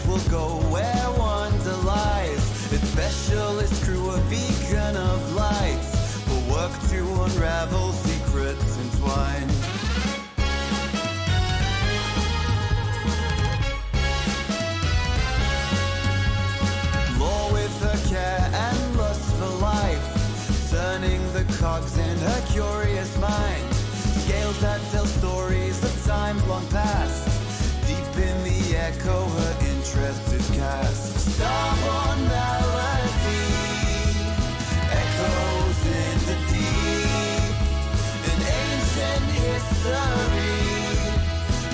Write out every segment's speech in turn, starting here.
will go where wonder lies. Its specialist crew a beacon of light will work to unravel secrets entwined. Lore with her care and lust for life, turning the cogs in her curious mind. Scales that tell stories of times long past. Deep in the echo, her interest is cast. Starborne Melody echoes in the deep. An ancient history,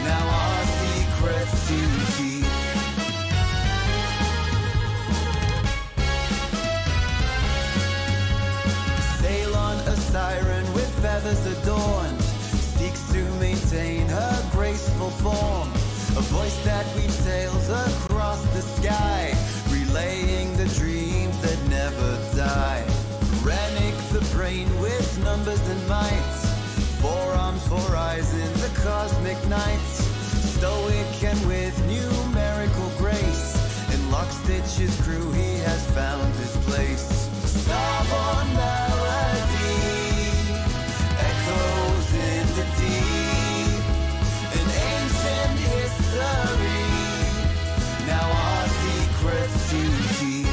now our secrets to keep. Sail on a siren with feathers adorned, seeks to maintain her graceful form. A voice that weaves tales across the sky, relaying the dreams that never die. Rennick the brain with numbers and might, 4 arms, 4 eyes in the cosmic night. Stoic and with numerical grace, in Lockstitch's crew he has found his place. Starborne Melody echoes in the deep. An ancient history, now our secrets to keep.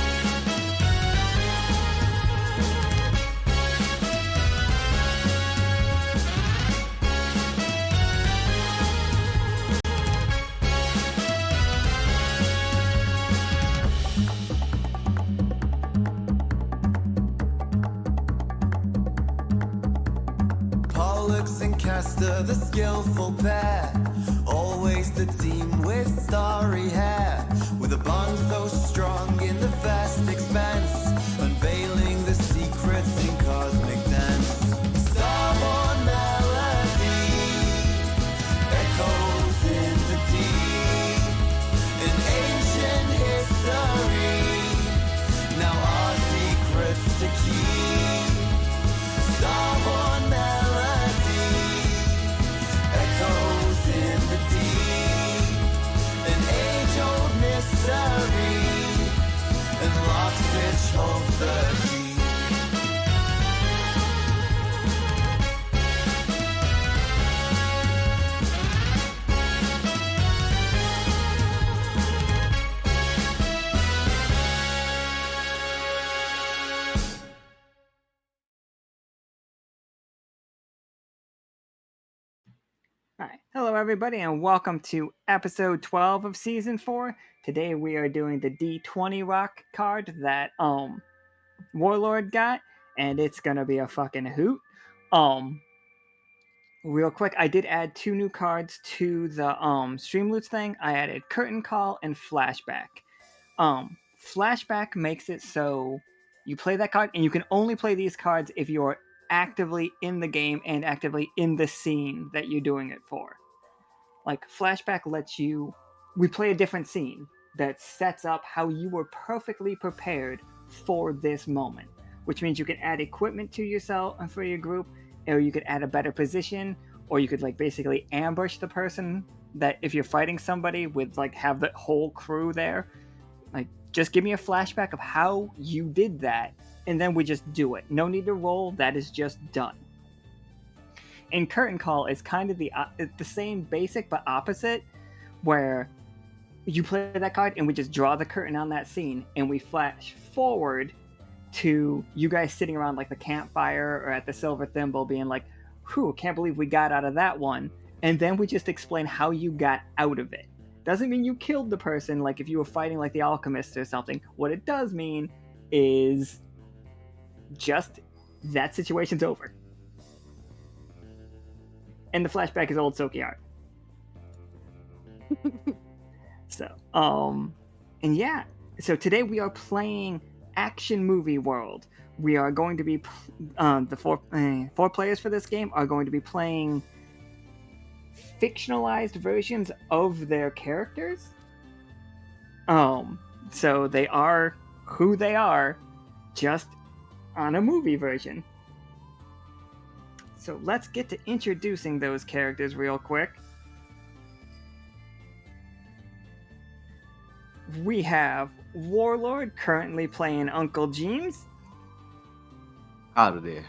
Pollux and Castor, the skillful pair, always the team with starry hair, with a bond so strong in the vast expanse, unveiling the secrets in cosmic dance. Starborne Melody echoes in the deep. An ancient history, now our secrets to keep. Starborne Melody echoes in the deep. An age-old mystery, and Lockstitch holds the key. Hi. Hello, everybody, and welcome to episode 12 of season 4. Today we are doing the D20 Rock card that Warlord got, and it's gonna be a fucking hoot. Real quick, I did add 2 new cards to the Streamloots thing. I added Curtain Call and Flashback. Flashback makes it so you play that card, and you can only play these cards if you're actively in the game and actively in the scene that you're doing it for. Like, Flashback lets you replay a different scene that sets up how you were perfectly prepared for this moment, which means you can add equipment to yourself and for your group, or you could add a better position, or you could like basically ambush the person that if you're fighting somebody with like have the whole crew there. Like, just give me a flashback of how you did that, and then we just do it. No need to roll, that is just done. And Curtain Call is kind of the same basic but opposite, where you play that card and we just draw the curtain on that scene, and we flash forward to you guys sitting around like the campfire or at the Silver Thimble being like, whew, can't believe we got out of that one. And then we just explain how you got out of it. Doesn't mean you killed the person, like if you were fighting like the alchemist or something. What it does mean is just that situation's over. And the flashback is old Soki art. So, and yeah. So today we are playing Action Movie World. We are going to be, the four players for this game are going to be playing fictionalized versions of their characters. So they are who they are, just on a movie version. So let's get to introducing those characters real quick. We have Warlord currently playing Uncle Jimes. Out of there.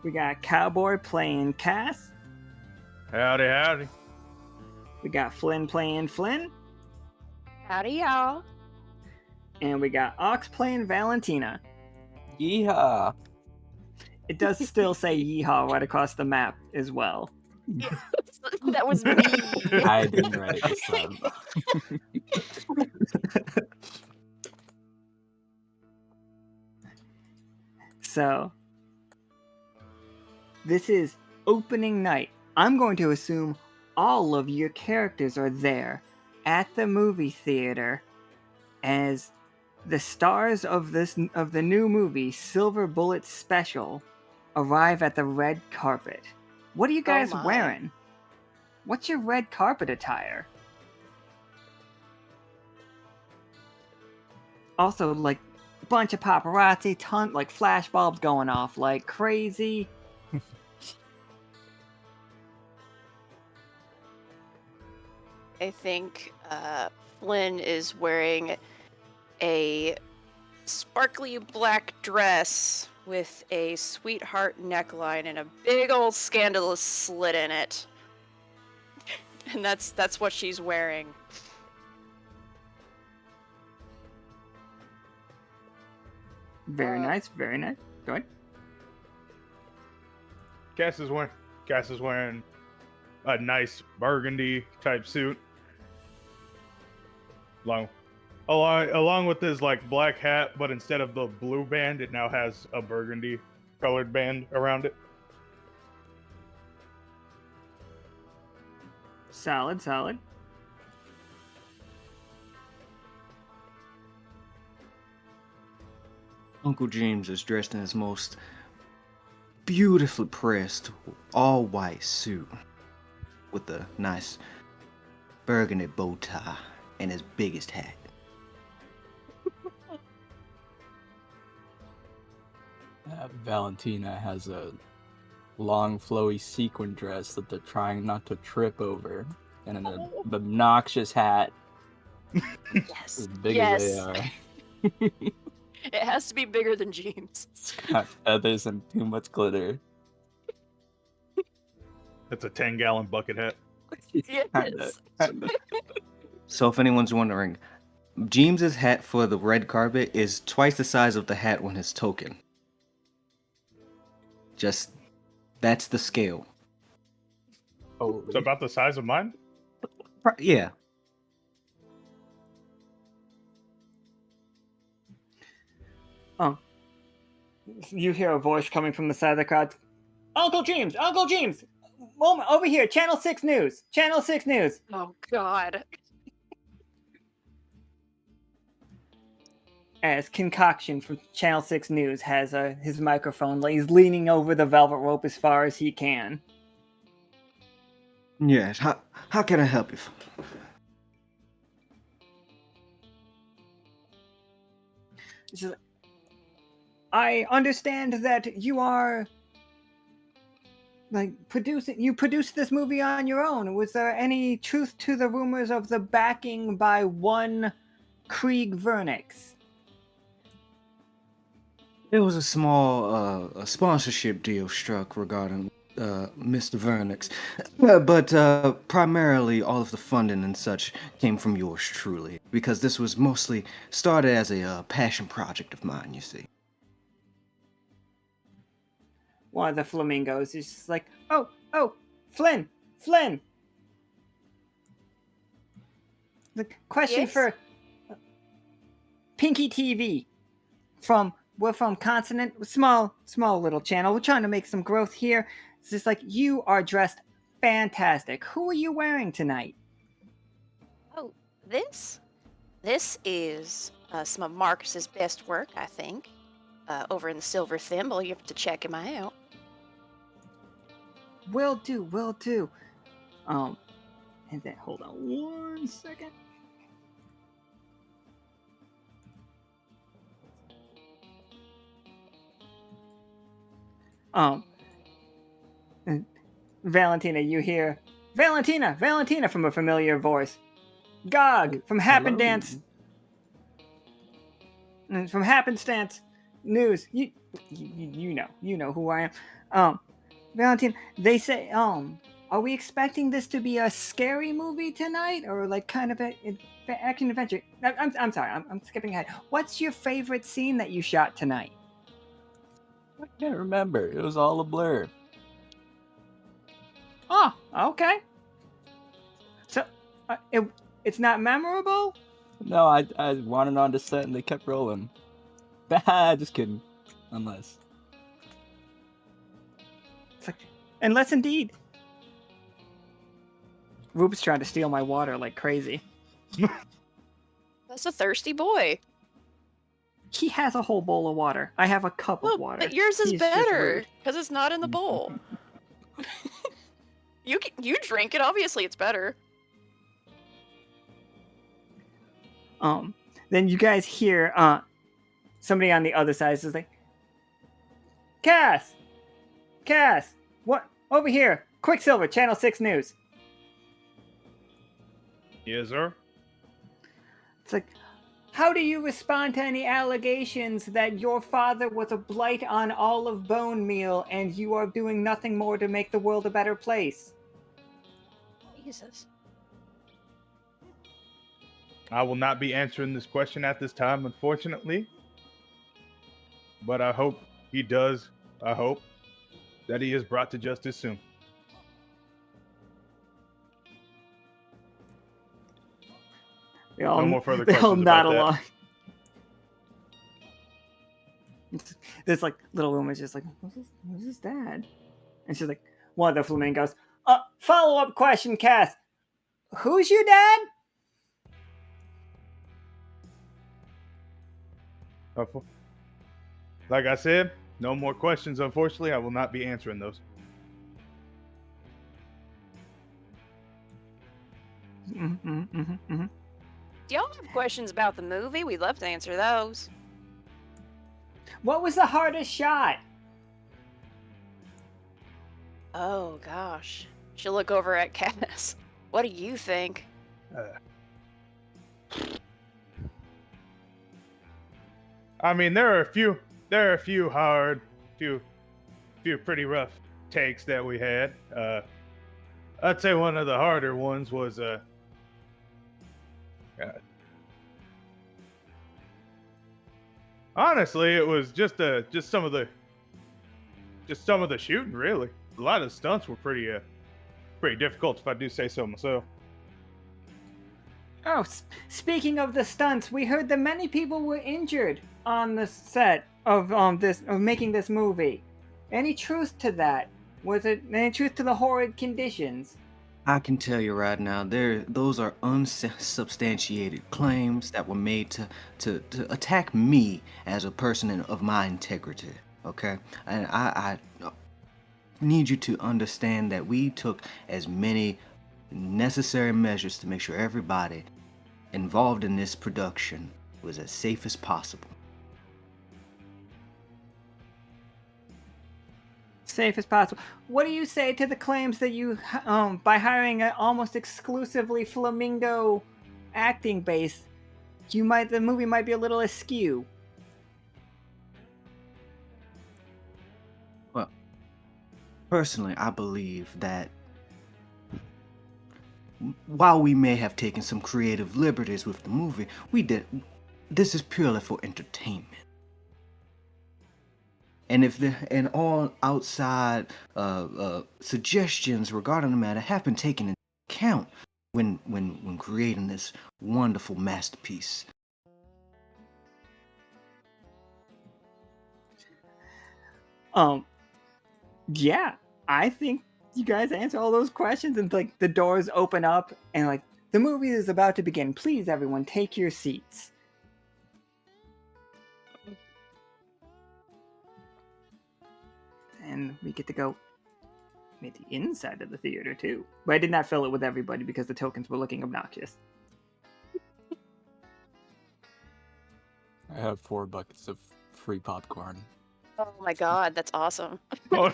We got Cowboy playing Cass. Howdy, howdy. We got Flynn playing Flynn. Howdy, y'all. And we got Ox playing Valentina. Yeehaw. It does still say yeehaw right across the map as well. That was me. I didn't write it this time. So, this is opening night. I'm going to assume all of your characters are there at the movie theater as the stars of the new movie Silver Bullet Special arrive at the red carpet. What are you guys my. wearing? What's your red carpet attire? Also, like, a bunch of paparazzi, like flash bulbs going off like crazy. I think Flynn is wearing a sparkly black dress with a sweetheart neckline and a big old scandalous slit in it. And that's what she's wearing. Very nice, very nice. Go ahead. Cass is wearing a nice burgundy type suit. Along with his like black hat, but instead of the blue band, it now has a burgundy colored band around it. Solid. Uncle James is dressed in his most beautifully pressed, all-white suit with a nice burgundy bow tie and his biggest hat. Valentina has a long, flowy sequin dress that they're trying not to trip over, and an obnoxious hat Yes. as big yes. as they are. It has to be bigger than James. It's got feathers and too much glitter. It's a 10-gallon bucket hat. Yes. So if anyone's wondering, James's hat for the red carpet is twice the size of the hat on his token. Just, that's the scale. It's about the size of mine. Yeah. You hear a voice coming from the side of the crowd. Uncle James! Moment, over here, Channel 6 News! Oh, God. As Concoction from Channel 6 News has his microphone, he's leaning over the velvet rope as far as he can. Yes, how can I help you? I understand that you are you produced this movie on your own. Was there any truth to the rumors of the backing by one Krieg Vernix? There was a small sponsorship deal struck regarding Mr. Vernix, but primarily all of the funding and such came from yours truly, because this was mostly started as a passion project of mine, you see. One of the flamingos is just like, oh, Flynn! The question Yes? for Pinky TV. We're from Consonant, small little channel. We're trying to make some growth here. It's just like, you are dressed fantastic. Who are you wearing tonight? Oh, this is some of Marcus's best work, I think. Over in the Silver Thimble. You have to check him out. Will do. And then, hold on 1 second. And Valentina, you hear Valentina from a familiar voice. Gog from Happenstance. From Happenstance News. You know who I am. Valentina, they say, are we expecting this to be a scary movie tonight, or like kind of an action adventure? I'm sorry, I'm skipping ahead. What's your favorite scene that you shot tonight? I can't remember. It was all a blur. Oh, okay. So, it's not memorable? No, I wanted on to set and they kept rolling. Just kidding. Unless. It's like, unless indeed. Rube's trying to steal my water like crazy. That's a thirsty boy. He has a whole bowl of water. I have a cup of water. But yours is He's just better rude. because it's not in the bowl. You drink it. Obviously, it's better. Then you guys hear somebody on the other side is like, Cass, what? Over here, Quicksilver, Channel 6 News. Yes, sir. It's like, how do you respond to any allegations that your father was a blight on olive bone meal and you are doing nothing more to make the world a better place? Jesus. I will not be answering this question at this time, unfortunately. But I hope he does. I hope that he is brought to justice soon. No more further they all questions nod about that. along. This like little woman is just like, who's his dad? And she's like, one of the flamingos. Follow-up question, Cass. Who's your dad? Like I said, no more questions, unfortunately. I will not be answering those. Mm-hmm. Do y'all have questions about the movie? We'd love to answer those. What was the hardest shot? Oh, gosh. She'll look over at Cass. What do you think? I mean, there are a few hard, few pretty rough takes that we had. I'd say one of the harder ones was honestly, it was just some of the shooting. Really, a lot of the stunts were pretty difficult, if I do say so myself. Oh, speaking of the stunts, we heard that many people were injured on the set of making this movie. Any truth to that? Was it any truth to the horrid conditions? I can tell you right now, those are unsubstantiated claims that were made to attack me as a person of my integrity. Okay, and I need you to understand that we took as many necessary measures to make sure everybody involved in this production was as safe as possible. Safe as possible. What do you say to the claims that you, by hiring an almost exclusively flamingo acting base, the movie might be a little askew? Well, personally, I believe that while we may have taken some creative liberties with the movie, this is purely for entertainment. And and all outside suggestions regarding the matter have been taken into account when creating this wonderful masterpiece. Yeah, I think you guys answer all those questions, and like the doors open up, and like the movie is about to begin. Please, everyone, take your seats. And we get to go at the inside of the theater too. But I did not fill it with everybody because the tokens were looking obnoxious. I have 4 buckets of free popcorn. Oh my god, that's awesome. Oh,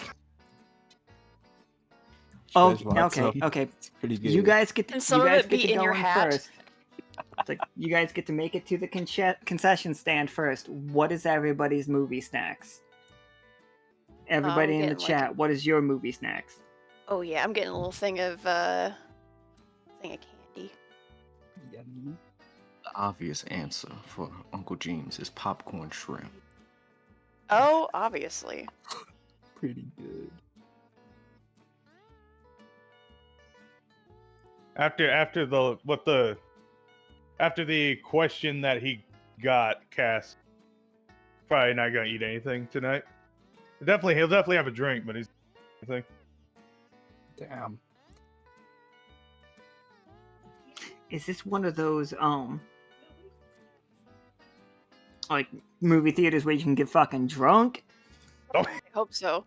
You guys want okay, some? okay. It's pretty good. You guys get to, And some you of guys it get be to in go your in hat? first. you guys get to make it to the concession stand first. What is everybody's movie snacks? Everybody in the getting, like- chat, what is your movie snacks? Oh yeah, I'm getting a little thing of candy. Yummy. The obvious answer for Uncle Jimes is popcorn shrimp. Oh, obviously. Pretty good. After the question that he got, Cass probably not gonna eat anything tonight. He'll definitely have a drink, but he's I think. Damn. Is this one of those like movie theaters where you can get fucking drunk? I hope so.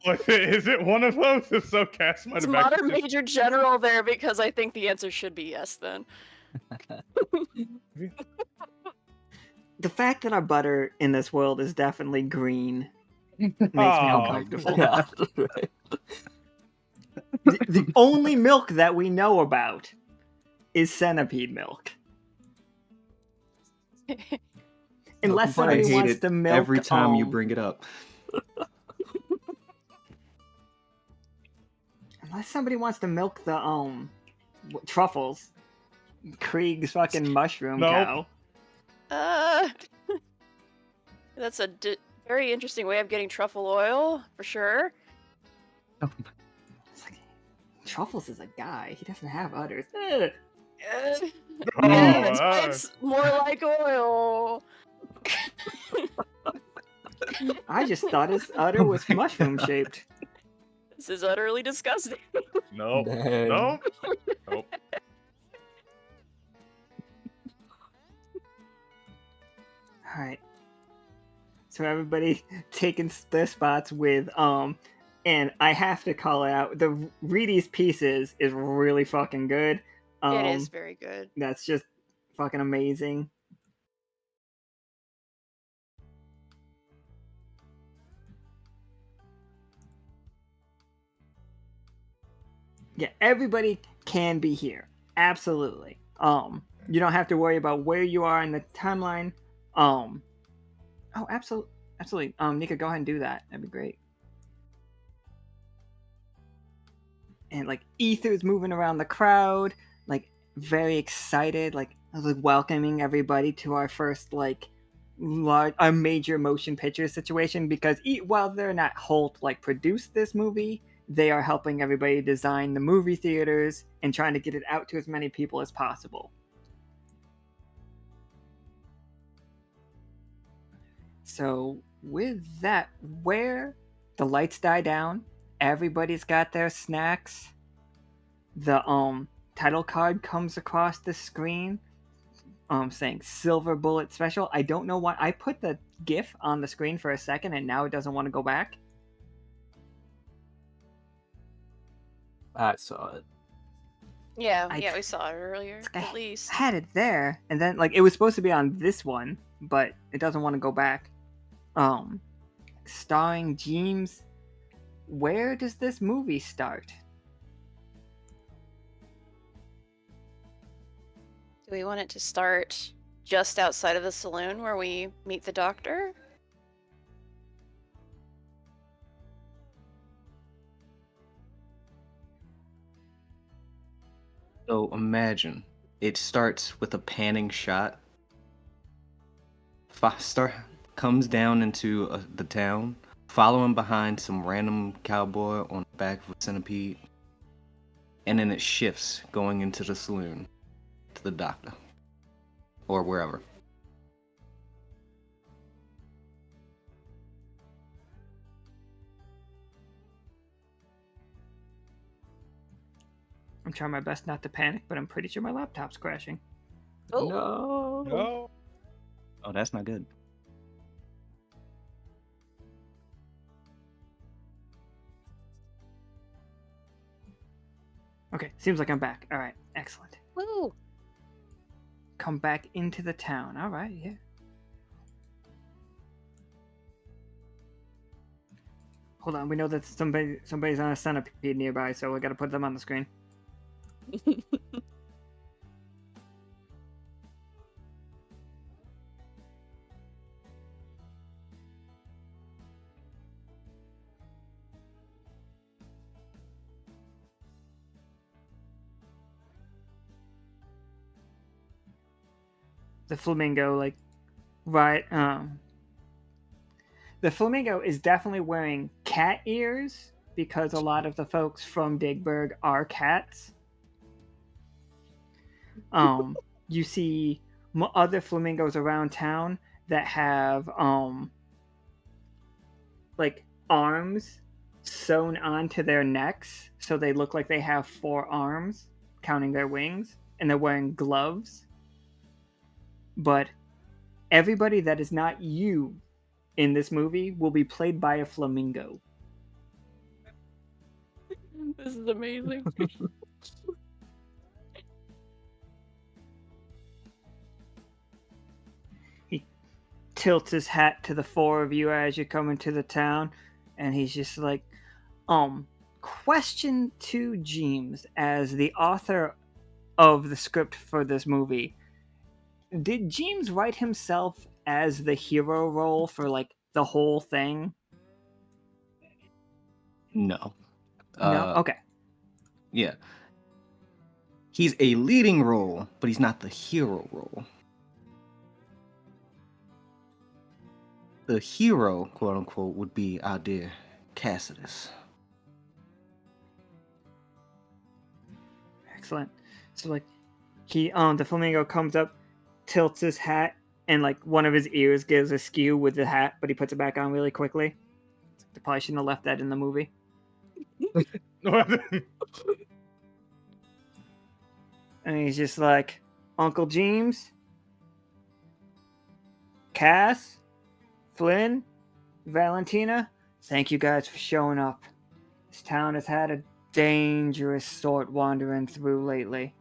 Oh, is it one of those? If so, Cass might It's have Modern actually just- Major General there because I think the answer should be yes then. The fact that our butter in this world is definitely green makes me Oh, uncomfortable. Yeah, right. The only milk that we know about is centipede milk. Unless I somebody hate wants it to milk every time you bring it up. Unless somebody wants to milk the truffles, Krieg's fucking mushroom Nope. cow. That's a very interesting way of getting truffle oil, for sure. It's like, Truffles is a guy. He doesn't have udders. Ugh. Oh, Yeah, that's why it's more like oil. I just thought his udder Oh was my mushroom God. shaped. This is utterly disgusting. no, Dang. no, nope. All right. So everybody taking their spots with and I have to call it out. The Reedy's Pieces is really fucking good. It is very good. That's just fucking amazing. Yeah, everybody can be here. Absolutely. You don't have to worry about where you are in the timeline. Oh, absolutely. Nika, go ahead and do that. That'd be great. And like Ether's moving around the crowd, like very excited, like welcoming everybody to our first our major motion picture situation, because while they're not Holt produced this movie, they are helping everybody design the movie theaters and trying to get it out to as many people as possible. So with that, where the lights die down, everybody's got their snacks. The title card comes across the screen saying Silver Bullet Special. I don't know why I put the GIF on the screen for a second and now it doesn't want to go back. I saw it. Yeah, I- we saw it earlier, at least. I had it there, and then it was supposed to be on this one, but it doesn't want to go back. Starring Jimes. Where does this movie start? Do we want it to start just outside of the saloon where we meet the doctor? So imagine it starts with a panning shot. Foster comes down into the town, following behind some random cowboy on the back of a centipede, and then it shifts going into the saloon to the doctor or wherever. I'm trying my best not to panic, but I'm pretty sure my laptop's crashing. Oh, No. No. Oh, that's not good. Okay, seems like I'm back. All right, excellent. woo! Come back into the town. All right, yeah. Hold on, we know that somebody's on a centipede nearby, so we got to put them on the screen. the flamingo, like, right, the flamingo is definitely wearing cat ears because a lot of the folks from Digburg are cats. You see other flamingos around town that have like arms sewn onto their necks, so they look like they have 4 arms, counting their wings, and they're wearing gloves. But everybody that is not you in this movie will be played by a flamingo. This is amazing. He tilts his hat to the 4 of you as you come into the town, and he's just like, question to James as the author of the script for this movie. Did James write himself as the hero role for like the whole thing? No. No? Okay. Yeah. He's a leading role, but he's not the hero role. The hero, quote unquote, would be our dear Cassidus. Excellent. So like the flamingo comes up, tilts his hat, and like one of his ears gives a skew with the hat, but he puts it back on really quickly. They probably shouldn't have left that in the movie. And he's just like, Uncle Jimes, Cass, Flynn, Valentina, thank you guys for showing up. This town has had a dangerous sort wandering through lately.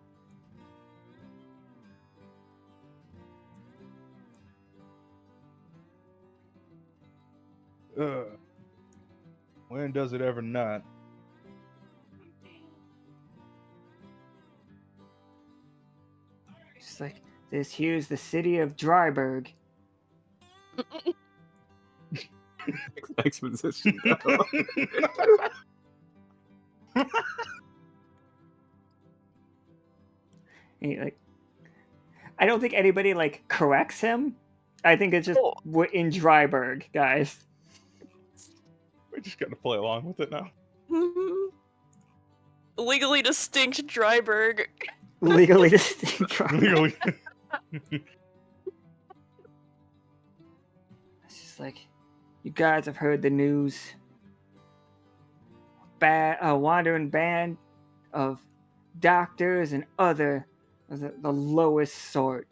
When does it ever not? Just like, this here's the city of Dryburg. Exposition. Like, I don't think anybody like corrects him. I think it's just we're in Dryburg, guys. We just gotta play along with it now. Legally distinct Dryburg. Legally distinct Dryburg. It's just like, you guys have heard the news. A wandering band of doctors and other of the lowest sort.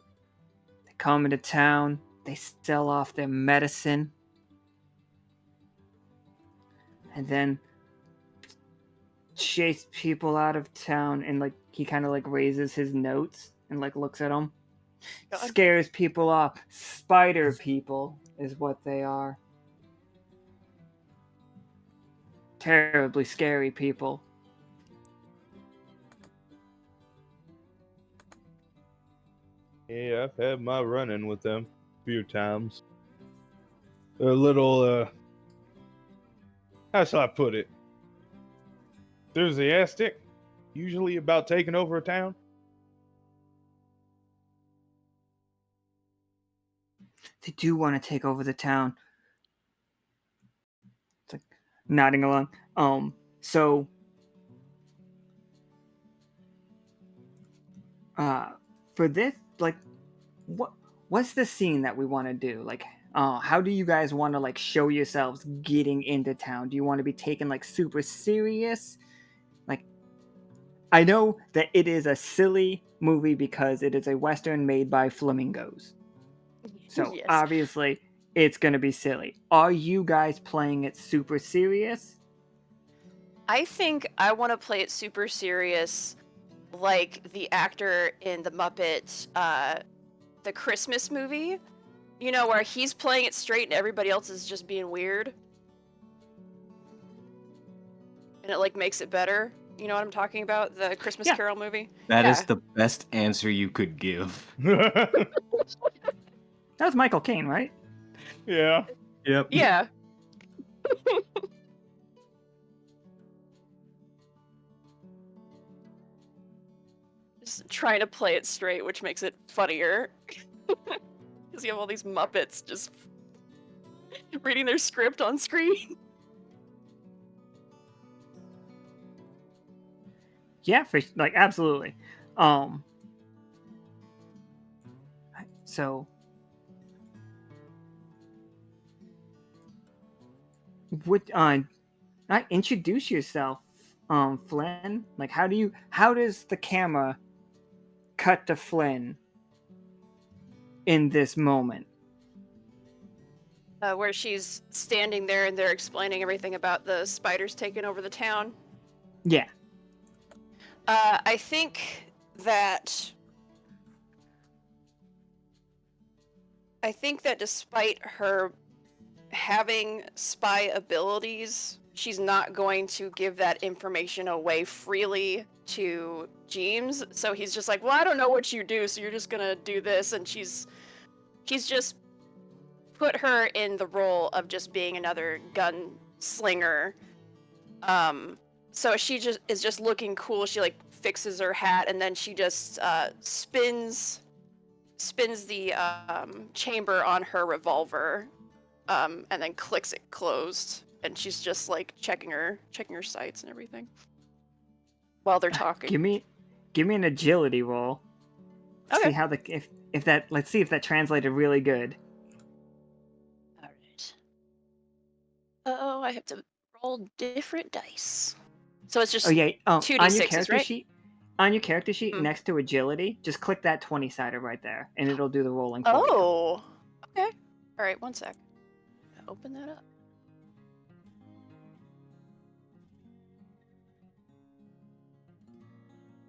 They come into town, they sell off their medicine, and then chase people out of town. And like he kind of like raises his notes and like looks at them. Scares people off. Spider people is what they are. Terribly scary people. Yeah, I've had my run-in with them a few times. They're a little, how shall I put it? Enthusiastic, usually about taking over a town. They do want to take over the town. It's like nodding along. So for this, like, what's the scene that we want to do? Like, how do you guys want to like show yourselves getting into town? Do you want to be taken like super serious? Like, I know that it is a silly movie because it is a Western made by flamingos. So Yes. obviously it's going to be silly. Are you guys playing it super serious? I think I want to play it super serious, like the actor in the Muppet, the Christmas movie. You know, where he's playing it straight and everybody else is just being weird. And it like makes it better. You know what I'm talking about? The Christmas Carol movie? That is the best answer you could give. That was Michael Caine, right? Yeah. Yep. Yeah. Just trying to play it straight, which makes it funnier. Because you have all these Muppets just reading their script on screen. Yeah, absolutely. So, what? Introduce yourself, Flynn. Like, how does the camera cut to Flynn in this moment? Where she's standing there and they're explaining everything about the spiders taking over the town. Yeah. I think that despite her having spy abilities, she's not going to give that information away freely to Jimes. So he's just like, well, I don't know what you do, so you're just gonna do this. And he's just put her in the role of just being another gunslinger. So she is just looking cool. She like fixes her hat and then she just spins the chamber on her revolver, and then clicks it closed. And she's just like checking her sights and everything while they're talking. Give me an agility roll. Okay. See how let's see if that translated really good. All right. Oh, I have to roll different dice. So it's just 2d6s, on your character right? sheet. On your character sheet, next to agility, just click that 20-sider right there, and it'll do the rolling for you. Oh, okay. All right, one sec. Open that up.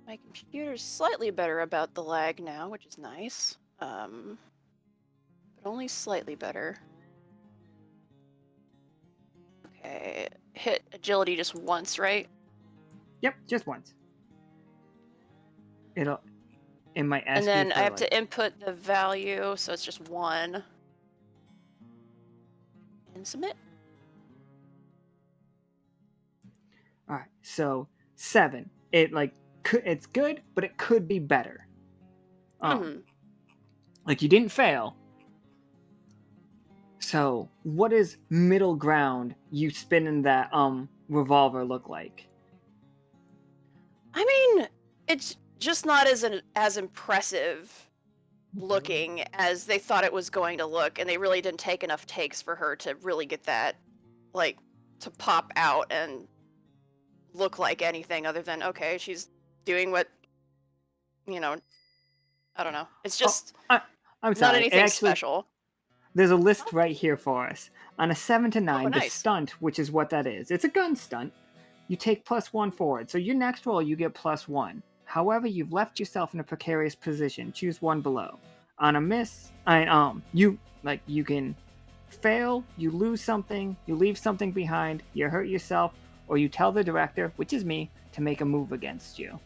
My computer's slightly better about the lag now, which is nice. But only slightly better. Okay, hit agility just once, right? Yep, just once. It might ask And then you for, I have to input the value, so it's just 1. And submit. All right, so 7. It's good, but it could be better. Like you didn't fail. So what does middle ground you spinning that revolver look like? I mean, it's just not as impressive looking as they thought it was going to look, and they really didn't take enough takes for her to really get that, like, to pop out and look like anything other than, okay, she's doing what, I don't know. It's just I'm sorry. not anything special. There's a list right here for us. On a 7 to 9, nice. The stunt, which is what that is. It's a gun stunt. You take +1 forward. So your next roll, you get +1. However, you've left yourself in a precarious position. Choose one below. On a miss, you can fail, you lose something, you leave something behind, you hurt yourself, or you tell the director, which is me, to make a move against you.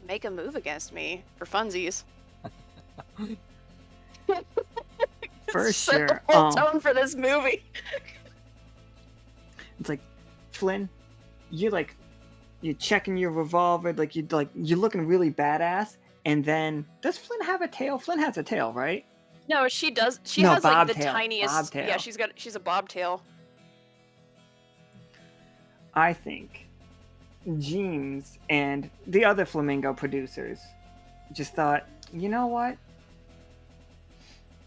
Make a move against me for funsies. For Set sure. the whole tone for this movie. It's like, Flynn, you're checking your revolver, you're looking really badass. And then, does Flynn have a tail? Flynn has a tail, right? No, she does. She has like the bobtail. tiniest. Bobtail. Yeah, she's a bobtail. I think Jimes and the other Flamingo producers just thought, you know what?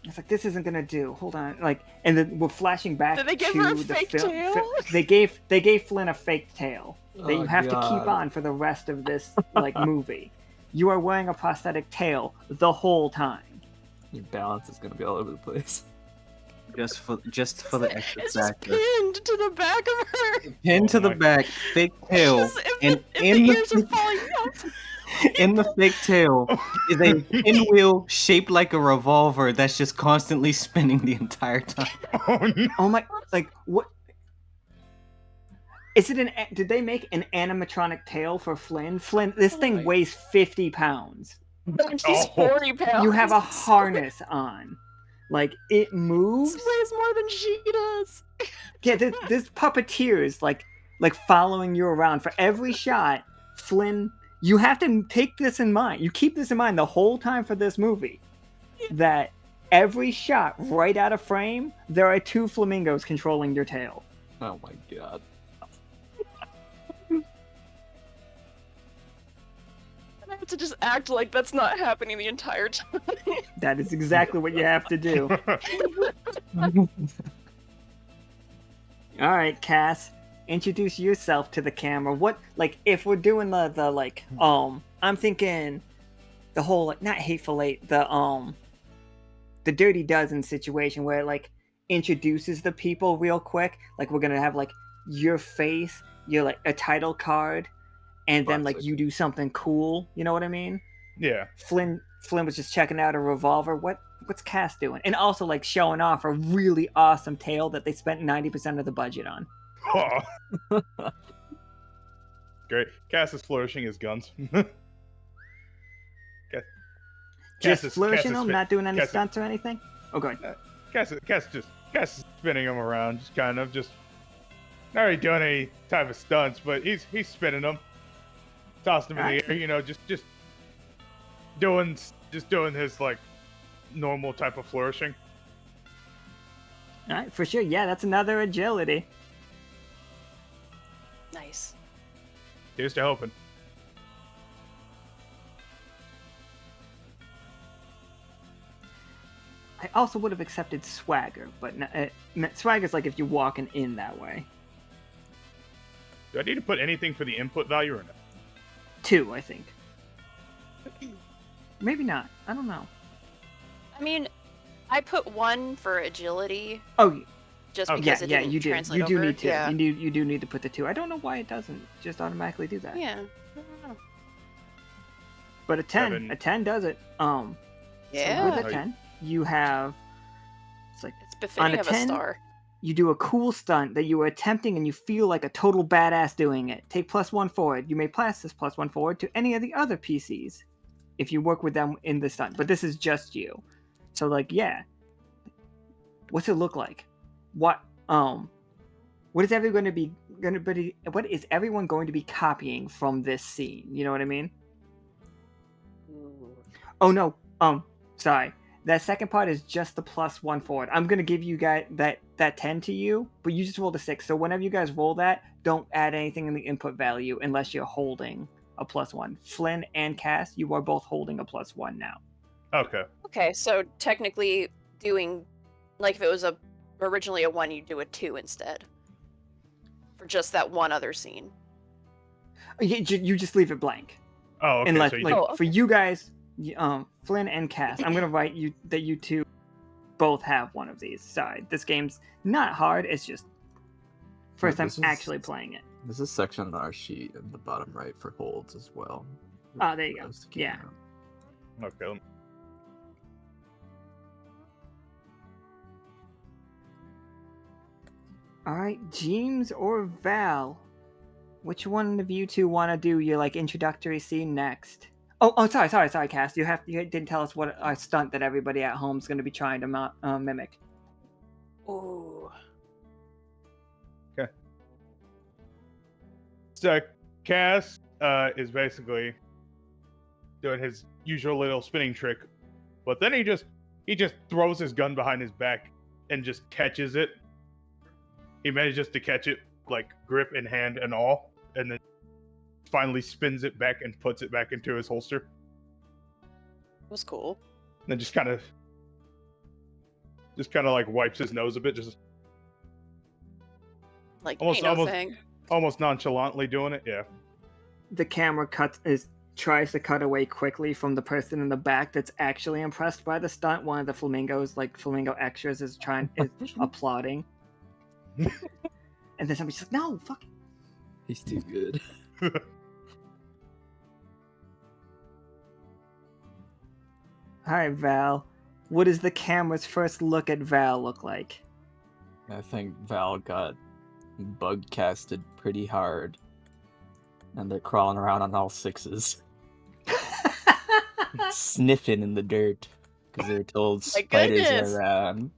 It's like, this isn't gonna do. Hold on, and then we're flashing back. Did they give to her a the fake tail? They gave Flynn a fake tail that you have to keep on for the rest of this movie. You are wearing a prosthetic tail the whole time. Your balance is gonna be all over the place. Just for the extra It's just factor. pinned to the back of her. Pinned to the back, fake tail, and If the ears are falling out. in the fake tail is a pinwheel shaped like a revolver that's just constantly spinning the entire time. Oh no! Oh my! What? Is it did they make an animatronic tail for Flynn? Flynn, this thing weighs 50 pounds. And she's 40 pounds. You have a harness on. It moves. This weighs more than she does. Yeah, there's puppeteers following you around for every shot. Flynn, You have to take this in mind. You keep this in mind the whole time for this movie. That every shot right out of frame, there are 2 flamingos controlling your tail. Oh my god. And I have to just act like that's not happening the entire time. That is exactly what you have to do. All right, Cass, introduce yourself to the camera. What, like, if we're doing the like, I'm thinking the whole, like, not Hateful Eight, the Dirty Dozen situation where it, like, introduces the people real quick. Like, we're gonna have, like, your face, your, like, a title card, and then, like, you do something cool. You know what I mean? Yeah. Flynn was just checking out a revolver. What's Cass doing? And also, like, showing off a really awesome tail that they spent 90% of the budget on. Oh. Great. Cass is flourishing his guns. Just flourishing them, not doing any Cass stunts or anything? Oh, go ahead. Cass is spinning them around, just kind of, just not really doing any type of stunts, but he's spinning them, tossing them in the air, you know, just doing his, like, normal type of flourishing. All right, for sure. Yeah, that's another agility. Nice. Here's to hoping. I also would have accepted swagger, but swagger's like if you're walking in that way. Do I need to put anything for the input value or not? 2, I think. Maybe not. I don't know. I mean, I put 1 for agility. Oh, just okay. because it yeah. didn't You do. translate You do over. need to. Yeah. You do need to put the 2. I don't know why it doesn't just automatically do that. Yeah. I don't know. But a 10, 7. a 10 does it. Yeah. So with a 10, you have. It's like It's befitting on a of 10, a star. you do a cool stunt that you are attempting and you feel like a total badass doing it. Take +1 forward. You may pass this +1 forward to any of the other PCs if you work with them in the stunt. But this is just you. So, like, yeah. What's it look like? What is everyone what is everyone going to be copying from this scene? You know what I mean? Oh no. Sorry. That second part is just the +1 forward. I'm gonna give you guys that 10 to you, but you just rolled a 6. So whenever you guys roll that, don't add anything in the input value unless you're holding a +1. Flynn and Cass, you are both holding a +1 now. Okay. Okay, so technically doing, like, if it was originally a 1, you'd do a 2 instead. For just that one other scene. You just leave it blank. Oh, okay. Unless, So you like, Oh, okay. for you guys, Flynn and Cass, I'm gonna write you that you two both have one of these. Sorry, this game's not hard. It's just first time This is- actually playing it. There's a section on our sheet in the bottom right for holds as well. Oh, there you go. Those to keep Yeah. note. okay. All right, Jimes or Val, which one of you two want to do your, like, introductory scene next? Oh, sorry, Cass. You didn't tell us what a stunt that everybody at home is going to be trying to mimic. Ooh. So Cass is basically doing his usual little spinning trick, but then he just throws his gun behind his back and just catches it. He manages to catch it, like, grip in hand and all, and then finally spins it back and puts it back into his holster. That was cool. And then just kind of like wipes his nose a bit, just Like, Almost- ain't no almost- thing. almost nonchalantly doing it. Yeah. The camera tries to cut away quickly from the person in the back that's actually impressed by the stunt. One of the flamingos, like flamingo extras, is applauding. And then somebody's like, "No, fuck." He's too good. All right, Val. What does the camera's first look at Val look like? I think Val got bug casted pretty hard. And they're crawling around on all 6s. Sniffing in the dirt. Because they're told My spiders goodness. are around.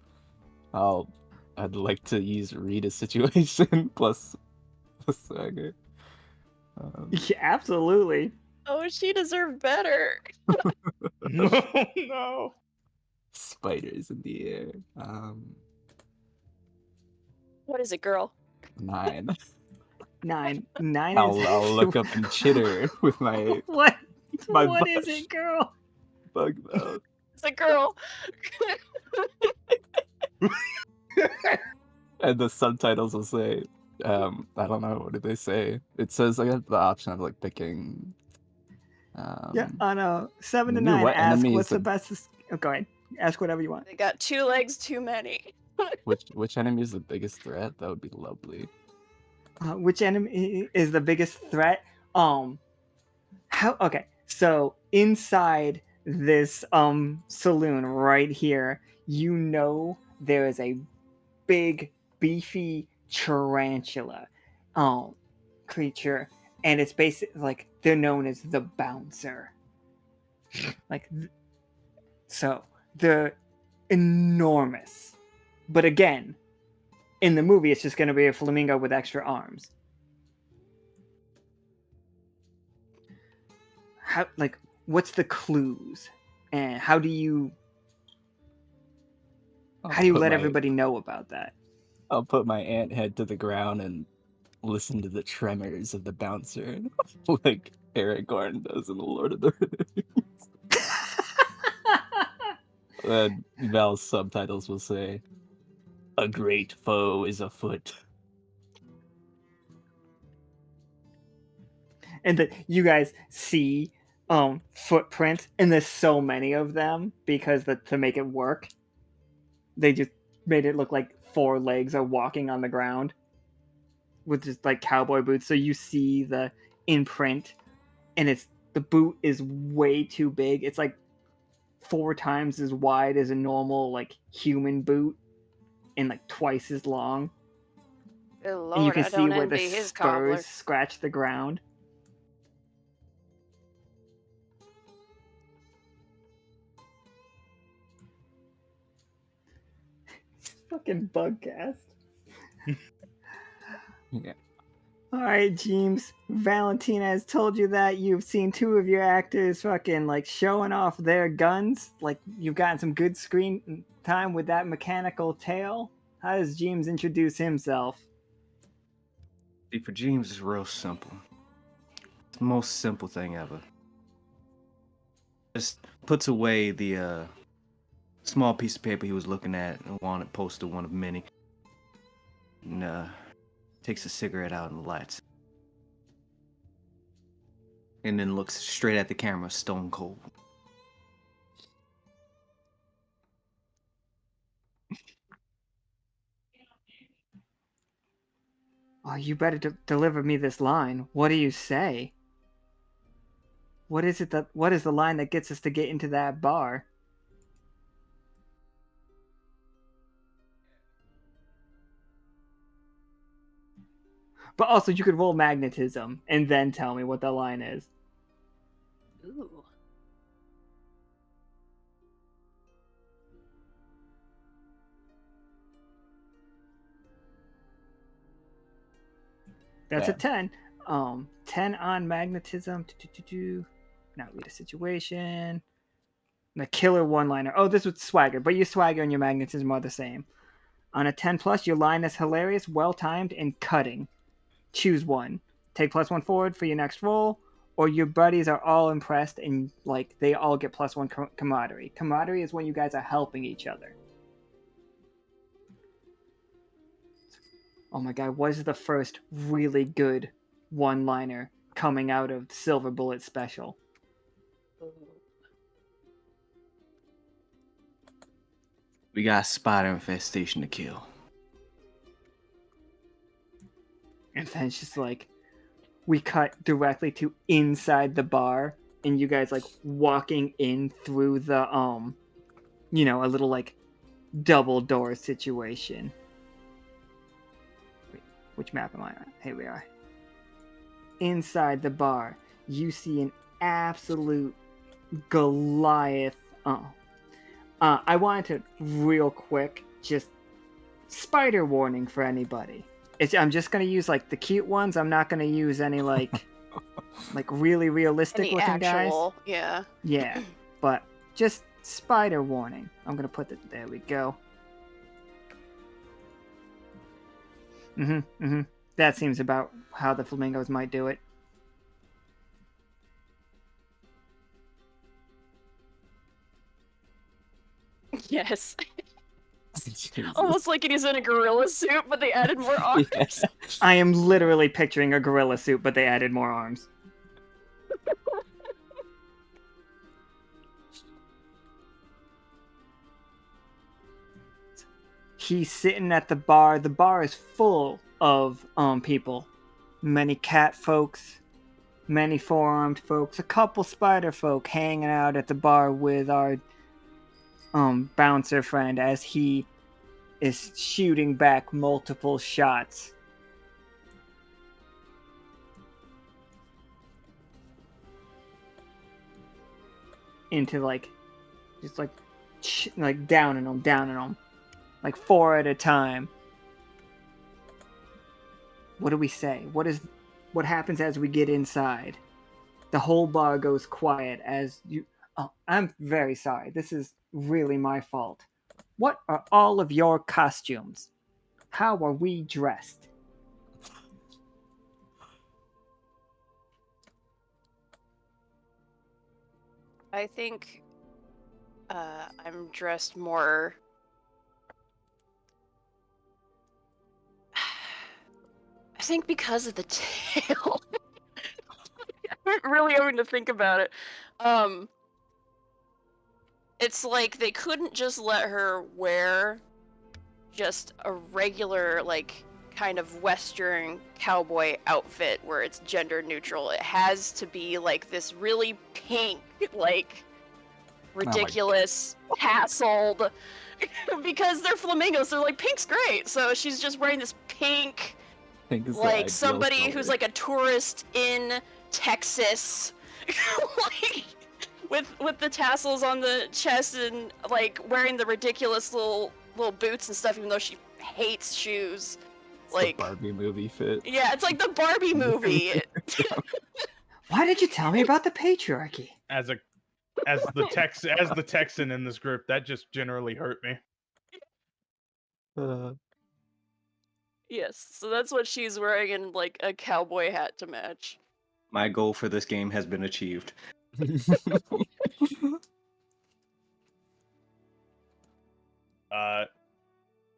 I'd like to use Rita's situation plus swagger. Yeah, absolutely. Oh, she deserved better. No. Spiders in the air. What is it, girl? 9. 9. 9 I'll look up and chitter with my What? my What is bush. it, girl? bug mouth. It's a girl. And the subtitles will say, I don't know, what did they say? It says I got the option of like picking. Yeah, on a 7 to Knew 9, what ask enemy what's is the the- best. Oh, go ahead. Ask whatever you want. They got 2 legs too many. Which enemy is the biggest threat? That would be lovely. Which enemy is the biggest threat? How? Okay, so inside this saloon right here, you know there is a big beefy tarantula creature, and it's basically like they're known as the bouncer. So they're enormous, but again, in the movie it's just going to be a flamingo with extra arms. How, like, what's the clues, and how do you let everybody know about that? I'll put my ant head to the ground and listen to the tremors of the bouncer, like Aragorn does in The Lord of the Rings. Then Val's subtitles will say, "A great foe is afoot." And that you guys see footprints, and there's so many of them because to make it work, they just made it look like 4 legs are walking on the ground with just like cowboy boots. So you see the imprint, and the boot is way too big. It's like 4 times as wide as a normal like human boot, and like twice as long. Good Lord, And you can I see don't where the envy his cobbler. spurs scratch the ground. Fucking bugcast. Yeah. All right, James. Valentina has told you that you've seen 2 of your actors fucking like showing off their guns. Like you've gotten some good screen time with that mechanical tail. How does James introduce himself? See, for James, it's real simple. It's the most simple thing ever. Just puts away the small piece of paper he was looking at and wanted posted one of many. And takes a cigarette out and lights. And then looks straight at the camera, stone cold. Oh, you better deliver me this line. What do you say? What is the line that gets us to get into that bar? But also, you could roll magnetism and then tell me what the line is. Ooh. That's Yeah. a 10. 10 on magnetism. Now read a situation. The killer one-liner. Oh, this was swagger, but your swagger and your magnetism are the same. On a 10 plus, your line is hilarious, well-timed, and cutting. Choose one. Take +1 forward for your next roll, or your buddies are all impressed and like they all get +1 camaraderie. Camaraderie is when you guys are helping each other. Oh my god, what is the first really good one-liner coming out of Silver Bullet Special? We got a spider infestation to kill. And then it's just like, we cut directly to inside the bar, and you guys like walking in through the a little like double door situation. Wait, which map am I on? Here we are. Inside the bar, you see an absolute Goliath. I wanted to real quick just spider warning for anybody. I'm just gonna use like the cute ones. I'm not gonna use any like like really realistic Any looking guys. actual, yeah. Yeah, but just spider warning. I'm gonna put it. There we go. That seems about how the flamingos might do it. Yes. Jesus. Almost like he's in a gorilla suit, but they added more arms. Yeah. I am literally picturing a gorilla suit, but they added more arms. He's sitting at the bar. The bar is full of people. Many cat folks, many four-armed folks, a couple spider folk hanging out at the bar with our bouncer friend as he is shooting back multiple shots. Into just down and them, like 4 at a time. What do we say? What happens as we get inside? The whole bar goes quiet as you. Oh, I'm very sorry. This is really my fault. What are all of your costumes? How are we dressed? I think I'm dressed more. I think because of the tail. I'm really having to think about it. It's like they couldn't just let her wear just a regular, like, kind of Western cowboy outfit where it's gender neutral. It has to be like this really pink, like, ridiculous, tasseled, because they're flamingos, so like pink's great. So she's just wearing this pink, like somebody who's like a tourist in Texas, like with the tassels on the chest and like wearing the ridiculous little boots and stuff, even though she hates shoes. It's like the Barbie movie fit. Yeah, it's like the Barbie movie. Why did you tell me about the patriarchy? As the Texan in this group, that just generally hurt me. Yes, so that's what she's wearing, and like a cowboy hat to match. My goal for this game has been achieved.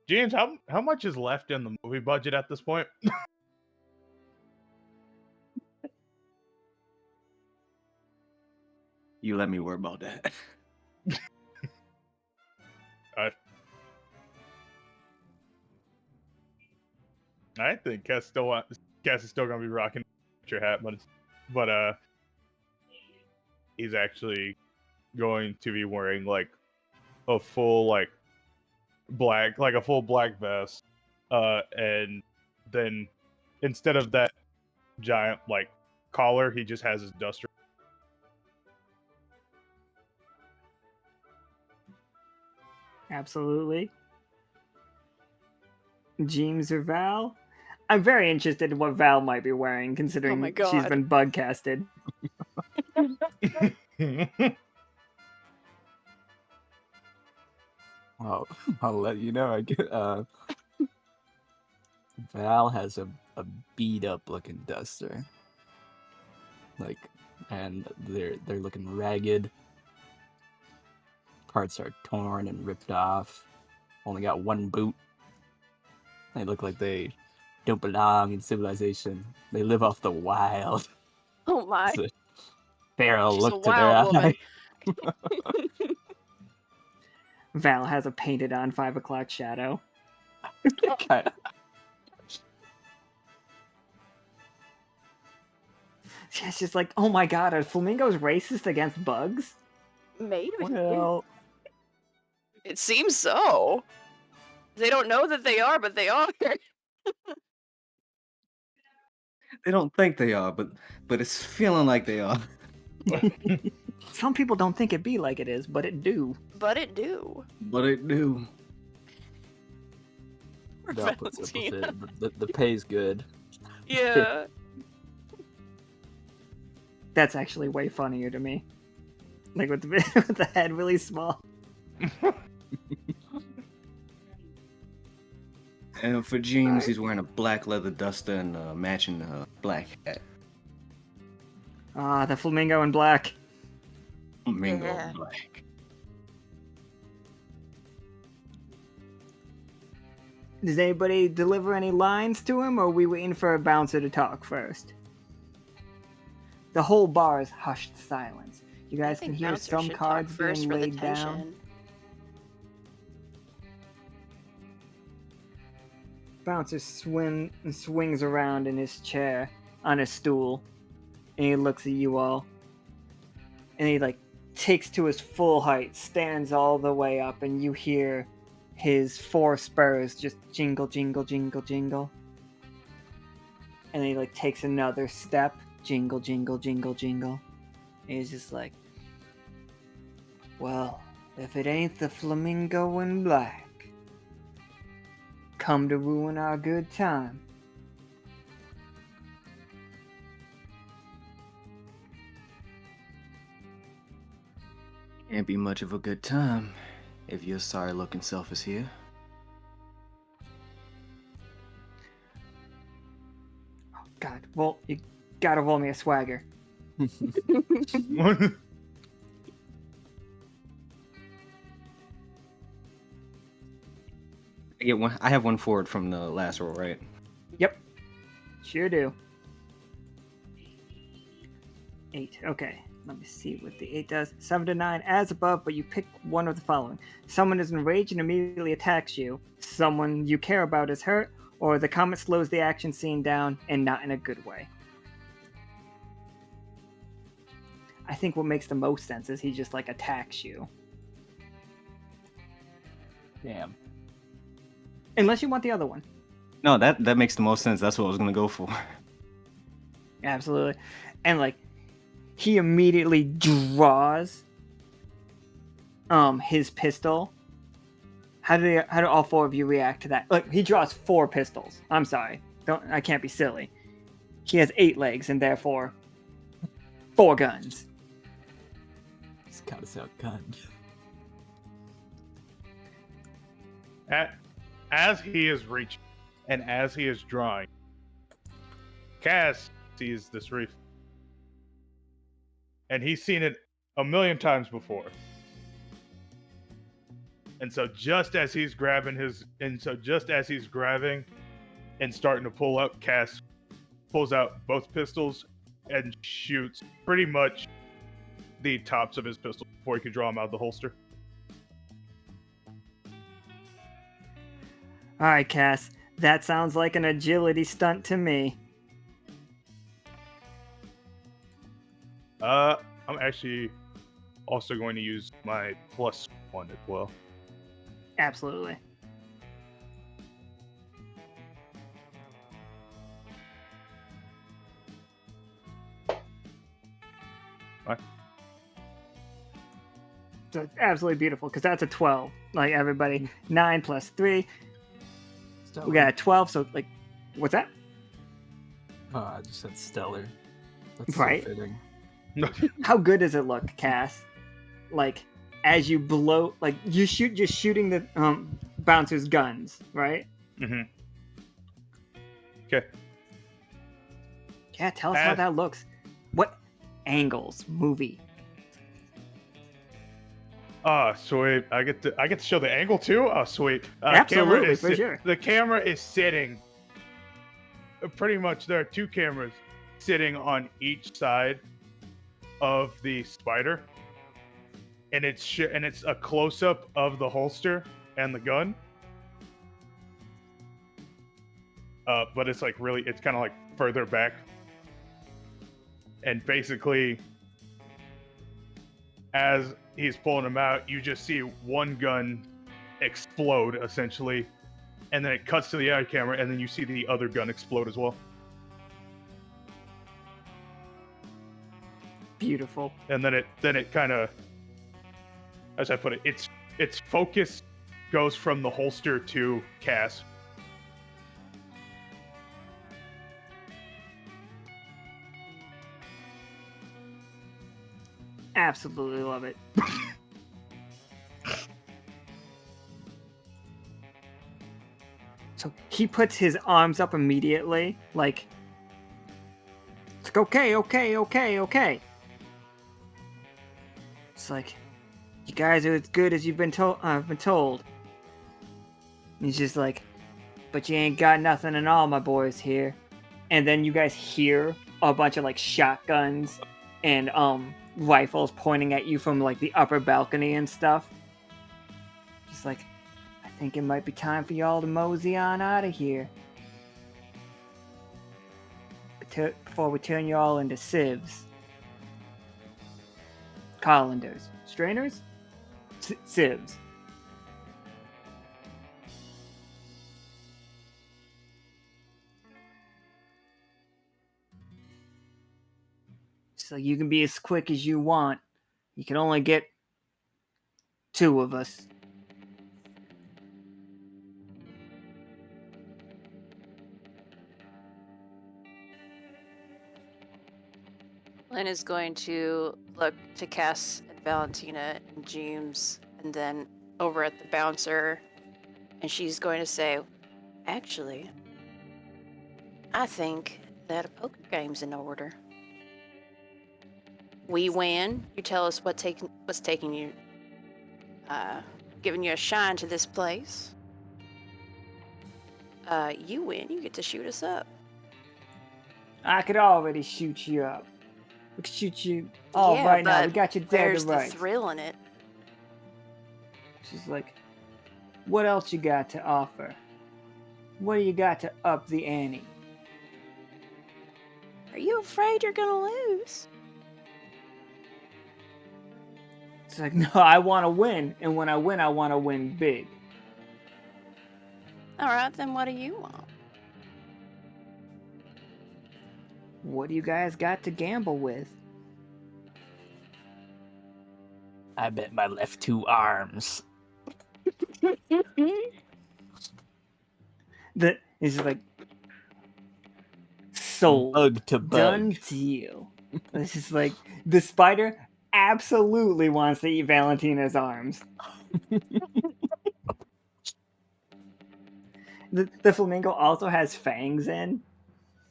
James, how much is left in the movie budget at this point? You let me worry about that. I think Cass is still gonna be rocking your hat, but he's actually going to be wearing like a full black vest, and then instead of that giant like collar, he just has his duster. Absolutely. James or Val? I'm very interested in what Val might be wearing, considering my God. she's been bug-casted. I'll let you know. I get Val has a beat up looking duster. Like, and they're looking ragged. Parts are torn and ripped off. Only got one boot. They look like they don't belong in civilization. They live off the wild. Oh my! It's a feral She's a look to their wild woman. eye. Val has a painted on 5 o'clock shadow. Kinda. She's just like, oh my god, are flamingos racist against bugs? Maybe. Well, It seems so. They don't know that they are, but they are. They don't think they are, but it's feeling like they are. Some people don't think it be like it is, but it do. But it do. But it do. Val puts up with Valentina. it. The pay's good. Yeah. That's actually way funnier to me. Like with the with the head really small. And for James, he's wearing a black leather duster and a matching black hat. Ah, the flamingo in black. Flamingo Yeah. black. Does anybody deliver any lines to him, or are we waiting for a bouncer to talk first? The whole bar is hushed silence. You I guys can think hear Bouncer some should talk cards first being for the laid down. tension. Bouncer swings around in his chair on his stool, and he looks at you all, and he like takes to his full height, stands all the way up, and you hear his 4 spurs just jingle, jingle, jingle, jingle, and he like takes another step, jingle, jingle, jingle, jingle, and he's just like, well, if it ain't the flamingo in black. Come to ruin our good time. Can't be much of a good time if your sorry-looking self is here. Oh, God, well, you gotta roll me a swagger. I get one. I have one forward from the last roll, right? Yep, sure do. 8, okay. Let me see what the 8 does. 7 to 9, as above, but you pick one of the following. Someone is enraged and immediately attacks you. Someone you care about is hurt, or the comet slows the action scene down, and not in a good way. I think what makes the most sense is he just, like, attacks you. Damn. Unless you want the other one. No, that makes the most sense. That's what I was gonna go for. Absolutely. And, like, he immediately draws his pistol. How do all 4 of you react to that? Look, he draws 4 pistols. I'm sorry. I can't be silly. He has 8 legs and therefore 4 guns. It's kind of sound kind. As he is reaching and as he is drawing, Cass sees this reef. And he's seen it a million times before. And so just as he's grabbing and starting to pull up, Cass pulls out both pistols and shoots pretty much the tops of his pistol before he can draw them out of the holster. All right, Cass. That sounds like an agility stunt to me. I'm actually also going to use my +1 as well. Absolutely. What? So it's absolutely beautiful because that's a 12. Like everybody, 9 plus 3. We got a 12. So like, what's that? Oh, I just said stellar. That's Right. so fitting. How good does it look, Cass? Like as you blow, like you just shooting the bouncer's guns, right? Mm-hmm. Okay. Yeah, tell us how that looks. What angles, movie? Sweet. I get to show the angle too. Oh, sweet. Absolutely, for sure. The camera is sitting. Pretty much, there are 2 cameras sitting on each side of the spider, and it's a close up of the holster and the gun. But it's like it's kind of like further back, and basically, as he's pulling them out, you just see one gun explode essentially, and then it cuts to the other camera, and then you see the other gun explode as well. Beautiful. And then it kind of, as I put it, its focus goes from the holster to Cass. Absolutely love it. So he puts his arms up immediately, like, it's like, okay. It's like, you guys are as good as you've been told. I've been told. And he's just like, but you ain't got nothing at all, my boys here. And then you guys hear a bunch of like shotguns and rifles pointing at you from like the upper balcony and stuff. Just like, I think it might be time for y'all to mosey on out of here. Before we turn y'all into sieves. Colanders. Strainers? Sieves. So you can be as quick as you want. You can only get 2 of us. Flynn is going to look to Cass and Valentina and Jimes, and then over at the bouncer, and she's going to say, actually, I think that a poker game's in order. We win, you tell us what's taking you, giving you a shine to this place. You win, you get to shoot us up. I could already shoot you up. We could shoot you all right now. We got you dead to Where's the rights. thrill in it? She's like, what else you got to offer? What do you got to up the ante? Are you afraid you're gonna lose? It's like, no, I want to win. And when I want to win big. Alright, then what do you want? What do you guys got to gamble with? I bet my left 2 arms. It's just like, sold. Bug to bug. Done deal. It's just like, the spider absolutely wants to eat Valentina's arms. The flamingo also has fangs in.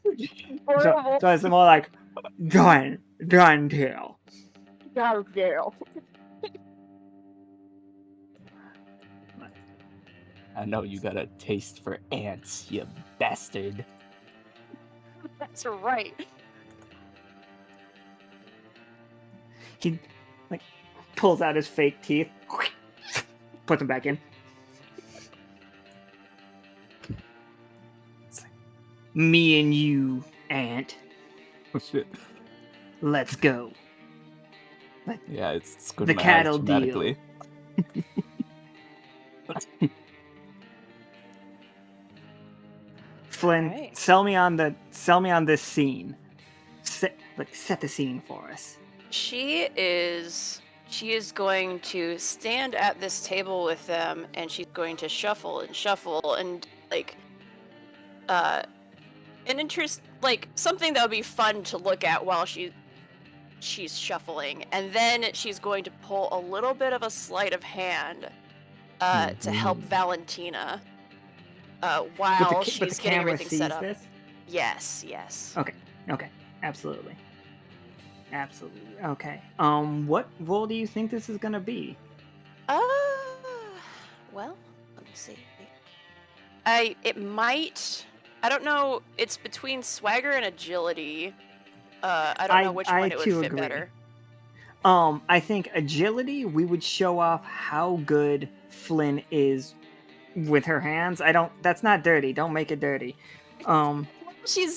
So it's more like, done deal. I know you got a taste for ants, you bastard. That's right. He like pulls out his fake teeth, puts them back in. It's like, me and you, ant. Oh shit. Let's go. Yeah, it's good. The My eyes cattle deal. dramatically. Flynn, Alright. sell me on this scene. Set the scene for us. She is going to stand at this table with them, and she's going to shuffle and like an interest, like something that would be fun to look at while she's shuffling, and then she's going to pull a little bit of a sleight of hand to help Valentina while she's getting everything set up. This? Yes. Okay. Absolutely. Okay. What role do you think this is gonna be? Well, let me see. I don't know. It's between swagger and agility. I don't know which one it would fit better. I think agility, we would show off how good Flynn is with her hands. That's not dirty. Don't make it dirty. She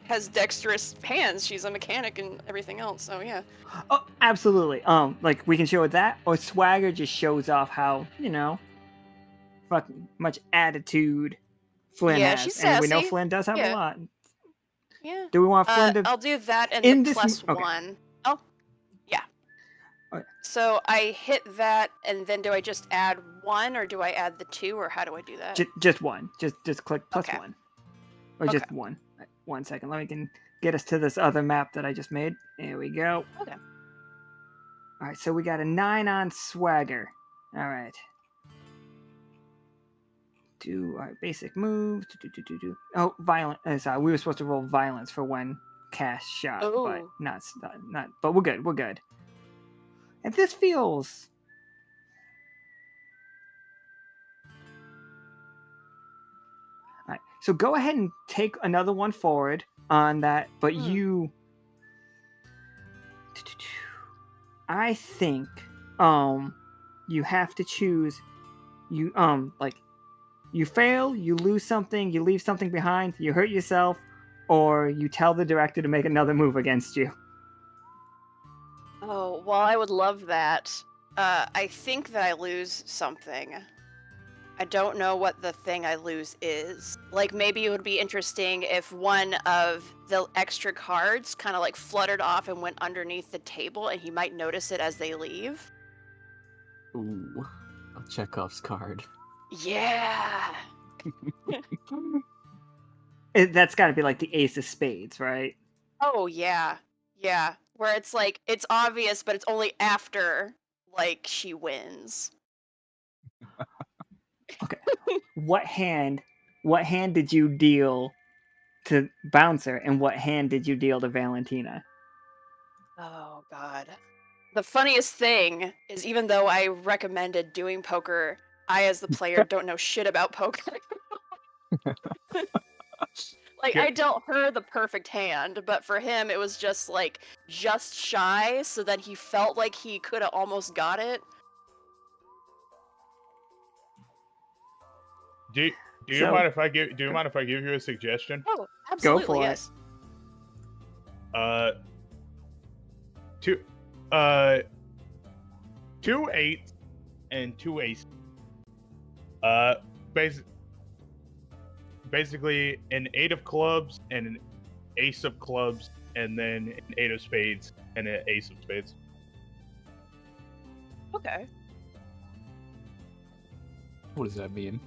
has dexterous hands. She's a mechanic and everything else. So yeah. Oh, absolutely. Like we can show it that, or swagger just shows off how, fucking much attitude Flynn has. She's and we know sassy. Flynn does have a lot. Yeah. Do we want Flynn to? I'll do that and in the this plus one. Oh, yeah. Okay. So I hit that, and then do I just add 1, or do I add the 2, or how do I do that? Just one. Just click plus Okay. 1, or just 1. 1 second. Let me get us to this other map that I just made. There we go. Okay. All right, so we got a 9 on swagger. All right. Do our basic move. Oh, violent. Sorry, we were supposed to roll violence for when cast shot, but Oh. not. But we're good. We're good. And this feels. All right. So go ahead and take another one forward on that, but you. I think you have to choose. You like. You fail, you lose something, you leave something behind, you hurt yourself, or you tell the director to make another move against you. Oh, well, I would love that. I think that I lose something. I don't know what the thing I lose is. Like, maybe it would be interesting if one of the extra cards kind of like fluttered off and went underneath the table, and he might notice it as they leave. Ooh, a Chekhov's card. Yeah. That's got to be like the ace of spades, right? Oh, yeah. Yeah. Where it's like, it's obvious, but it's only after, like, she wins. Okay. What hand did you deal to Bouncer, and what hand did you deal to Valentina? Oh, God. The funniest thing is, even though I recommended doing poker, I, as the player, don't know shit about poker. Like, Yeah. I dealt her the perfect hand, but for him, it was just, like, just shy, so that he felt like he could have almost got it. Do you So- mind if I give you a suggestion? Oh, absolutely, for it. yes. Two 2 8s and 2 aces. Basically an 8 of clubs and an ace of clubs, and then an 8 of spades and an ace of spades. Okay. What does that mean?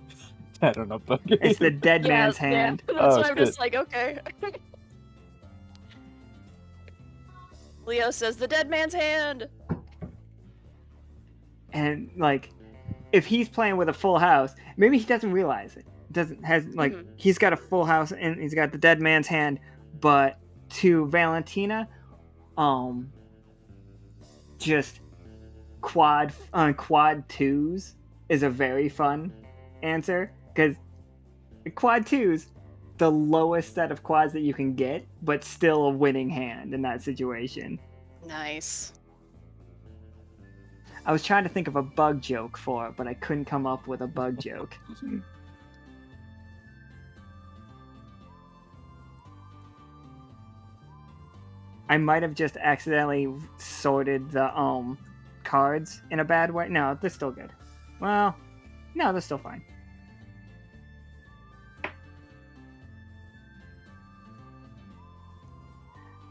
I don't know. Poker. It's the dead man's hand. That's Oh, why I'm just shit. like, okay. Leo says the dead man's hand. And like, if he's playing with a full house, maybe he doesn't realize it. He's got a full house and he's got the dead man's hand, but to Valentina, just quad 2s is a very fun answer, because quad 2s, the lowest set of quads that you can get, but still a winning hand in that situation. Nice. I was trying to think of a bug joke for it, but I couldn't come up with a bug joke. I might have just accidentally sorted the cards in a bad way. No, they're still good. Well, no, they're still fine.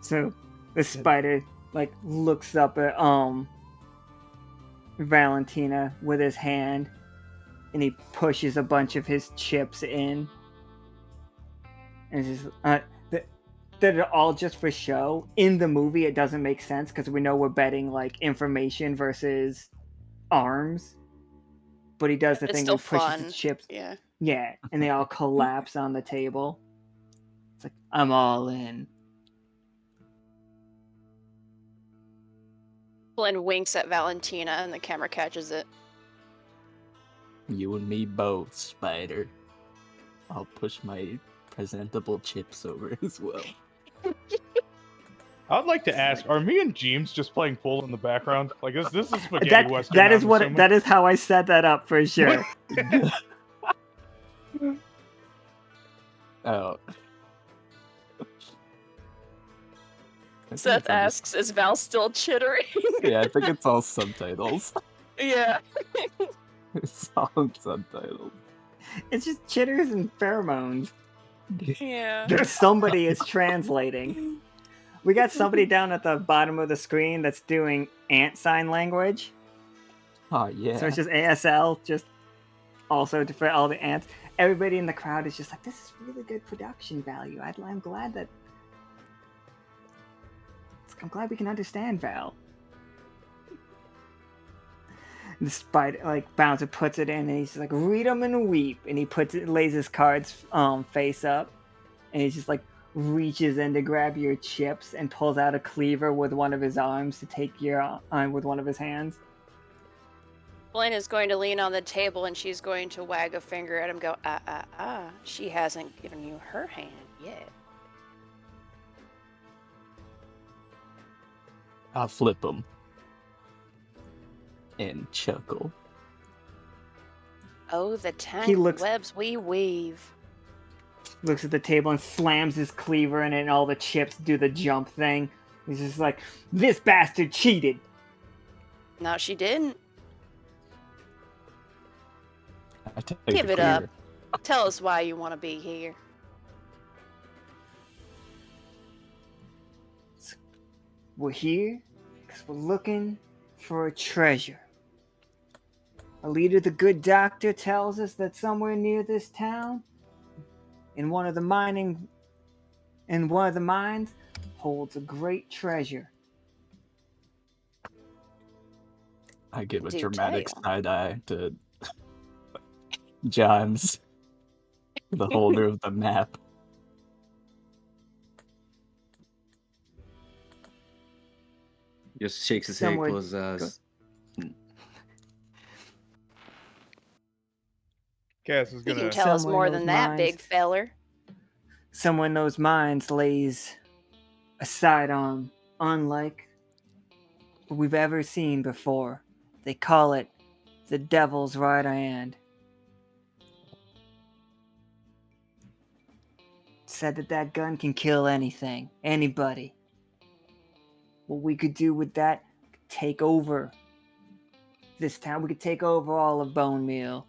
So the spider like looks up at Valentina with his hand, and he pushes a bunch of his chips in, and it's just they're all just for show. In the movie, it doesn't make sense because we know we're betting like information versus arms. But he does the It's thing still where he pushes fun. the chips. Yeah. Yeah, and they all collapse on the table. It's like, I'm all in. Flynn winks at Valentina and the camera catches it. You and me both, Spider. I'll push my presentable chips over as well. I'd like to ask: are me and Jimes just playing pool in the background? Like this is spaghetti western. That is I'm what assuming? that is how I set that up for sure. Oh. Seth asks, is Val still chittering? Yeah, I think it's all subtitles. Yeah. It's all subtitles. It's just chitters and pheromones Yeah. that somebody is translating. We got somebody down at the bottom of the screen that's doing ant sign language. Oh, yeah. So it's just ASL, just also for all the ants. Everybody in the crowd is just like, this is really good production value. I'm glad that I'm glad we can understand, Val. The spider, like, Bouncer puts it in, and he's like, read them and weep. And he lays his cards face up, and he just, like, reaches in to grab your chips and pulls out a cleaver with one of his arms to take your with one of his hands. Flynn is going to lean on the table, and she's going to wag a finger at him, go, she hasn't given you her hand yet. I'll flip him and chuckle. Oh, the tangled webs we weave. Looks at the table and slams his cleaver in it, and all the chips do the jump thing. He's just like, this bastard cheated. No, she didn't. Give it up. Tell us why you want to be here. We're here because we're looking for a treasure. A leader, the good doctor, tells us that somewhere near this town, in one of the mines, holds a great treasure. I give a dramatic side eye to Jimes, the holder of the map. Just shakes his head, closes eyes. Cass is You gonna can tell us more than that, big feller. Somewhere in those mines lays a sidearm unlike what we've ever seen before. They call it the Devil's Right Hand. Said that gun can kill anything, anybody. What we could do with that, take over this town. We could take over all of Bone Meal.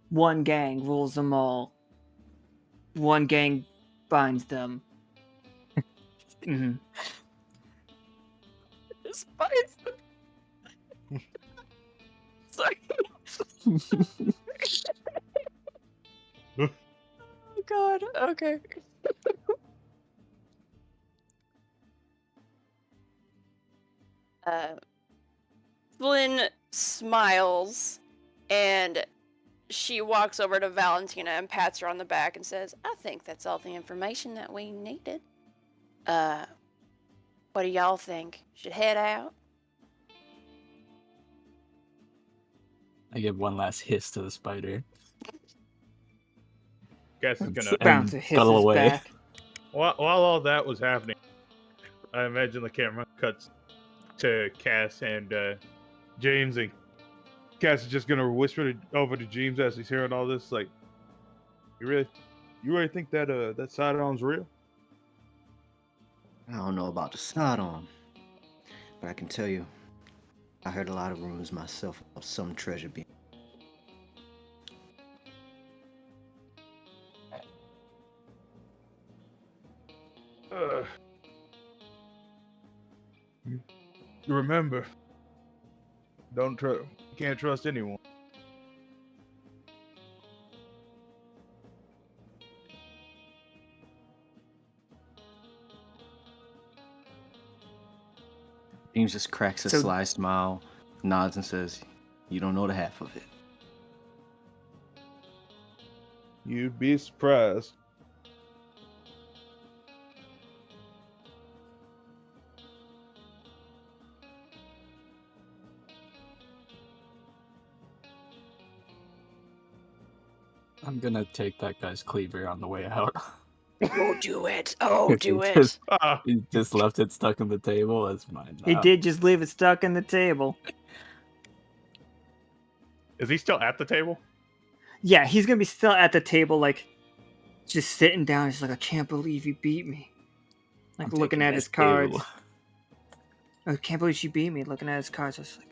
One gang rules them all. One gang binds them. Mm-hmm. Just binds them. Sorry. Oh God. Okay. Flynn smiles, and she walks over to Valentina and pats her on the back and says, I think that's all the information that we needed. What do y'all think? Should head out? I give one last hiss to the spider. Cass is gonna Bouncer hisses away. back. While all that was happening, I imagine the camera cuts to Cass and James, and Cass is just gonna whisper over to James as he's hearing all this, like, you really think that that sidearm's real? I don't know about the sidearm, but I can tell you, I heard a lot of rumors myself about some treasure being. Remember, can't trust anyone. James just cracks a sly smile, nods, and says, "You don't know the half of it." You'd be surprised. I'm gonna take that guy's cleaver on the way out. Oh, do it. Oh, do it. He just left it stuck in the table. That's mine now. He did just leave it stuck in the table. Is he still at the table? Yeah, he's gonna be still at the table, like, just sitting down. He's like, I can't believe you beat me. Like, I'm looking taking at this his cards. table. I can't believe she beat me. Looking at his cards, just like,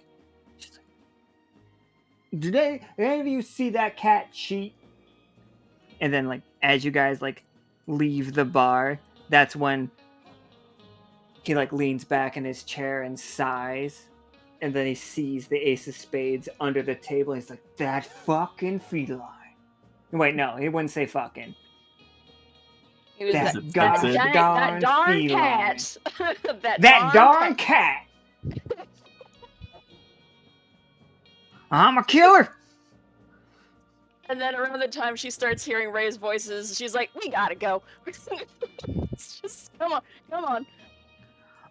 did any of you see that cat cheat? And then, like, as you guys, like, leave the bar, that's when he, like, leans back in his chair and sighs. And then he sees the ace of spades under the table. He's like, that fucking feline. Wait, no, he wouldn't say fucking. He was That that gosh that darn darn feline. cat. That darn cat. I'm a killer. And then around the time she starts hearing Ray's voices, she's like, "We gotta go." It's just come on.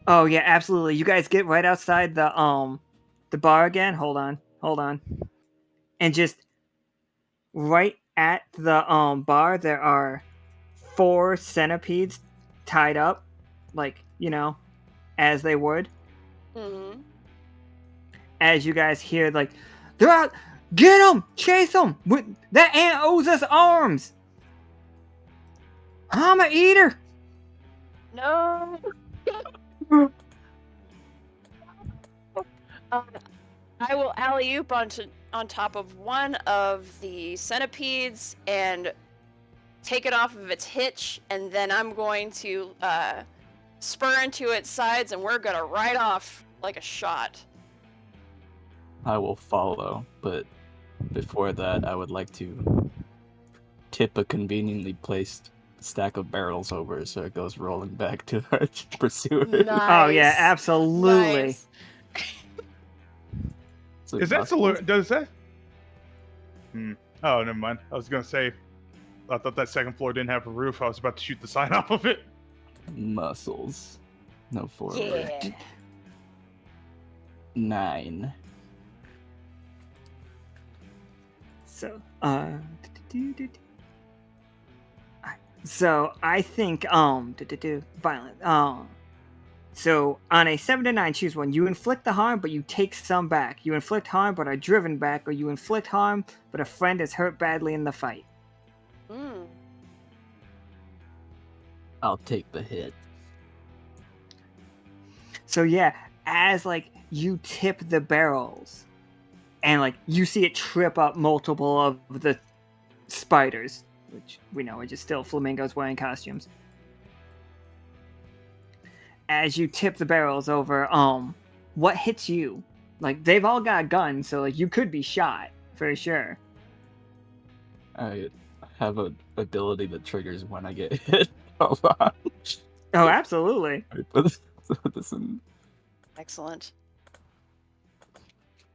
Oh yeah, absolutely. You guys get right outside the bar again. Hold on. And just right at the bar there are 4 centipedes tied up, like, as they would. Mm-hmm. As you guys hear, like, they're out, get them, chase them. That ant owes us arms. I'm a eater. No. I will alley-oop on top of one of the centipedes and take it off of its hitch, and then I'm going to spur into its sides, and we're gonna ride off like a shot. I will follow, but before that, I would like to tip a conveniently placed stack of barrels over so it goes rolling back to our pursuers. Nice. Oh yeah, absolutely. Nice. So Is that Muscles? saloon? Does that? Oh, never mind. I was gonna say, I thought that second floor didn't have a roof. I was about to shoot the sign off of it. Muscles. No forward. Yeah. 9. So, so I think violent. So on a 7 to 9, choose one. You inflict the harm, but you take some back. You inflict harm, but are driven back, or you inflict harm, but a friend is hurt badly in the fight. I'll take the hit. So yeah, as like you tip the barrels, and like you see it trip up multiple of the spiders, which we know are just still flamingos wearing costumes. As you tip the barrels over, what hits you? Like, they've all got guns, so like you could be shot for sure. I have an ability that triggers when I get hit. Hold on. Oh, absolutely. I put this in. Excellent.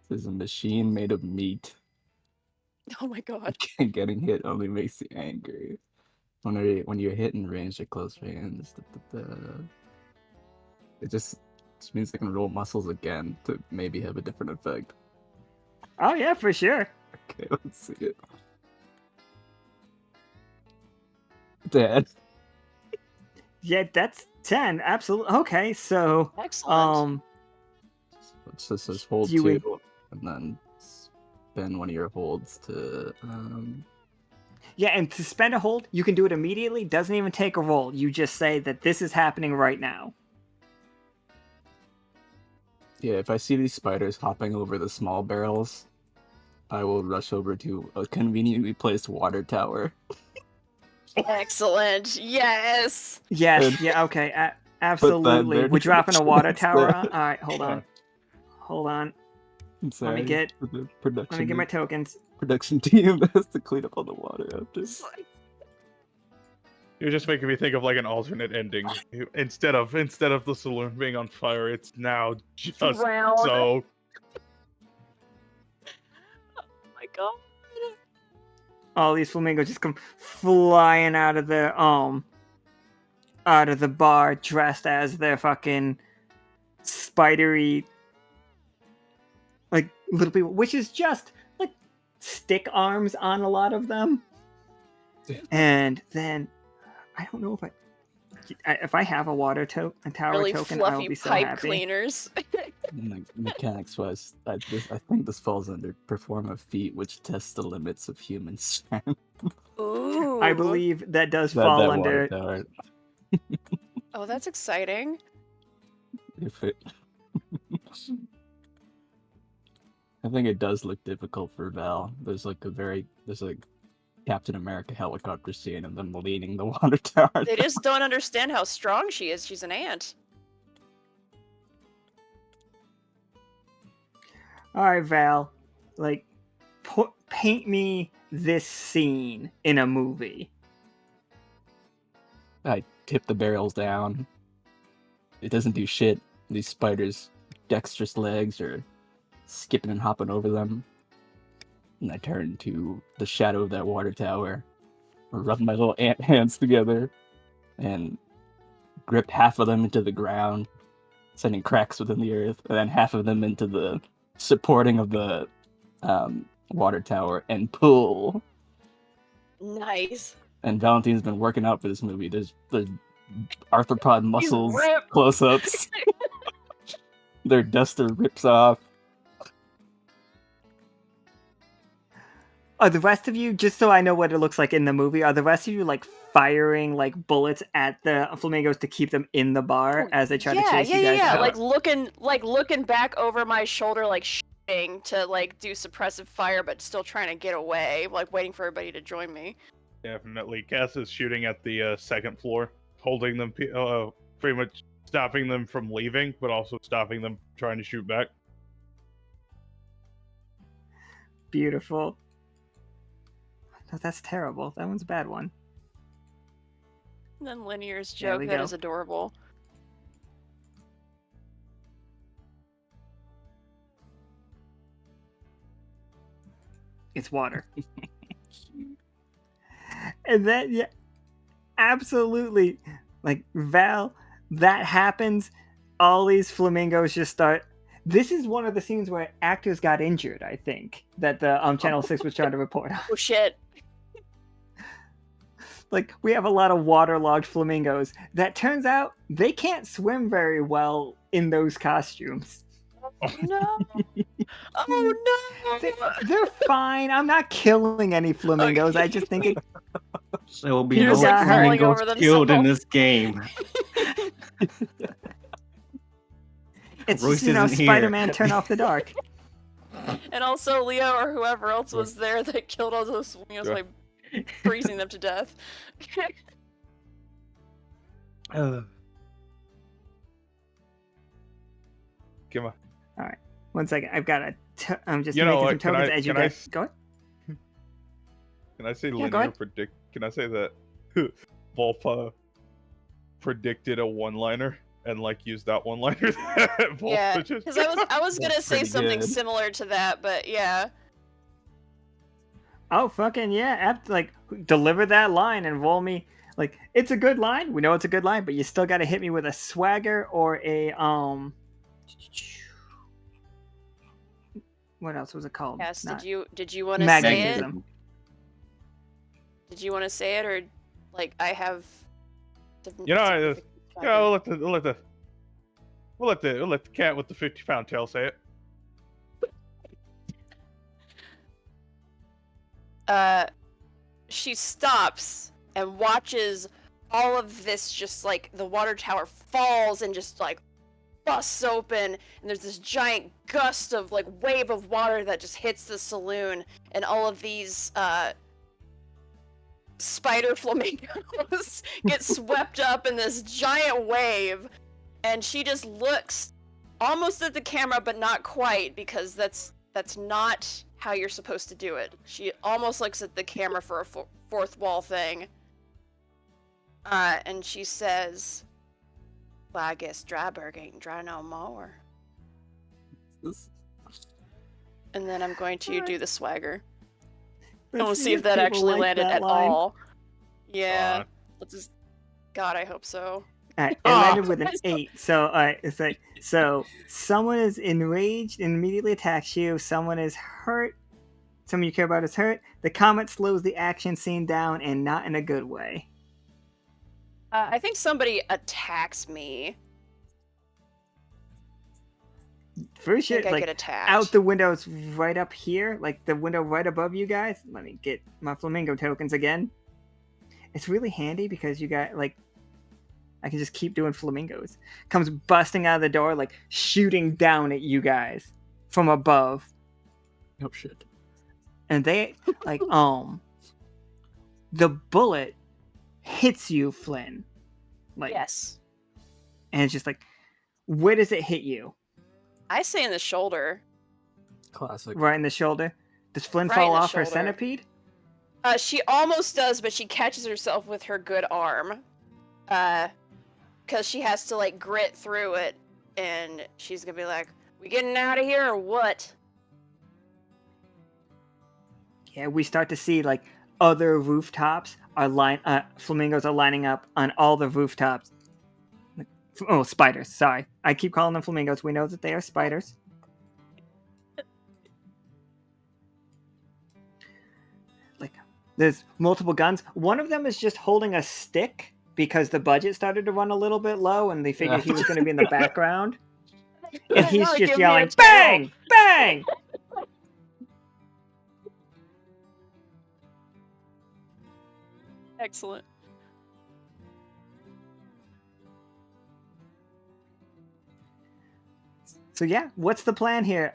This is a machine made of meat. Oh my god. Getting hit only makes you angry. When you're hit in range at close range, it just means I can roll muscles again to maybe have a different effect. Oh yeah, for sure. Okay, let's see it. Dad. Yeah, that's 10. Absolutely. Okay, so Excellent. Let's just hold You 2 would- and then spend one of your holds to yeah, and to spend a hold, you can do it immediately. Doesn't even take a roll. You just say that this is happening right now. yeah, if I see these spiders hopping over the small barrels, I will rush over to a conveniently placed water tower. Excellent. Yes. Yes. And- Yeah. Okay. Absolutely. there We're dropping a water tower. there. On. All right. Hold on. I'm sorry, Let me get the my tokens. production team has to clean up all the water after. You're just making me think of like an alternate ending. Instead of the saloon being on fire, it's now just Drowned. so. Oh my god. All these flamingos just come flying out of the bar, dressed as their fucking spidery, like, little people, which is just like stick arms on a lot of them. And then I don't know if I have a tower Really token, I will fluffy be so pipe happy. cleaners. Mechanics wise, I think this falls under perform a feat which tests the limits of human strength. Ooh. I believe that does That fall water under. tower, Oh, that's exciting. if it I think it does look difficult for Val. There's like Captain America helicopter scene and them leading the water tower. They just don't understand how strong she is. She's an ant. All right, Val, like, paint me this scene in a movie. I tip the barrels down. It doesn't do shit. These spiders, dexterous legs, are skipping and hopping over them. And I turn to the shadow of that water tower, rub my little ant hands together, and grip half of them into the ground, sending cracks within the earth, and then half of them into the supporting of the water tower, and pull. Nice. And Valentina's been working out for this movie. There's arthropod muscles, ripped. close-ups. Their duster rips off. Are the rest of you, just so I know what it looks like in the movie, are the rest of you like firing like bullets at the flamingos to keep them in the bar as they try to chase you guys out? Like looking back over my shoulder, like shooting to like do suppressive fire, but still trying to get away, like waiting for everybody to join me. Definitely. Cass is shooting at the second floor, holding them, pretty much stopping them from leaving, but also stopping them trying to shoot back. Beautiful. No, that's terrible. That one's a bad one. And then Linear's There joke we that go. is adorable. It's water. And then, yeah, absolutely. Like, Val, that happens. All these flamingos just start. This is one of the scenes where actors got injured, I think, that the Channel 6 was trying to report on. Oh shit. Like, we have a lot of waterlogged flamingos that turns out they can't swim very well in those costumes. No. Oh no. They're fine. I'm not killing any flamingos. I just think it. There will be You're no just, like, falling flamingos over killed in themselves. this game. It's Royce just, you know, isn't here. Spider-Man turn off the dark. And also Leo or whoever else was there that killed all those flamingos by freezing them to death. Come on. All right, 1 second. I've got to. I'm just You know making some what, tokens as you guys. Go ahead. Can I say go linear ahead. predict? Can I say that Volpa predicted a one-liner and like used that one-liner? That Volpa Yeah, just- because I was gonna That's say pretty something good. similar to that, but yeah. Oh fucking yeah! Like, deliver that line and roll me. Like, it's a good line. We know it's a good line, but you still got to hit me with a swagger or a What else was it called? Cass, Not- did you want to say it? magnetism. Did you want to say it, or like I have? You know, yeah, we'll let the cat with the 50-pound tail say it. She stops and watches all of this, just like the water tower falls and just like busts open, and there's this giant gust of like wave of water that just hits the saloon, and all of these spider flamingos get swept up in this giant wave, and she just looks almost at the camera but not quite, because that's not how you're supposed to do it. She almost looks at the camera for a fourth wall thing, and she says, well, I guess Dryberg ain't dry no more. And then I'm going to do the swagger. And we'll see if that people actually like landed that at line. all. Yeah. Fine. Let's just... God, I hope so. Alright, it landed with an 8. So, alright, it's like, so someone is enraged and immediately attacks you. Someone is hurt. Someone you care about is hurt. The comet slows the action scene down, and not in a good way. I think somebody attacks me. For I sure, think I like, get attacked. out the windows right up here, like the window right above you guys. Let me get my flamingo tokens again. It's really handy because you got, like, I can just keep doing flamingos. Comes busting out of the door, like, shooting down at you guys from above. Oh shit. And they, like, the bullet hits you, Flynn. Like, Yes. and it's just like, where does it hit you? I say in the shoulder. Classic. Right in the shoulder? Does Flynn Right fall in the off her shoulder. centipede? She almost does, but she catches herself with her good arm. because she has to like grit through it, and she's gonna be like, "We getting out of here or what?" Yeah, we start to see like other rooftops are flamingos are lining up on all the rooftops. Oh, spiders. Sorry, I keep calling them flamingos. We know that they are spiders. Like, there's multiple guns. One of them is just holding a stick because the budget started to run a little bit low, and they figured he was going to be in the background. And he's Now just give me a yelling, tail. "Bang! Bang!" Excellent. So yeah, what's the plan here?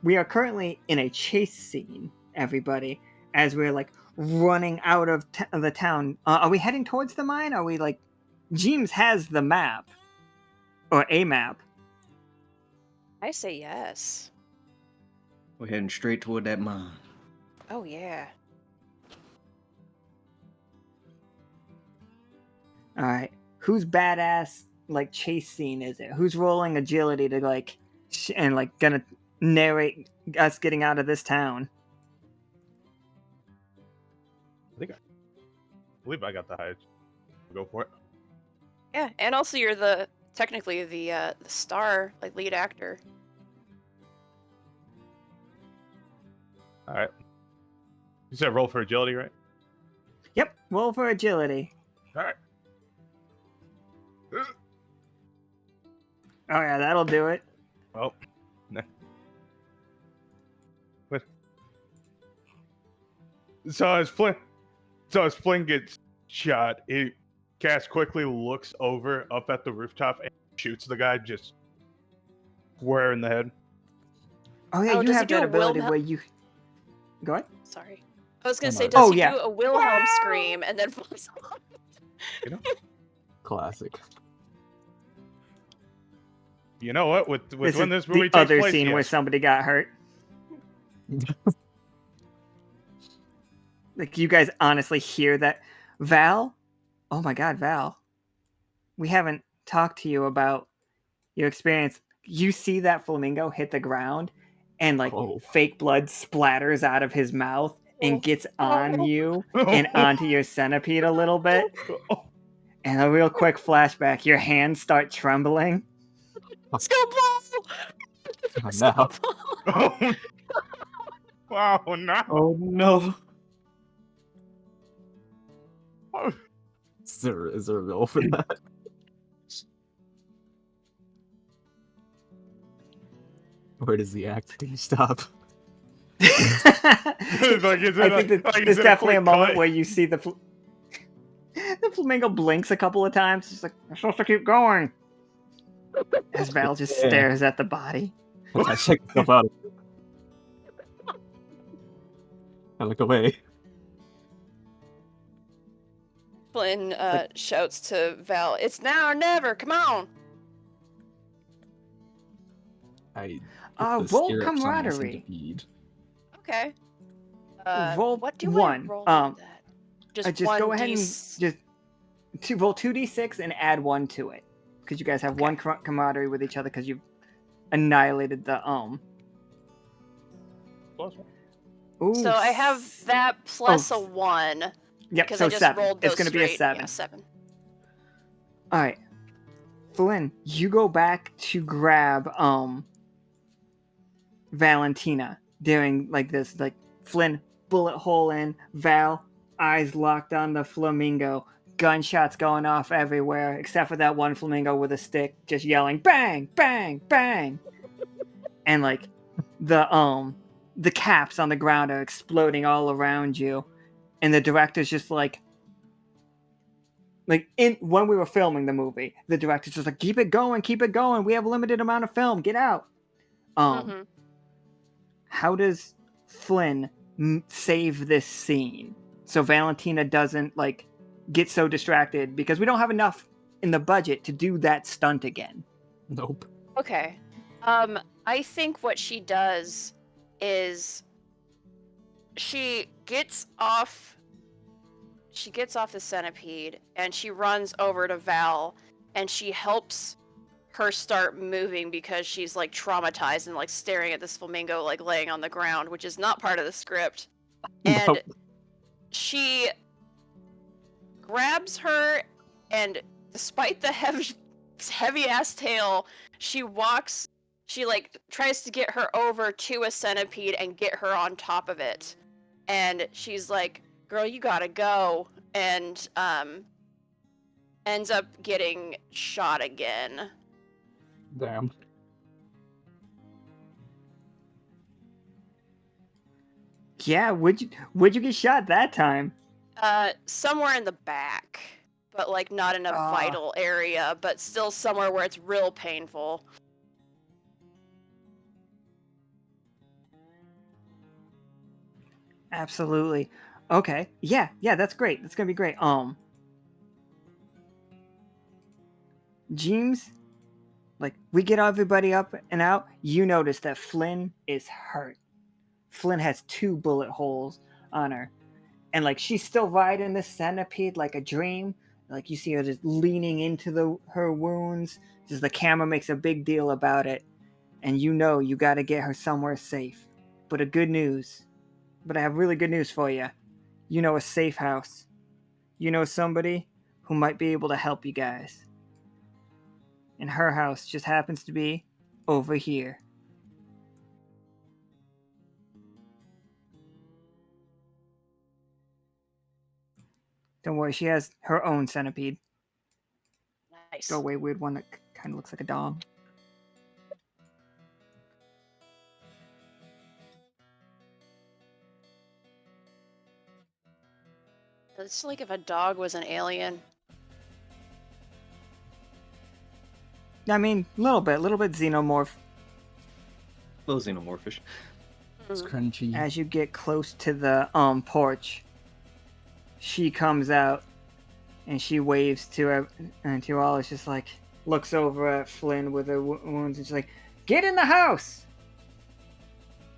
We are currently in a chase scene, everybody, as we're like running out of the town. Are we heading towards the mine? Are we like, Jimes has the map or a map? I say yes. We're heading straight toward that mine. Oh yeah. All right, whose badass like chase scene is it? Who's rolling agility to like and like gonna narrate us getting out of this town? I believe I got the highest. Go for it. Yeah, and also you're technically the star, like lead actor. All right. You said roll for agility, right? Yep, roll for agility. All right. Oh yeah, that'll do it. Well, nah. What? So as Flynn gets shot, Cass quickly looks over up at the rooftop and shoots the guy just square in the head. Oh yeah, Oh, you does he have do that a ability Wilhelm? where you go ahead. Sorry. I was gonna Oh, say, no. does Oh, he yeah. do a Wilhelm Wow! scream and then flies off? Classic. You know what? With This when is this movie the takes other place, scene where yes. somebody got hurt. Like, you guys honestly hear that? Val? Oh my god, Val. We haven't talked to you about your experience. You see that flamingo hit the ground and like Oh. fake blood splatters out of his mouth and gets on you and onto your centipede a little bit. And a real quick flashback, your hands start trembling. Let's go ball! Oh, Let's no. go ball! Oh, wow, no. Oh no. Oh. Is there a roll for that? Where does the acting stop? Like, is it I think that like, is there's it definitely a quick moment cut? where you see the flamingo blinks a couple of times. It's like, I'm supposed to keep going. As Val just Yeah. stares at the body. I check myself out. I look away. Flynn shouts to Val, "It's now or never! Come on!" I Roll put the stirrups on my camaraderie. centipede. Okay. Roll what do one. I roll with that? Just go ahead and just roll 2d6 and add 1 to it, because you guys have one camaraderie with each other because you've annihilated the Ooh, So I have that plus a 1. Yep, Because so I just 7. rolled those It's going to be a straight. 7. Yeah, 7. All right, Flynn, you go back to grab Valentina during like this, like Flynn bullet hole in, Val eyes locked on the flamingo, gunshots going off everywhere except for that one flamingo with a stick just yelling bang bang bang, and like the caps on the ground are exploding all around you, and the director's just like when we were filming the movie, the director's just like, keep it going, we have a limited amount of film, get out. How does Flynn save this scene so Valentina doesn't like get so distracted, because we don't have enough in the budget to do that stunt again? Nope. Okay. I think what she does is she gets off. she gets off the centipede and she runs over to Val and she helps her start moving because she's like traumatized and like staring at this flamingo like laying on the ground, which is not part of the script. And Nope. she grabs her, and despite the heavy ass tail, she like tries to get her over to a centipede and get her on top of it. And she's like, "Girl, you gotta go," and ends up getting shot again. Damn. Yeah, would you get shot that time? Somewhere in the back, but like not in a Ah. vital area, but still somewhere where it's real painful. Absolutely. Okay. Yeah, that's great. That's gonna be great. James, like we get everybody up and out. You notice that Flynn is hurt. Flynn has 2 bullet holes on her, and like she's still riding this centipede like a dream. Like you see her just leaning into her wounds. Just the camera makes a big deal about it, and you know you got to get her somewhere safe. But I have really good news for you. You know a safe house. You know somebody who might be able to help you guys. And her house just happens to be over here. Don't worry, she has her own centipede. Nice. Go away, weird one that kind of looks like a dog. It's like if a dog was an alien. I mean, a little bit xenomorph. A little xenomorphish. It's crunchy. As you get close to the porch, she comes out and she waves to her, and to all. It's just like looks over at Flynn with her wounds and she's like, "Get in the house!"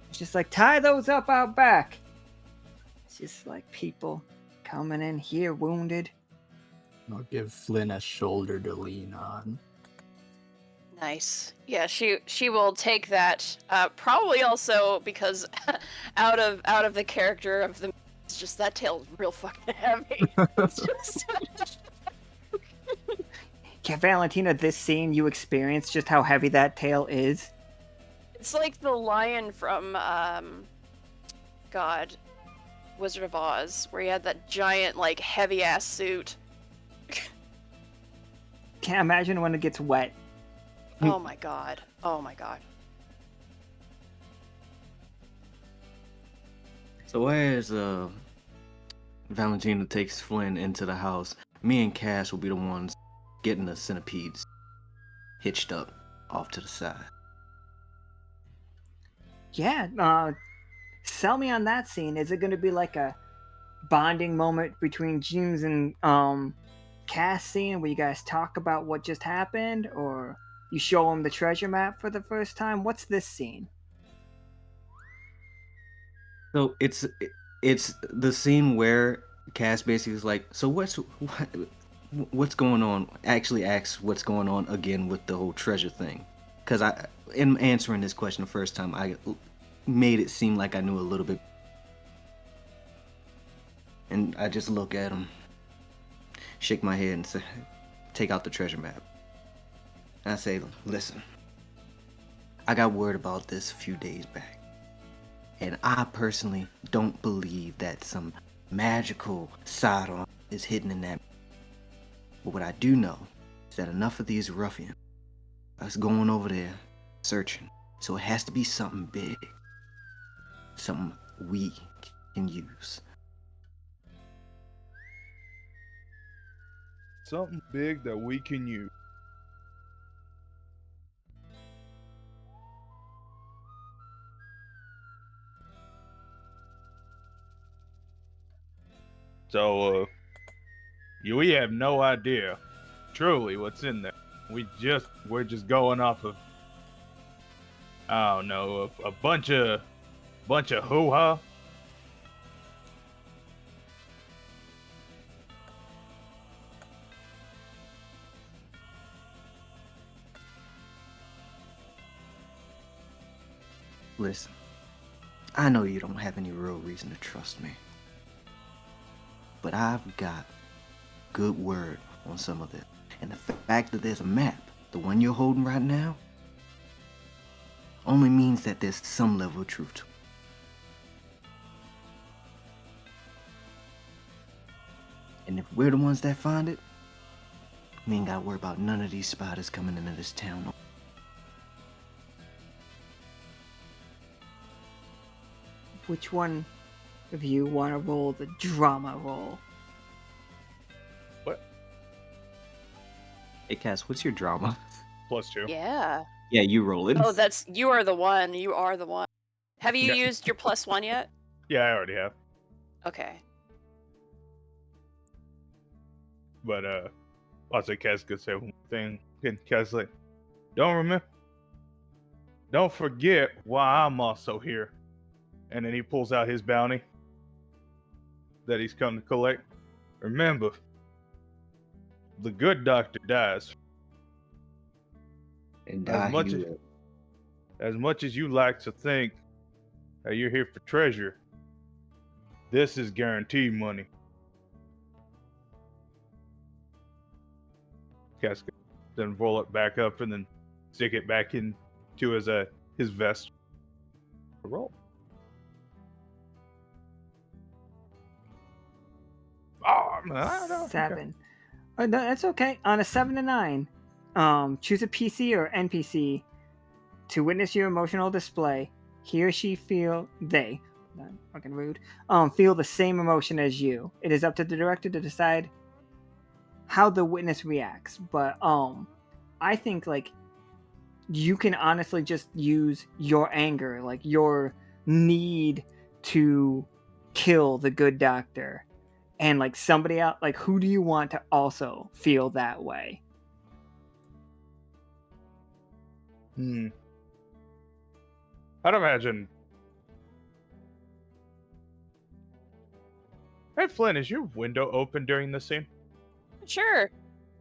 It's just like, tie those up out back. It's just like people coming in here wounded. I'll give Flynn a shoulder to lean on. Nice. Yeah, she will take that. Probably also because out of the character of the, it's just that tail's real fucking heavy. It's just Yeah, Valentina, this scene you experience just how heavy that tail is. it's like the lion from God, Wizard of Oz, where he had that giant like heavy ass suit. Can't imagine when it gets wet. Oh my god. Oh my god. So as Valentina takes Flynn into the house, me and Cass will be the ones getting the centipedes hitched up off to the side. Yeah, sell me on that scene. Is it going to be like a bonding moment between James and Cass scene where you guys talk about what just happened, or you show them the treasure map for the first time? What's this scene? So it's the scene where Cass basically is like, so what's going on? Actually asks what's going on again with the whole treasure thing, because in answering this question the first time, I made it seem like I knew a little bit, and I just look at him, shake my head, and say, take out the treasure map. And I say, listen, I got word about this a few days back. And I personally don't believe that some magical sidearm is hidden in that. But what I do know is that enough of these ruffians are going over there searching. So it has to be something big. Something we can use. Something big that we can use. So, we have no idea truly what's in there. We're just going off of, I don't know, a bunch of hoo-ha. Listen, I know you don't have any real reason to trust me, but I've got good word on some of this. And the fact that there's a map, the one you're holding right now, only means that there's some level of truth to it. And if we're the ones that find it, we ain't gotta worry about none of these spiders coming into this town. Which one of you want to roll the drama roll? What? Hey Cass, what's your drama? +2. Yeah. Yeah, you roll it. Oh, that's you are the one. You are the one. Have you Yeah. used your +1 yet? Yeah, I already have. Okay. But also Cass could say one thing. And Cass like, don't forget why I'm also here. And then he pulls out his bounty that he's come to collect. Remember, the good doctor dies. And As die much he as, will. as much as you like to think that you're here for treasure, this is guaranteed money. Cass then roll it back up and then stick it back into his vest. Roll. Oh, man, I don't know. 7. Oh, no, that's okay. On a 7 to 9, choose a PC or NPC to witness your emotional display. He or she feel not fucking rude. Feel the same emotion as you. It is up to the director to decide how the witness reacts. But I think like you can honestly just use your anger, like your need to kill the good doctor. And like somebody else, like who do you want to also feel that way? I'd imagine. Hey Flynn, is your window open during this scene? Sure.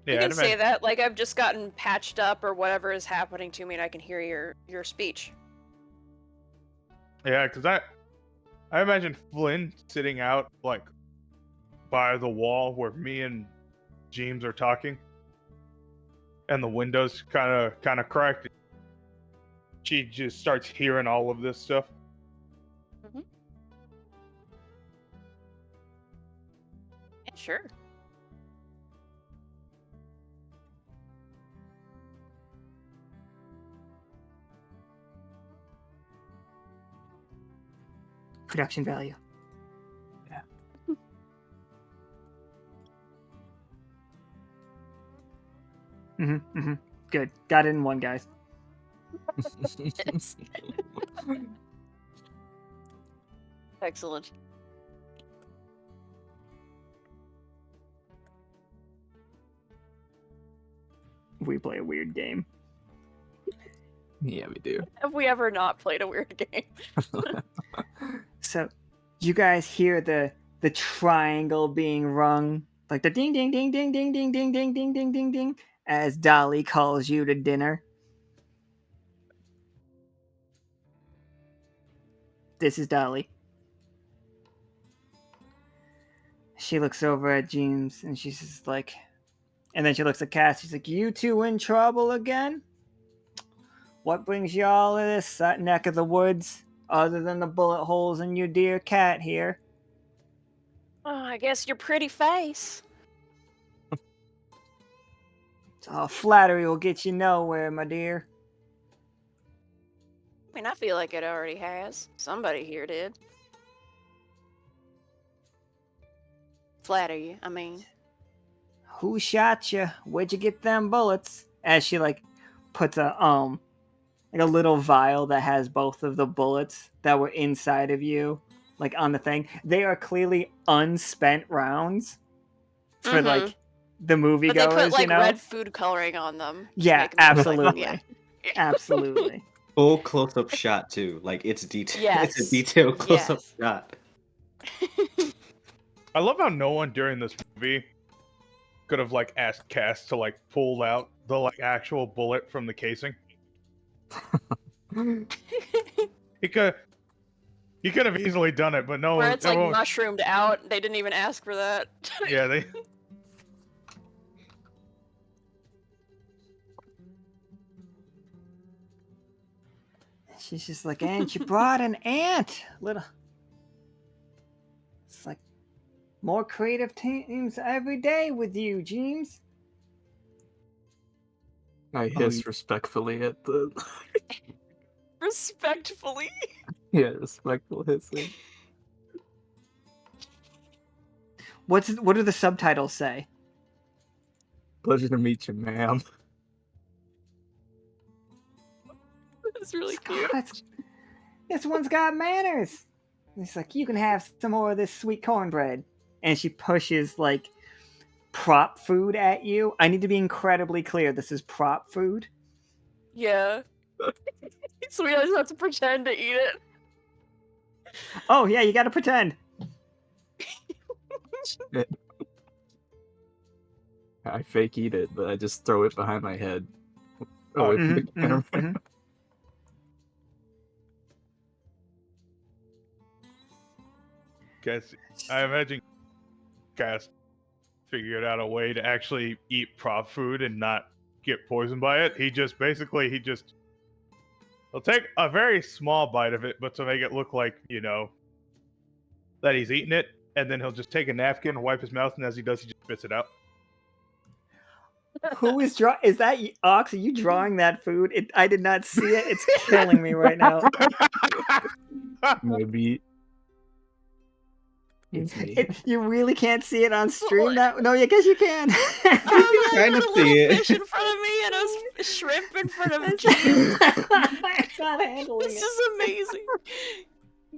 Yeah, You I'd can say imagine. that. Like I've just gotten patched up or whatever is happening to me, and I can hear your speech. Yeah, because I imagine Flynn sitting out like by the wall where me and James are talking, and the window's kind of cracked. She just starts hearing all of this stuff. Yeah, sure. Production value. Good. Got it in one, guys. Excellent. We play a weird game. Yeah, we do. Have we ever not played a weird game? So, you guys hear the triangle being rung, like the ding ding ding ding ding ding ding ding ding ding ding ding, as Dolly calls you to dinner. This is Dolly. She looks over at James and she's just like, and then she looks at Cass. She's like, "You two in trouble again? What brings y'all to this neck of the woods, other than the bullet holes in your dear cat here?" Oh, I guess your pretty face. Flattery will get you nowhere, my dear. I mean, I feel like it already has. Somebody here did. Flatter you, I mean. Who shot you? Where'd you get them bullets? As she like puts a like a little vial that has both of the bullets that were inside of you, like on the thing. They are clearly unspent rounds for like the movie But they goers, put like you know? red food coloring on them. to Yeah, make them look like- absolutely. yeah. Absolutely. Full close-up shot too. Like it's detailed. It's a Yes. detailed close-up Yes. shot. I love how no one during this movie could have like asked Cass to like pull out the like actual bullet from the casing. He could have easily done it, but no Where one. it's like everyone- mushroomed out. They didn't even ask for that. yeah, they. She's just like, and you brought an ant, little. It's like more creative teams every day with you, James. I hiss respectffully at the. Respectfully. Yeah, respectful hissing. What do the subtitles say? Pleasure to meet you, ma'am. That's really cute. This one's got manners. It's like, you can have some more of this sweet cornbread. And she pushes like prop food at you. I need to be incredibly clear. This is prop food. Yeah. So we just have to pretend to eat it. Oh yeah, you gotta pretend. I fake eat it, but I just throw it behind my head. Oh, Away from the camera. Guess I imagine Cass figured out a way to actually eat prop food and not get poisoned by it. He'll take a very small bite of it, but to make it look like, that he's eating it, and then he'll just take a napkin and wipe his mouth, and as he does, he just spits it out. Who is is that Ox? Are you drawing that food? I did not see it. It's killing me right now. Maybe. It's me. You really can't see it on stream now? No, I guess you can. Oh, yeah, Trying there's to a see little it. fish in front of me and a shrimp in front of James. I'm not handling This it. is amazing.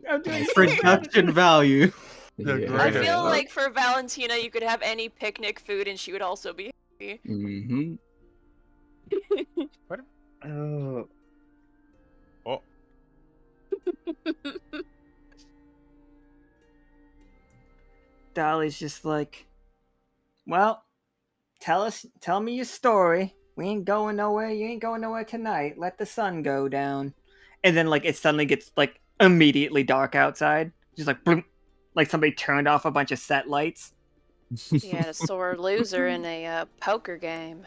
I'm doing so Production value. They're Yeah. great. I Yeah. feel like for Valentina, you could have any picnic food and she would also be happy. Mm-hmm. Oh, Oh, Dolly's just like, well, tell me your story. We ain't going nowhere. You ain't going nowhere tonight. Let the sun go down. And then like it suddenly gets like immediately dark outside. Just like boom, like somebody turned off a bunch of set lights. He had a sore loser in a poker game.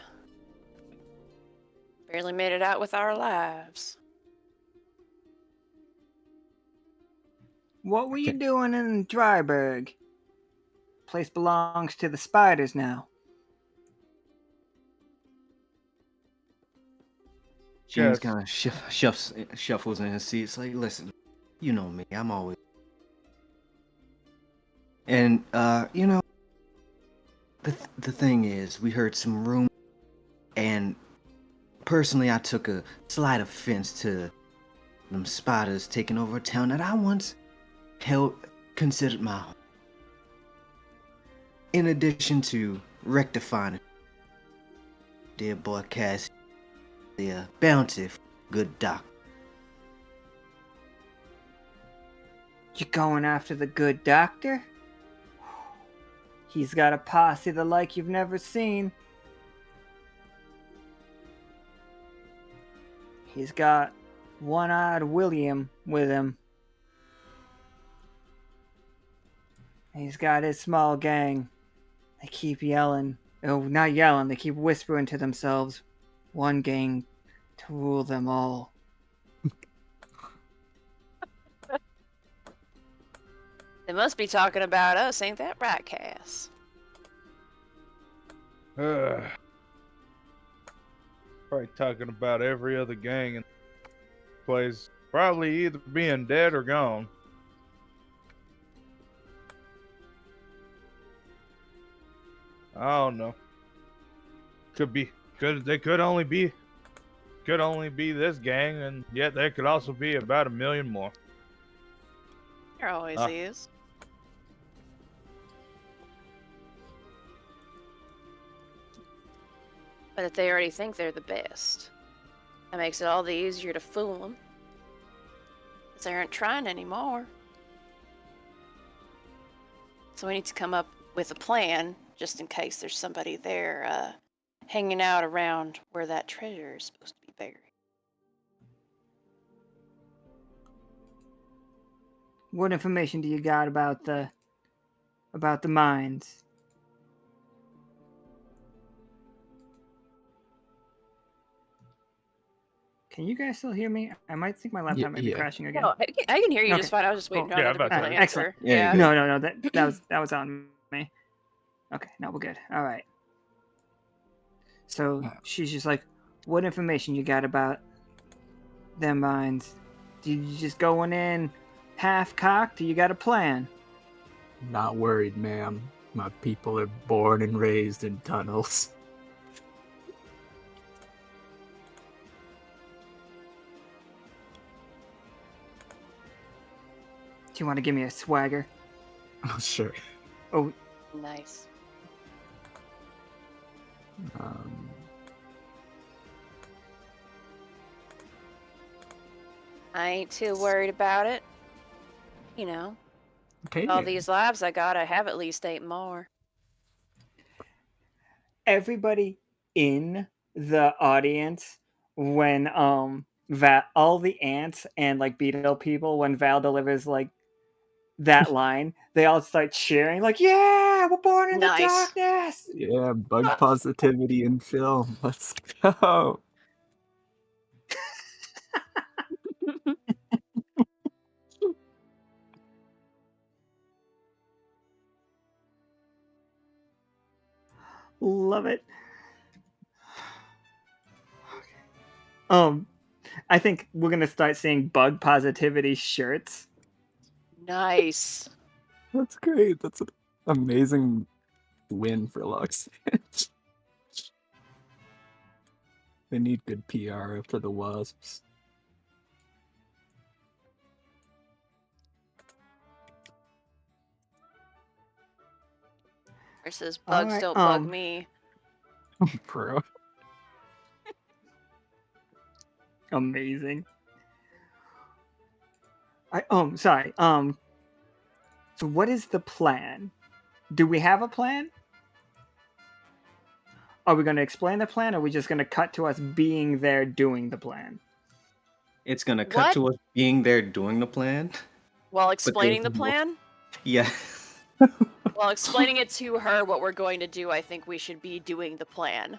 Barely made it out with our lives. What were you doing in Dryburg? Place belongs to the spiders now. James Yes. kind of shuffles in his seat. It's like, listen, you know me. I'm always. And the thing is, we heard some rumors, and personally, I took a slight offense to them spiders taking over a town that I once considered my home. In addition to rectifying it, dear boy Cass, the bounty for good doc. You going after the good doctor? He's got a posse the like you've never seen. He's got one-eyed William with him. He's got his small gang. They keep yelling. Oh, not yelling. They keep whispering to themselves. One gang to rule them all. They must be talking about us, ain't that right, Cass? Probably talking about every other gang in the place. Probably either being dead or gone. I don't know. They could only be this gang, and yet there could also be about 1 million more. There always Ah. is. But if they already think they're the best, that makes it all the easier to fool them. Because they aren't trying anymore. So we need to come up with a plan, just in case there's somebody there hanging out around where that treasure is supposed to be buried. What information do you got about the mines? Can you guys still hear me? I might think my laptop might be Yeah. crashing again. No, I can hear you Okay, just fine. I was just waiting cool. for Yeah, other people that's to right. answer. Yeah, Yeah. you're No, that was on me. Okay, now we're good. All right. So she's just like, what information you got about them mines? Did you just going in half-cocked, or you got a plan? Not worried, ma'am. My people are born and raised in tunnels. Do you want to give me a swagger? Oh, sure. Oh, Nice. Um, I ain't too worried about it. You know, okay. all these lives I gotta have at least 8 more. everybody in the audience when all the ants and like beetle people, when Val delivers like that line, they all start cheering like, yeah, we're born in Nice. the darkness. Yeah, bug positivity in film. Let's go. Love it. I think we're gonna start seeing bug positivity shirts. Nice. That's great. That's an amazing win for Lockstitch. They need good PR for the wasps. Versus bugs Alright, don't bug me. Bro. Amazing. Sorry. So what is the plan? Do we have a plan? Are we going to explain the plan, or are we just going to cut to us being there doing the plan? It's gonna cut What? to us being there doing the plan. While there's explaining the no- plan? Yeah. While explaining it to her what we're going to do, I think we should be doing the plan.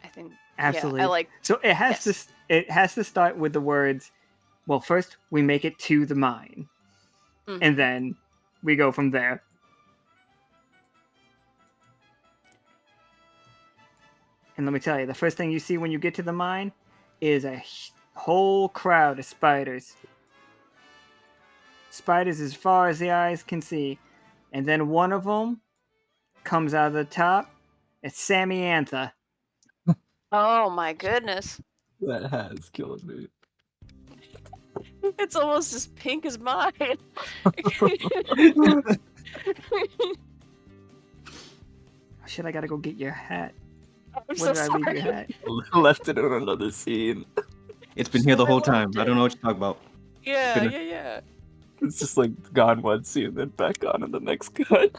I think Absolutely. Yeah, I like So it has to start with the words, well, first we make it to the mine, and then we go from there. And let me tell you, the first thing you see when you get to the mine is a whole crowd of spiders. Spiders as far as the eyes can see. And then one of them comes out of the top. It's Sammy Antha. Oh my goodness. That has killed me. It's almost as pink as mine. Shit, I gotta go get your hat. I'm Where so did I leave sorry. your hat? Left it in another scene. It's been here the whole I time. loved I don't know what you're talking about. Yeah, Been- yeah. It's just like gone one scene, then back on in the next cut.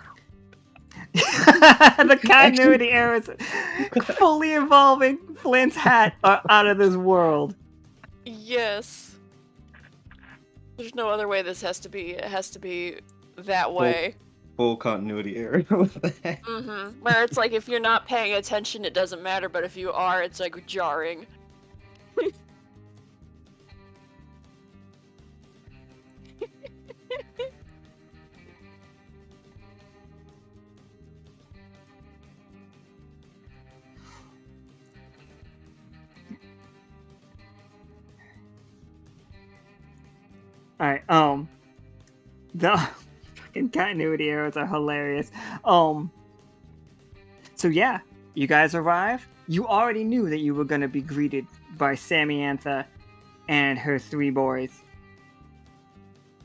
The continuity errors fully involving Flynn's hat are out of this world. Yes. There's no other way this has to be. It has to be that way. Full continuity error with that. Where it's like if you're not paying attention, it doesn't matter, but if you are, it's like jarring. Alright, the fucking continuity errors are hilarious. So yeah, you guys arrive. You already knew that you were gonna be greeted by Sammy Antha and her 3 boys.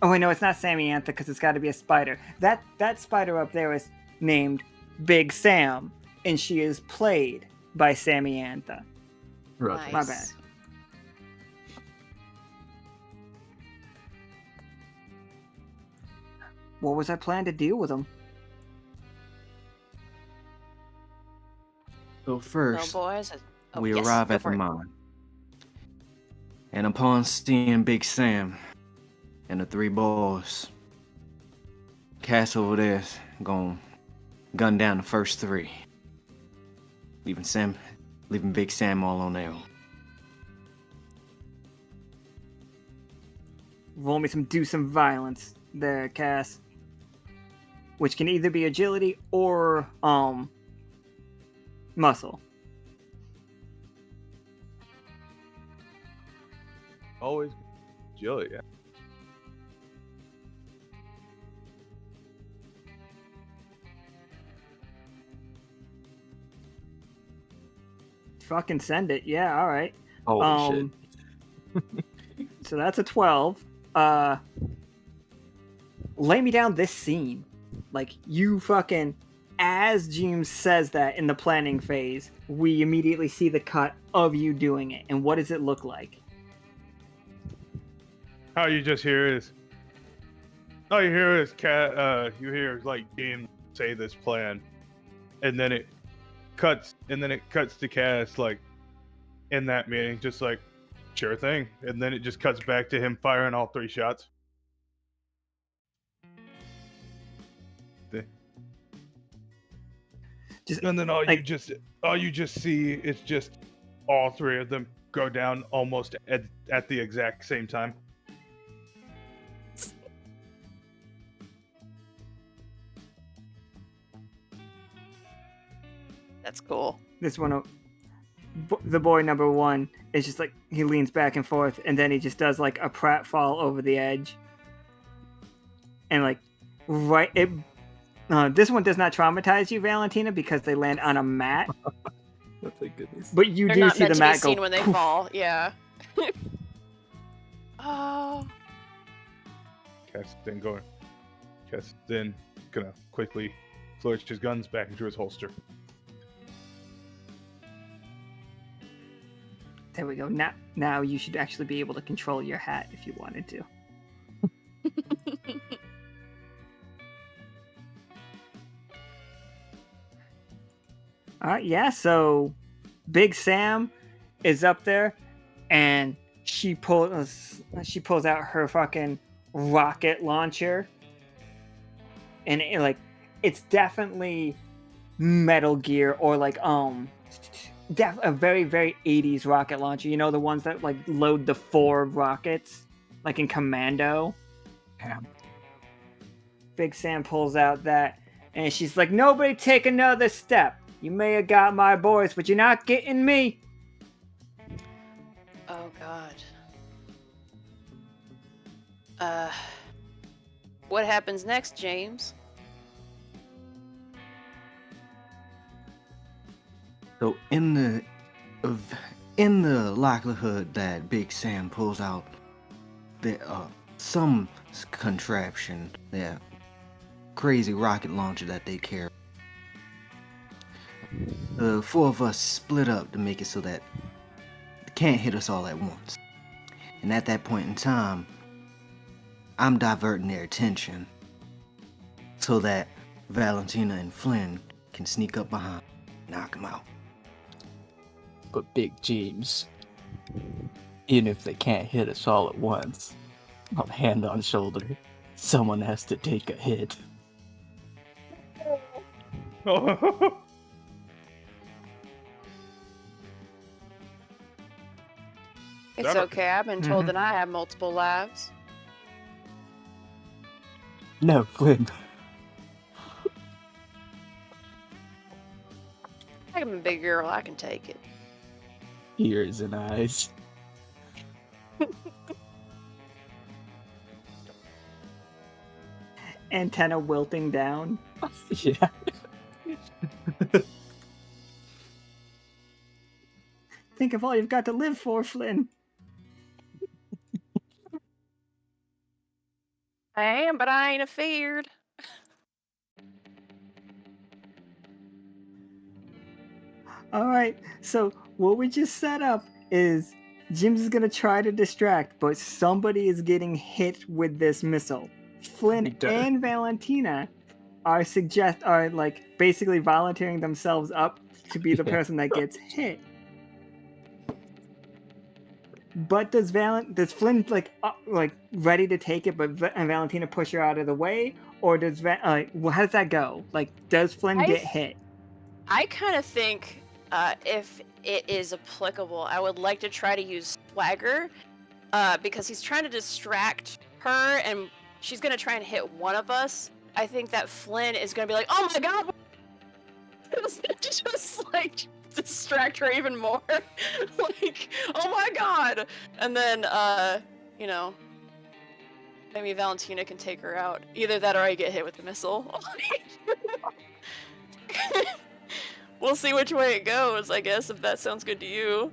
Oh wait, no, it's not Sammy Antha because it's got to be a spider. That spider up there is named Big Sam, and she is played by Sammy Antha. Right. My bad. What was our plan to deal with them? So first, No, boys. we yes, arrive go at for the it. mine. And upon seeing Big Sam and the three boys, Cass over there's gonna gun down the first three, leaving Big Sam all on their own. Roll me do some violence there, Cass. Which can either be agility or muscle. Always agility. Yeah. Fucking send it. Yeah, all right. Holy shit. So that's a 12. Lay me down this scene. Like, you fucking... As Jimes says that in the planning phase, we immediately see the cut of you doing it. And what does it look like? How you just hear is, all you hear is you hear like James say this plan, and then it cuts to Cass like in that meeting, just like sure thing, and then it just cuts back to him firing all 3 shots. And then all you just see is just all 3 of them go down almost at the exact same time. That's cool. This one, the boy number 1 is just like, he leans back and forth, and then he just does like a pratfall over the edge. And like, this one does not traumatize you, Valentina, because they land on a mat. Oh, thank goodness. But you They're do not see meant the to be mat go seen when they poof. fall. Yeah. Oh. Cass then gonna quickly flourish his guns back into his holster. There we go. Now you should actually be able to control your hat if you wanted to. All right, yeah. So Big Sam is up there, and she pulls out her fucking rocket launcher, and it's definitely Metal Gear or like a very, very 80s rocket launcher. You know, the ones that like load the 4 rockets, like in Commando. Damn. Big Sam pulls out that, and she's like, "Nobody take another step. You may have got my boys, but you're not getting me." Oh God. What happens next, James? So in the likelihood that Big Sam pulls out some contraption, crazy rocket launcher that they carry, the 4 of us split up to make it so that they can't hit us all at once. And at that point in time, I'm diverting their attention so that Valentina and Flynn can sneak up behind, knock them out. But Big James, even if they can't hit us all at once, on hand on shoulder, someone has to take a hit. It's okay. I've been told that I have multiple lives. No, Flynn. I'm a big girl. I can take it. Ears and eyes. Antenna wilting down. Yeah. Think of all you've got to live for, Flynn. I am, but I ain't afeared. All right, so what we just set up is Jims is gonna try to distract, but somebody is getting hit with this missile. Flynn and Valentina are like basically volunteering themselves up to be the person that gets hit. But does Flynn like ready to take it, but Valentina push her out of the way, or does well, how does that go? Like, does Flynn I get th- hit? I kind of think if it is applicable, I would like to try to use swagger because he's trying to distract her and she's going to try and hit one of us. I think that Flynn is going to be like, oh my god! Just like distract her even more. Like, oh my god! And then, you know, maybe Valentina can take her out. Either that or I get hit with the missile. We'll see which way it goes, I guess, if that sounds good to you.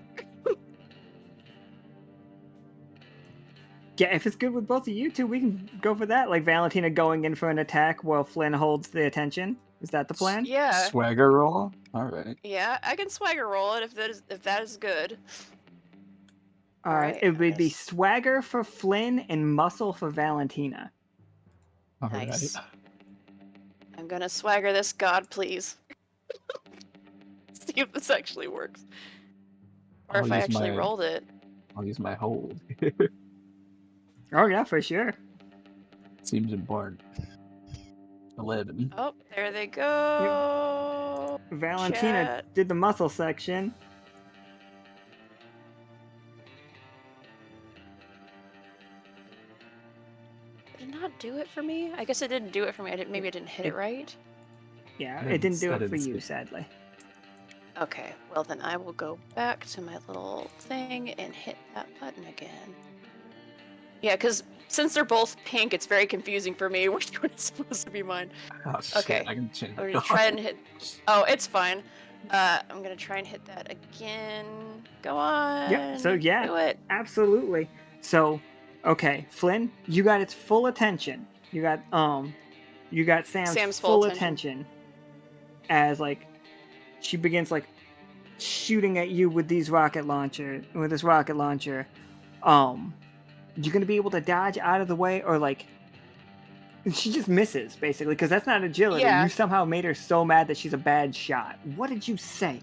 Yeah, if it's good with both of you two, we can go for that. Like Valentina going in for an attack while Flynn holds the attention. Is that the plan? Yeah. Swagger roll? Alright. Yeah, I can swagger roll it if that is good. All right, Alright, it would be nice. swagger for Flynn and muscle for Valentina. Alright. Nice. I'm gonna swagger this, God, please. See if this actually works. Or I'll if I use actually my- rolled it. I'll use my hold. Oh yeah, for sure. Seems important. 11. Oh, there they go. Valentina Chat. did the muscle section. Did it not do it for me? I guess it didn't do it for me. Maybe I didn't hit it right. Yeah, I it didn't do didn't it for see you, it. sadly. Okay, well then I will go back to my little thing and hit that button again. Yeah, because since they're both pink, it's very confusing for me which one is supposed to be mine. Oh shit, Okay. I can change I'm it. gonna try and hit. Oh, it's fine. I'm gonna try and hit that again. Go on. Yep. So yeah, Do it. absolutely. So, okay, Flynn, you got its full attention. You got Sam's full attention. As like she begins like shooting at you with this rocket launcher. You're gonna be able to dodge out of the way, or like she just misses basically because that's not agility. Yeah. You somehow made her so mad that she's a bad shot. What did you say?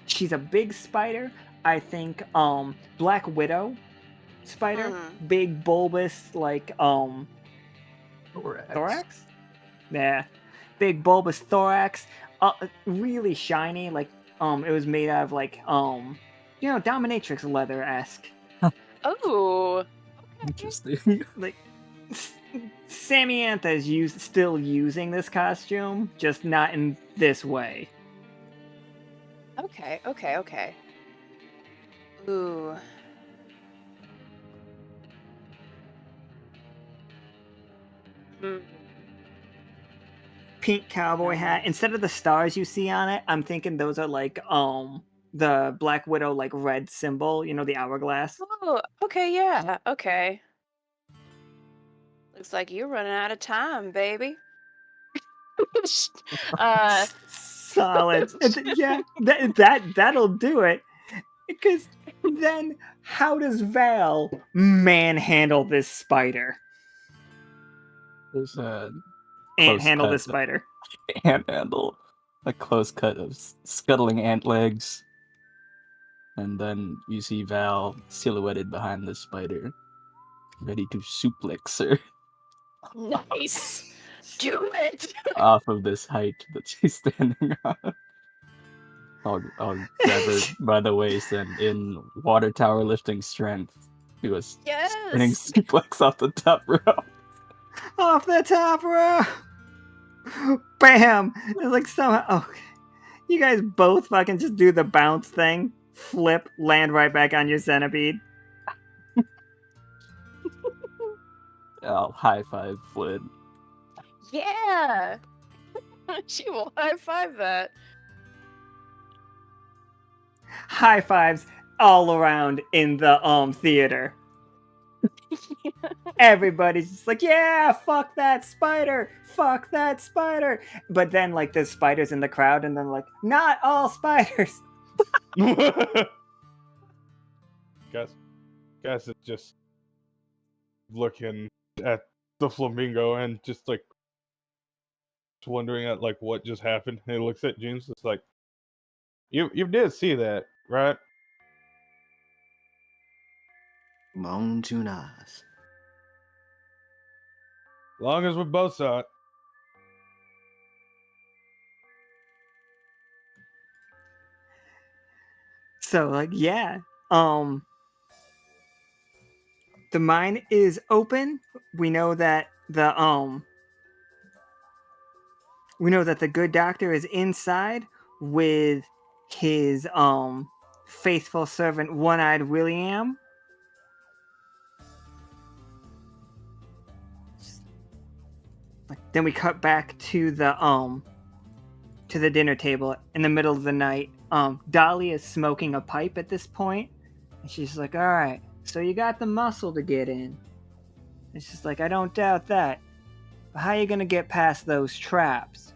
She's a big spider. I think Black Widow spider, big bulbous like thorax. Yeah, big bulbous thorax. Really shiny, like it was made out of like dominatrix leather-esque. Oh. Interesting. Like Samantha is still using this costume, just not in this way. Okay. Ooh. Pink cowboy hat. Instead of the stars you see on it, I'm thinking those are like the Black Widow like red symbol, the hourglass. Oh, okay, yeah, okay. Looks like you're running out of time, baby. Solid. Yeah, that'll do it. Because then how does Val manhandle this spider? There's a Ant close handle cut. this spider. Ant handle. A close cut of scuttling ant legs. And then you see Val silhouetted behind the spider, ready to suplex her Nice. Do it. off of this height that she's standing on. I'll grab her by the waist and in water tower lifting strength do a spinning Yes. suplex off the top rope. Off the top rope. Bam! It's like somehow. Okay. You guys both fucking just do the bounce thing, flip, land right back on your centipede. I'll high five Flynn. Yeah. She will high five that. High fives all around in the theater. Everybody's just like, yeah, fuck that spider, but then like there's spiders in the crowd and then like, not all spiders. Guys is just looking at the flamingo and just like wondering at like what just happened. He looks at James, it's like, you did see that, right? My own two eyes. Long as we both saw it. So like yeah, the mine is open. We know that the good doctor is inside with his faithful servant One-Eyed William. Then we cut back to the dinner table in the middle of the night. Dolly is smoking a pipe at this point, and she's like, "All right, so you got the muscle to get in." And she's like, "I don't doubt that, but how are you gonna get past those traps?"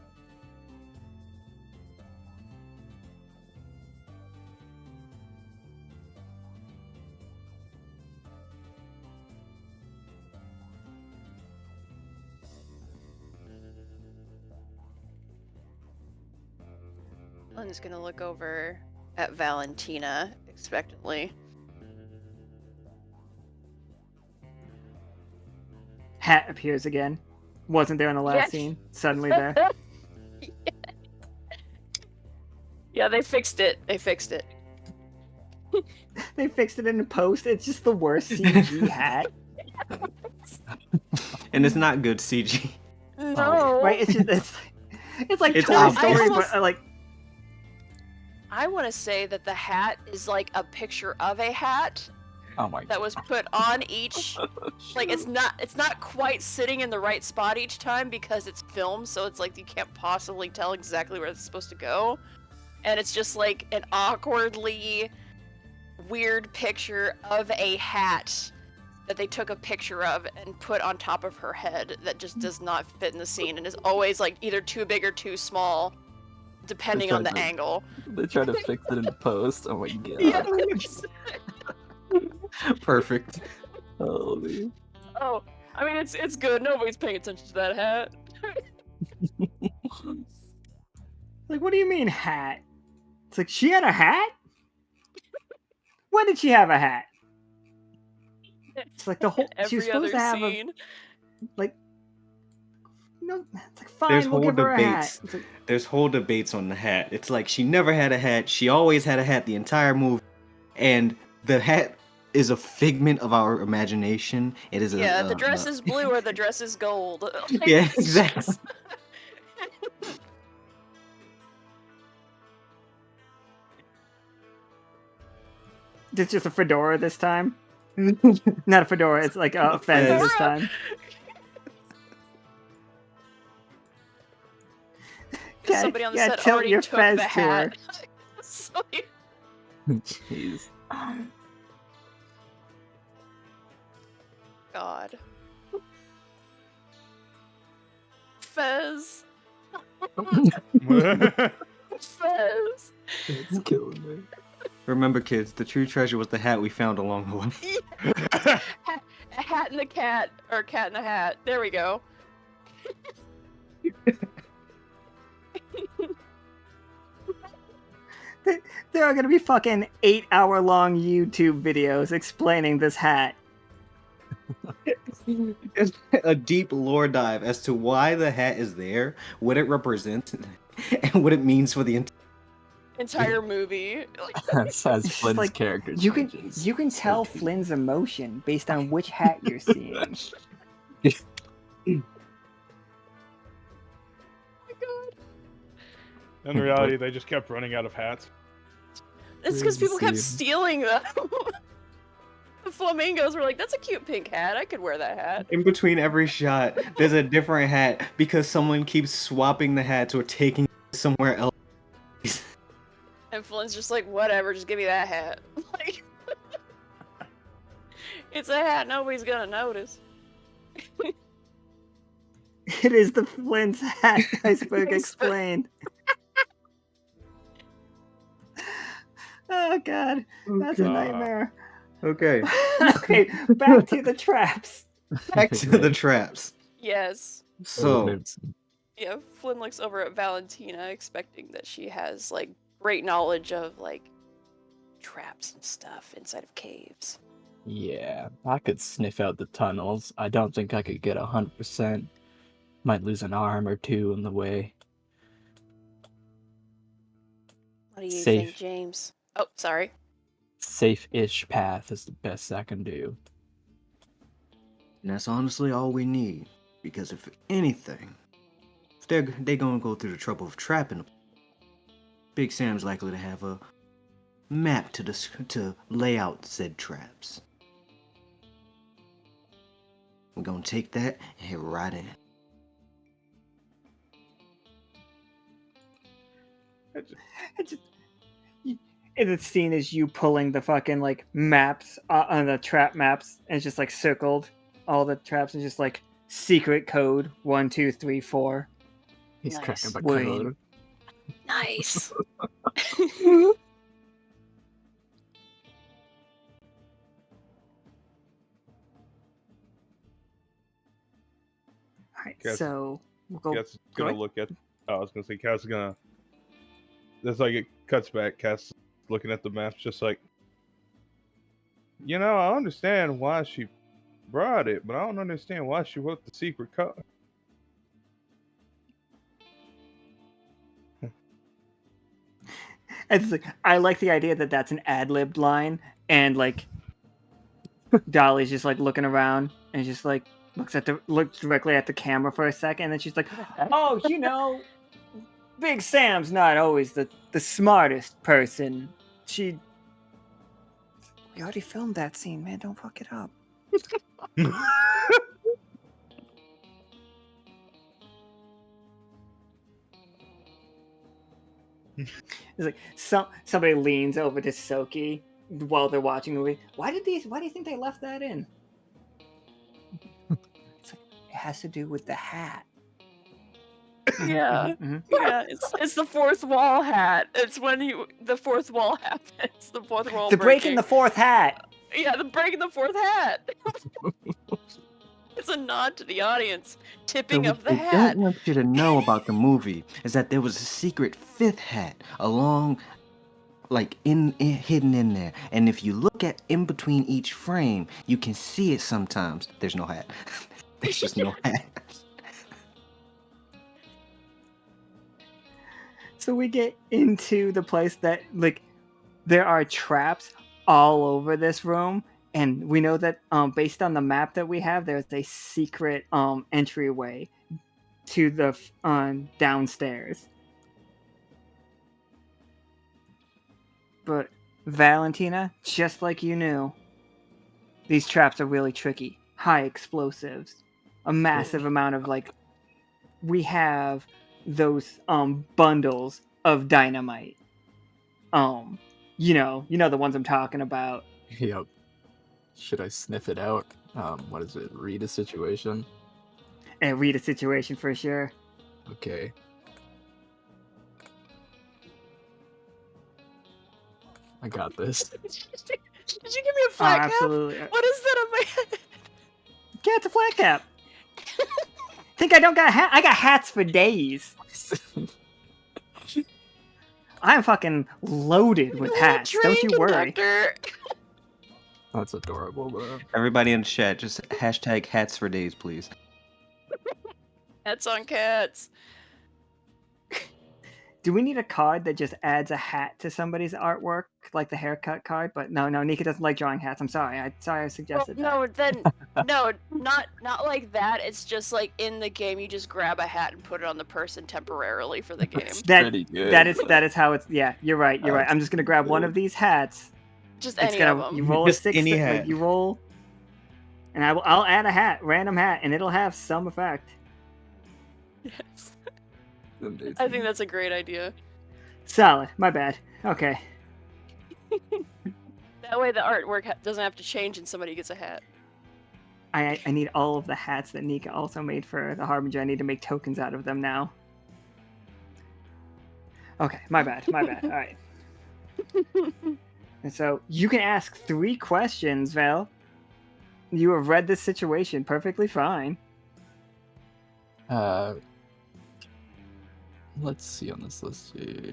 Flynn's gonna look over at Valentina expectantly. Hat appears again. Wasn't there in the last scene. Suddenly there. Yeah, they fixed it. They fixed it. They fixed it in post. It's just the worst CG hat. And it's not good CG. No. Right? It's like It's Toy obvious. Story, almost- but like I want to say that the hat is like a picture of a hat Oh my that was put on each. Like it's not quite sitting in the right spot each time because it's filmed, so it's like you can't possibly tell exactly where it's supposed to go. And it's just like an awkwardly weird picture of a hat that they took a picture of and put on top of her head that just does not fit in the scene and is always like either too big or too small depending on the tried to- angle. They try to fix it in post. Oh my god. Yeah. Perfect. Holy. Oh, I mean it's good. Nobody's paying attention to that hat. like what do you mean hat? It's like she had a hat? When did she have a hat? It's like the whole she was Every other supposed to have scene. no, it's like fine, There's we'll whole give her a hat. debates. It's like, There's whole debates on the hat. It's like she never had a hat. She always had a hat the entire movie, and the hat is a figment of our imagination. It is Yeah, the dress is blue or the dress is gold. Like, Yeah, it's exactly. just- it's just a fedora this time. Not a fedora, it's like a A fez fez. this time. Because somebody on the set tilt already your took fez the to hat. her. So you- Jeez. God. Fez. Fez. It's killing me. Remember, kids, the true treasure was the hat we found along the way. A hat and a cat, or a cat and a hat. There we go. There are gonna be fucking 8-hour-long YouTube videos explaining this hat. It's a deep lore dive as to why the hat is there, what it represents, and what it means for the Entire movie. Like, That's as It's just Flynn's like, character You can changes. you can So tell cute. Flynn's emotion based on which hat you're seeing. In reality, they just kept running out of hats. it's because people kept See. stealing them. The flamingos were like, that's a cute pink hat. I could wear that hat. In between every shot, there's a different hat because someone keeps swapping the hats or taking it somewhere else. And Flynn's just like, whatever, just give me that hat. Like, it's a hat nobody's gonna notice. It is the Flynn's hat, Iceberg explained. Oh god, that's a God. nightmare. Okay, Okay, back to the traps. back to the traps. Yes. So, Yeah, Flynn looks over at Valentina, expecting that she has, like, great knowledge of, like, traps and stuff inside of caves. Yeah, I could sniff out the tunnels. I don't think I could get 100%. Might lose an arm or two in the way. What do you Safe. think, James? Oh, sorry. Safe-ish path is the best I can do. And that's honestly all we need. Because if anything, if they gonna go through the trouble of trapping them, Big Sam's likely to have a map to lay out said traps. We're gonna take that and head right in. And the scene is you pulling the fucking like maps on the trap maps, and it's just like circled all the traps, and just like secret code 1, 2, 3, 4. He's Nice. cracking the Wait. code. Nice. All right, Guess- so we'll go. Cass is go gonna ahead. look at. I was gonna say Cass is gonna. That's like it cuts back. Cass looking at the maps, just like. I understand why she brought it, but I don't understand why she wrote the secret code. It's like, I like the idea that that's an ad-libbed line, and like Dolly's just like looking around and just like looks directly at the camera for a second, and then she's like, "Oh, Big Sam's not always the smartest person. We already filmed that scene, man. Don't fuck it up." It's like somebody leans over to Soki while they're watching the movie. Why do you think they left that in? It's like, it has to do with the hat. Yeah. Mhm. Yeah, it's the fourth wall hat. It's when the fourth wall happens. The fourth wall The breaking the fourth hat. Yeah, the breaking the fourth hat. It's a nod to the audience. Tipping So of the what they hat. don't want you to know about the movie is that there was a secret fifth hat along, like hidden in there. And if you look at in between each frame, you can see it sometimes. There's no hat. There's just no hat. So we get into the place that like there are traps all over this room, and we know that based on the map that we have, there's a secret entryway to the downstairs. But Valentina, just like you knew, these traps are really tricky. High explosives, a massive amount of like. We have those bundles of dynamite. You know the ones I'm talking about. Yep. Should I sniff it out? What is it? Read a situation? And read a situation for sure. Okay. I got this. Did you give me a flat cap? Absolutely. What is that on my head? Yeah, it's a flat cap. Think I don't got a hat? I got hats for days. I'm fucking loaded with hats. Don't you worry. That's adorable, bro. Everybody in the chat, just hashtag hats for days, please. Hats on cats. Do we need a card that just adds a hat to somebody's artwork, like the haircut card? But no, Nika doesn't like drawing hats. I'm sorry. I suggested that. No, then no, not like that. It's just like in the game, you just grab a hat and put it on the person temporarily for the game. Pretty good. That is how it's. Yeah, you're right. I'm just gonna grab one of these hats. Just It's any of gonna them. you roll a Just 6. any hat. Like, you roll, and I'll add a hat, random hat, and it'll have some effect. Yes. Amazing. I think that's a great idea. Solid. My bad. Okay. That way, the artwork doesn't have to change, and somebody gets a hat. I need all of the hats that Nika also made for the Harbinger. I need to make tokens out of them now. Okay, my bad. All right. And so you can ask 3 questions, Val. You have read this situation perfectly fine. Let's see on this list here.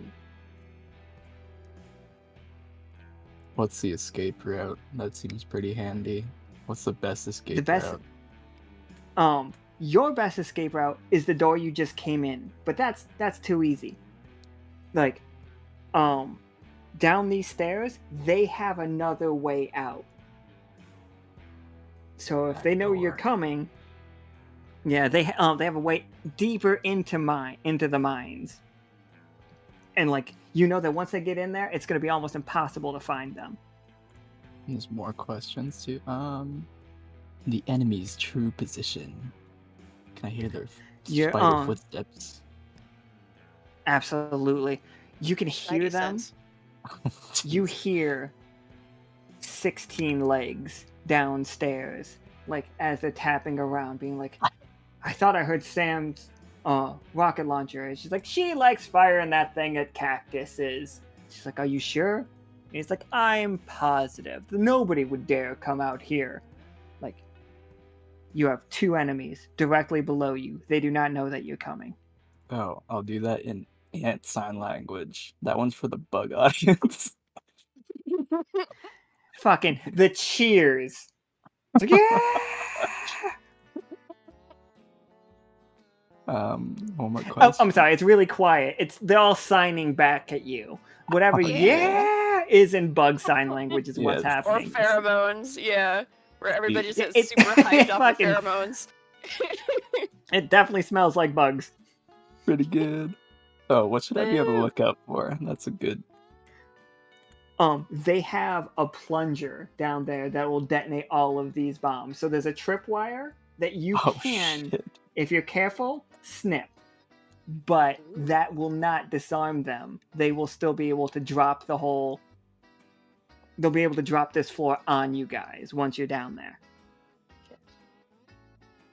What's the escape route? That seems pretty handy. What's the best escape The best, route? your best escape route is the door you just came in, but that's too easy. Like, down these stairs, they have another way out. So if they know you're coming, yeah, they have a way deeper into the mines, and like you know that once they get in there, it's gonna be almost impossible to find them. There's more questions too. The enemy's true position. Can I hear their You're, spider footsteps? Absolutely, you can hear Spidey them. sense. You hear 16 legs downstairs, like as they're tapping around, being like, I thought I heard Sam's rocket launcher. And she's like, she likes firing that thing at cactuses. She's like, are you sure? And he's like, I'm positive. Nobody would dare come out here. Like, you have 2 enemies directly below you. They do not know that you're coming. Oh, I'll do that in ant sign language. That one's for the bug audience. Fucking the cheers. It's like, yeah! One more Oh, question. I'm sorry. It's really quiet. They're all signing back at you. Whatever Oh, yeah is in bug sign language is what's Yes. Or happening. pheromones, yeah. Where everybody just It- gets super hyped up with fucking- pheromones. It definitely smells like bugs. Pretty good. Oh, what should I be on the lookout for? That's a good. They have a plunger down there that will detonate all of these bombs. So there's a tripwire that you Oh can, shit. if you're careful, snip. But that will not disarm them. They will still be able to drop the whole. They'll be able to drop this floor on you guys once you're down there.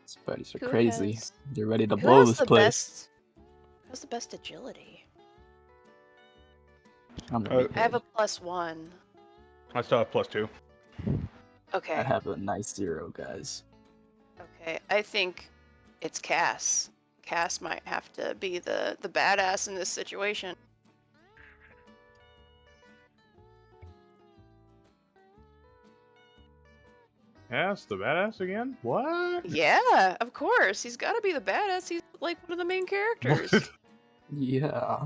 Spidey's are Who crazy. has- They're ready to Who blow has this the place. best? Who has the best agility? I'm Uh, ready. I have a +1. I still have +2. Okay. I have a nice 0, guys. Okay. I think it's Cass. Cass might have to be the badass in this situation. Yes, the badass again? What? Yeah, of course. He's got to be the badass. He's like one of the main characters. Yeah.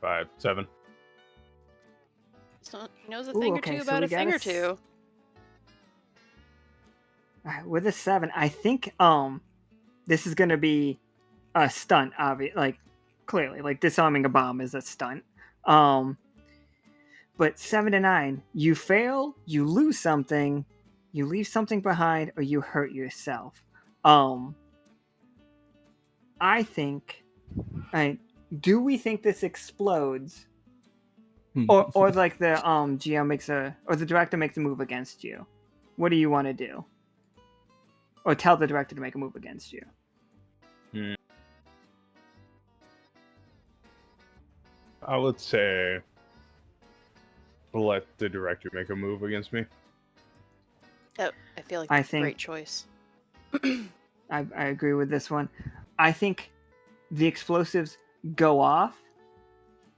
Five, 7. So he knows a Ooh, thing okay, or two so about we a thing got or a two. Alright, with a 7, I think this is gonna be a stunt, like clearly, like disarming a bomb is a stunt. But 7 to 9, you fail, you lose something, you leave something behind, or you hurt yourself. I think. Right, do we think this explodes, or like the GM or the director makes a move against you? What do you want to do? Or tell the director to make a move against you? I would say let the director make a move against me. Oh, I feel like I that's a great think- choice. I agree with this one. I think the explosives go off,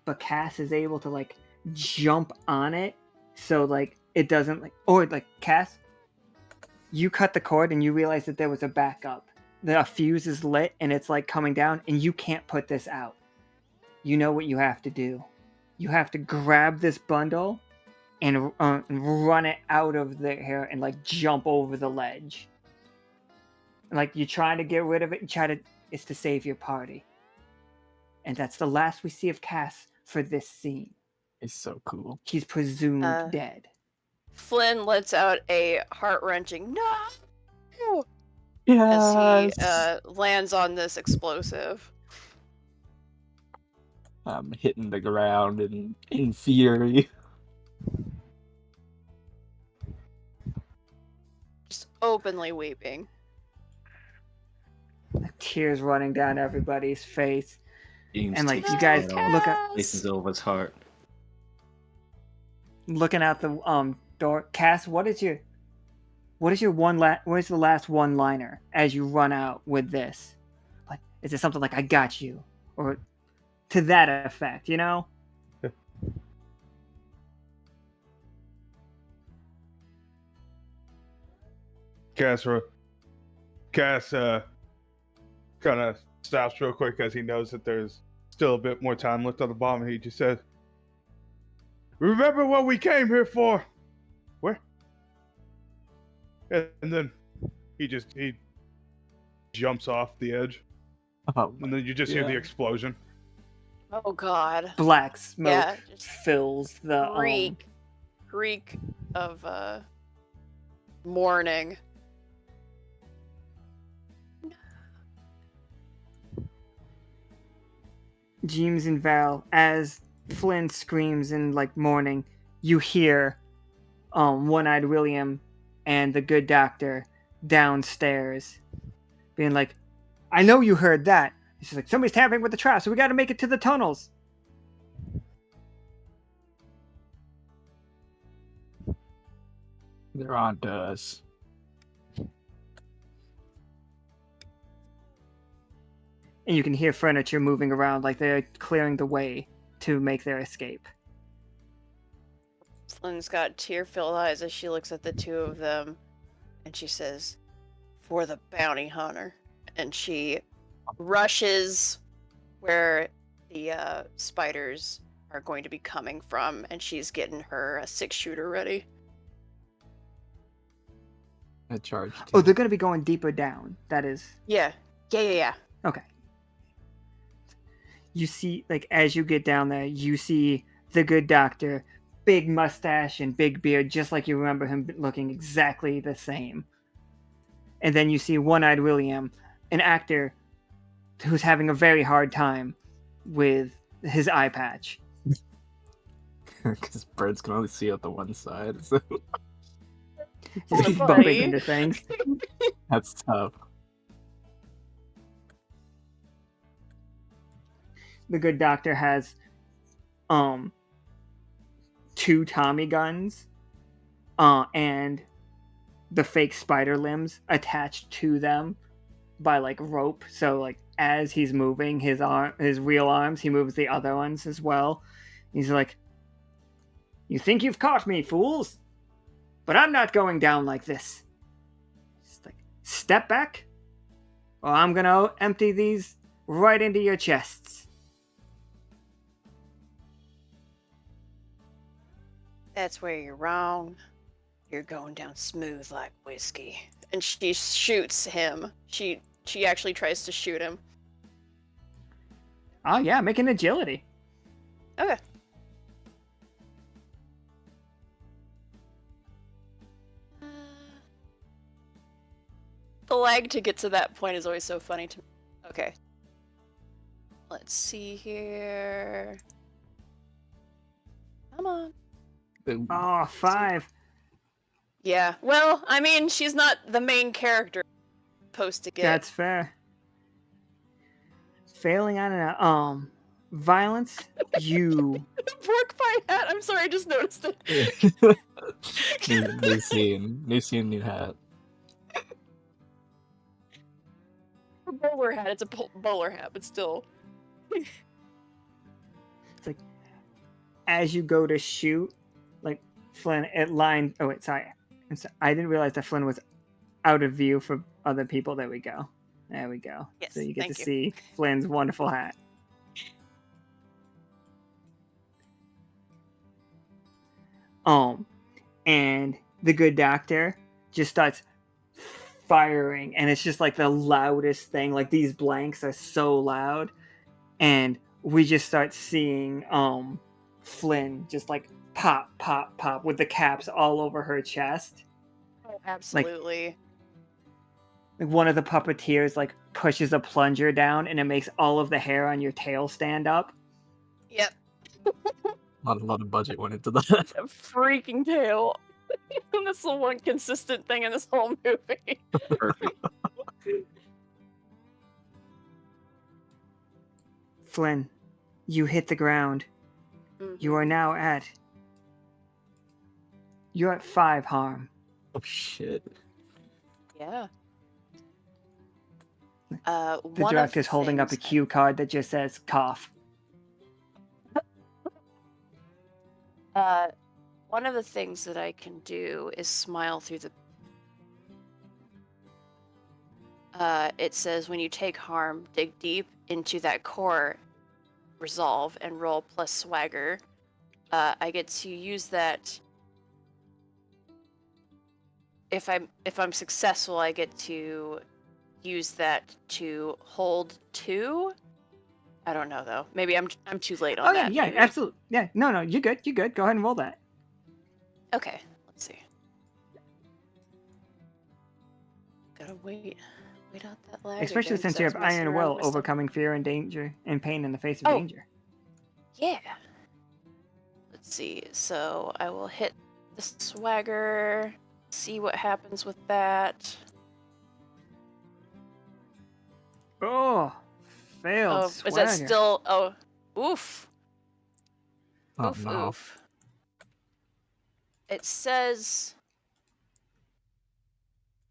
but Cass is able to like jump on it, so like it doesn't like, or like Cass, you cut the cord and you realize that there was a backup. The fuse is lit and it's like coming down, and you can't put this out. You know what you have to do. You have to grab this bundle and run it out of there and like jump over the ledge. Like you try to get rid of it, it's to save your party. And that's the last we see of Cass for this scene. It's so cool. He's presumed dead. Flynn lets out a heart-wrenching no Yes. as he lands on this explosive. I'm hitting the ground in fury. Just openly weeping. Tears running down everybody's face. James And like takes you his guys head off, look at places over his heart. looking out the door. Cass, what is the last one liner as you run out with this? Like, is it something like "I got you," or to that effect, you know? Cass kind of stops real quick as he knows that there's still a bit more time left on the bomb, and he just says, "Remember what we came here for." Where? And then he jumps off the edge, Oh, and then you just hear the yeah. explosion. Oh God. Black smoke Yeah, just fills the reek of mourning. James and Val, as Flynn screams in like mourning, you hear One-Eyed William and the good doctor downstairs being like, I know you heard that. She's like, somebody's tampering with the trap, so we gotta make it to the tunnels. They're on to us. And you can hear furniture moving around like they're clearing the way to make their escape. Flynn's got tear-filled eyes as she looks at the two of them, and she says, "For the bounty hunter." And she rushes where the spiders are going to be coming from, and she's getting her 6-shooter ready. I charged. Oh, they're gonna be going deeper down. That is Yeah. okay. You see, like, as you get down there, you see the good doctor, big mustache and big beard, just like you remember him looking exactly the same. And then you see One-Eyed William, an actor who's having a very hard time with his eye patch. Because birds can only see out the one side, so Just keeps Buddy. bumping into things. that's tough. The good doctor has 2 Tommy guns and the fake spider limbs attached to them by like rope, so like as he's moving his real arms, he moves the other ones as well. He's like, you think you've caught me, fools, but I'm not going down like this. Just like, step back or I'm gonna empty these right into your chests. That's where you're wrong. You're going down smooth like whiskey. And she shoots him. She actually tries to shoot him. Oh yeah, make an agility. Okay. The lag to get to that point is always so funny to me. Okay. Let's see here. Come on. Oh, 5. Yeah. Well, I mean, she's not the main character supposed to get. That's fair. Failing on an violence, you Pork pie hat. I'm sorry, I just noticed it. New scene, new hat. A bowler hat. It's a bowler hat, but still. it's like as you go to shoot, like Flynn it lined. Oh wait, sorry. I didn't realize that Flynn was out of view for other people. There we go. There we go. Yes, so you get to thank you. see Flynn's wonderful hat. And the good doctor just starts firing, and it's just like the loudest thing. Like these blanks are so loud, and we just start seeing Flynn just like pop, pop, pop with the caps all over her chest. Oh, absolutely. Like one of the puppeteers like pushes a plunger down, and it makes all of the hair on your tail stand up. Yep. Not a lot of budget went into that. A freaking tail. That's the one consistent thing in this whole movie. Perfect. Flynn, you hit the ground. You are now you're at 5 harm. Oh shit. Yeah. The director's holding up a cue card that just says cough. One of the things that I can do is smile through the. It says when you take harm, dig deep into that core, resolve, and roll plus swagger. I get to use that. If I'm successful, I get to use that to hold 2. I don't know though. Maybe I'm too late on Oh yeah, that. yeah, maybe. absolutely. Yeah, no, you're good. You're good. Go ahead and roll that. Okay, let's see. Gotta wait out that lag. Especially again, since 'cause you I have was messing Iron around Will, with my stuff. overcoming fear and danger and pain in the face of Oh. danger. Yeah. Let's see. So I will hit the swagger. See what happens with that. Oh, failed Oh, swagger. is that still? Oh, oof. Oh, Oof, no. oof. It says.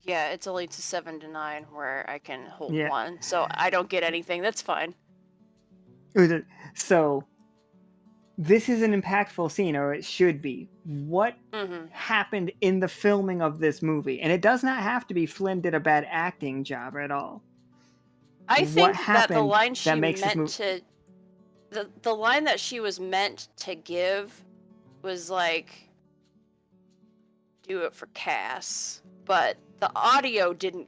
Yeah, it's only to 7 to 9 where I can hold Yeah. 1, so I don't get anything. That's fine. So, this is an impactful scene, or it should be. What Mm-hmm. happened in the filming of this movie? And it does not have to be Flynn did a bad acting job at all. I What think that the happened line that she makes this meant to. The line that she was meant to give was like, do it for Cass, but the audio didn't.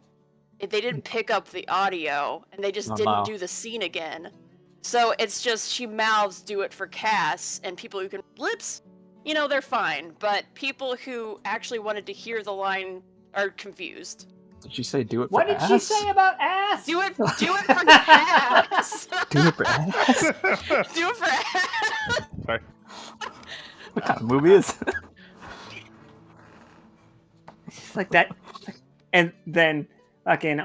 They didn't pick up the audio, and they just Oh, didn't no. do the scene again. So it's just she mouths "do it for Cass," and people who can lips, they're fine. But people who actually wanted to hear the line are confused. Did she say do it for What did ass? she say about ass? Do it for Cass. Do it for ass? Do it for Cass. Sorry. What kind of movie is it? It's just like that. And then fucking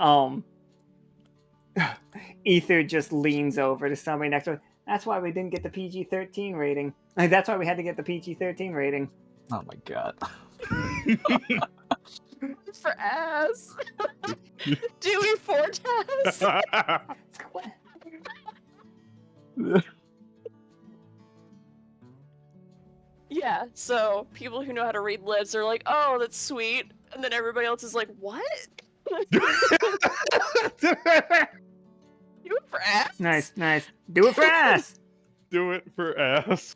Ether just leans over to somebody next to her. That's why we didn't get the PG-13 rating. That's why we had to get the PG-13 rating. Oh my god. For ass. Dewey Fortas. Yeah, so people who know how to read lips are like, oh, that's sweet. And then everybody else is like, what? Do it for ass? Nice. Do it for ass! Do it for ass.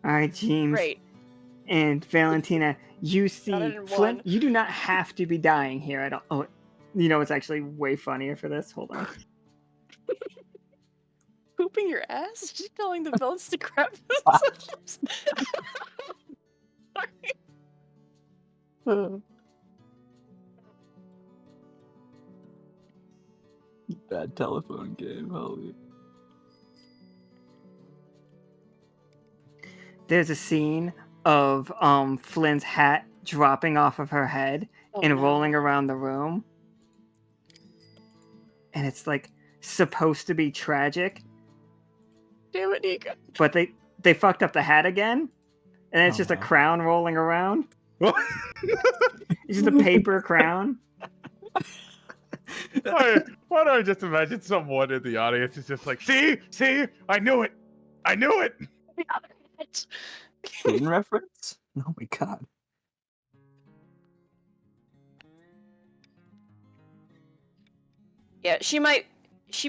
Alright, James. Great. And Valentina, you see Got it in Flynn, one. you do not have to be dying here at all. Oh, it's actually way funnier for this. Hold on. Pooping your ass? She's telling the villains to crap themselves. Bad telephone game, holy. There's a scene of Flynn's hat dropping off of her head and rolling around the room. And it's like supposed to be tragic. Damn it, Nika. But they fucked up the hat again. And it's Oh, just a no. crown rolling around. It's just a paper crown. Why don't I just imagine someone in the audience is just like, see, I knew it. The other hat. Scene reference? Oh my god. Yeah,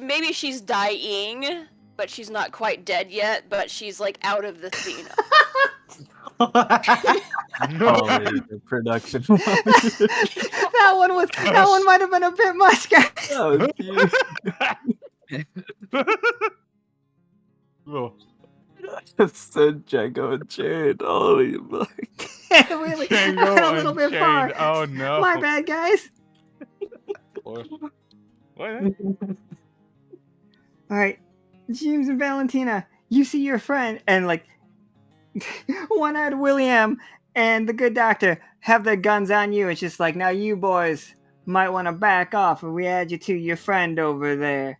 maybe she's dying, but she's not quite dead yet, but she's like out of the scene. Holy the production. that one might have been a bit much, guys. That was huge. Oh, Just said Django Unchained. Holy fuck. Really, Django a little bit far. Unchained. Oh no. My bad, guys. What? All right, James and Valentina, you see your friend, and like one-eyed William and the good doctor have their guns on you. It's just like, now you boys might want to back off, and we add you to your friend over there.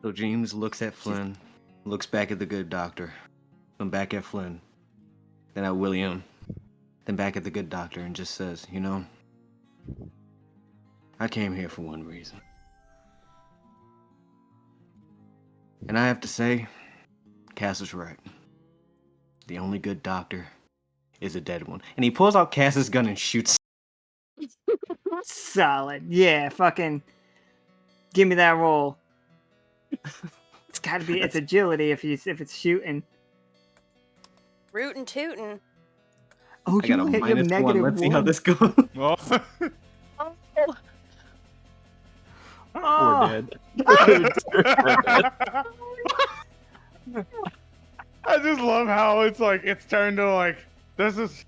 So James looks at Flynn, looks back at the good doctor, then back at Flynn, then at William, then back at the good doctor, and just says, I came here for one reason. And I have to say, Cass is right. The only good doctor is a dead one. And he pulls out Cass's gun and shoots. Solid. Yeah, fucking give me that roll. It's gotta be it's agility if it's shooting. Rootin' tootin'. Oh, I got a you have -1. negative Let's see how one. this goes. Well, Oh, We're dead. I just love how it's like it's turned to like this is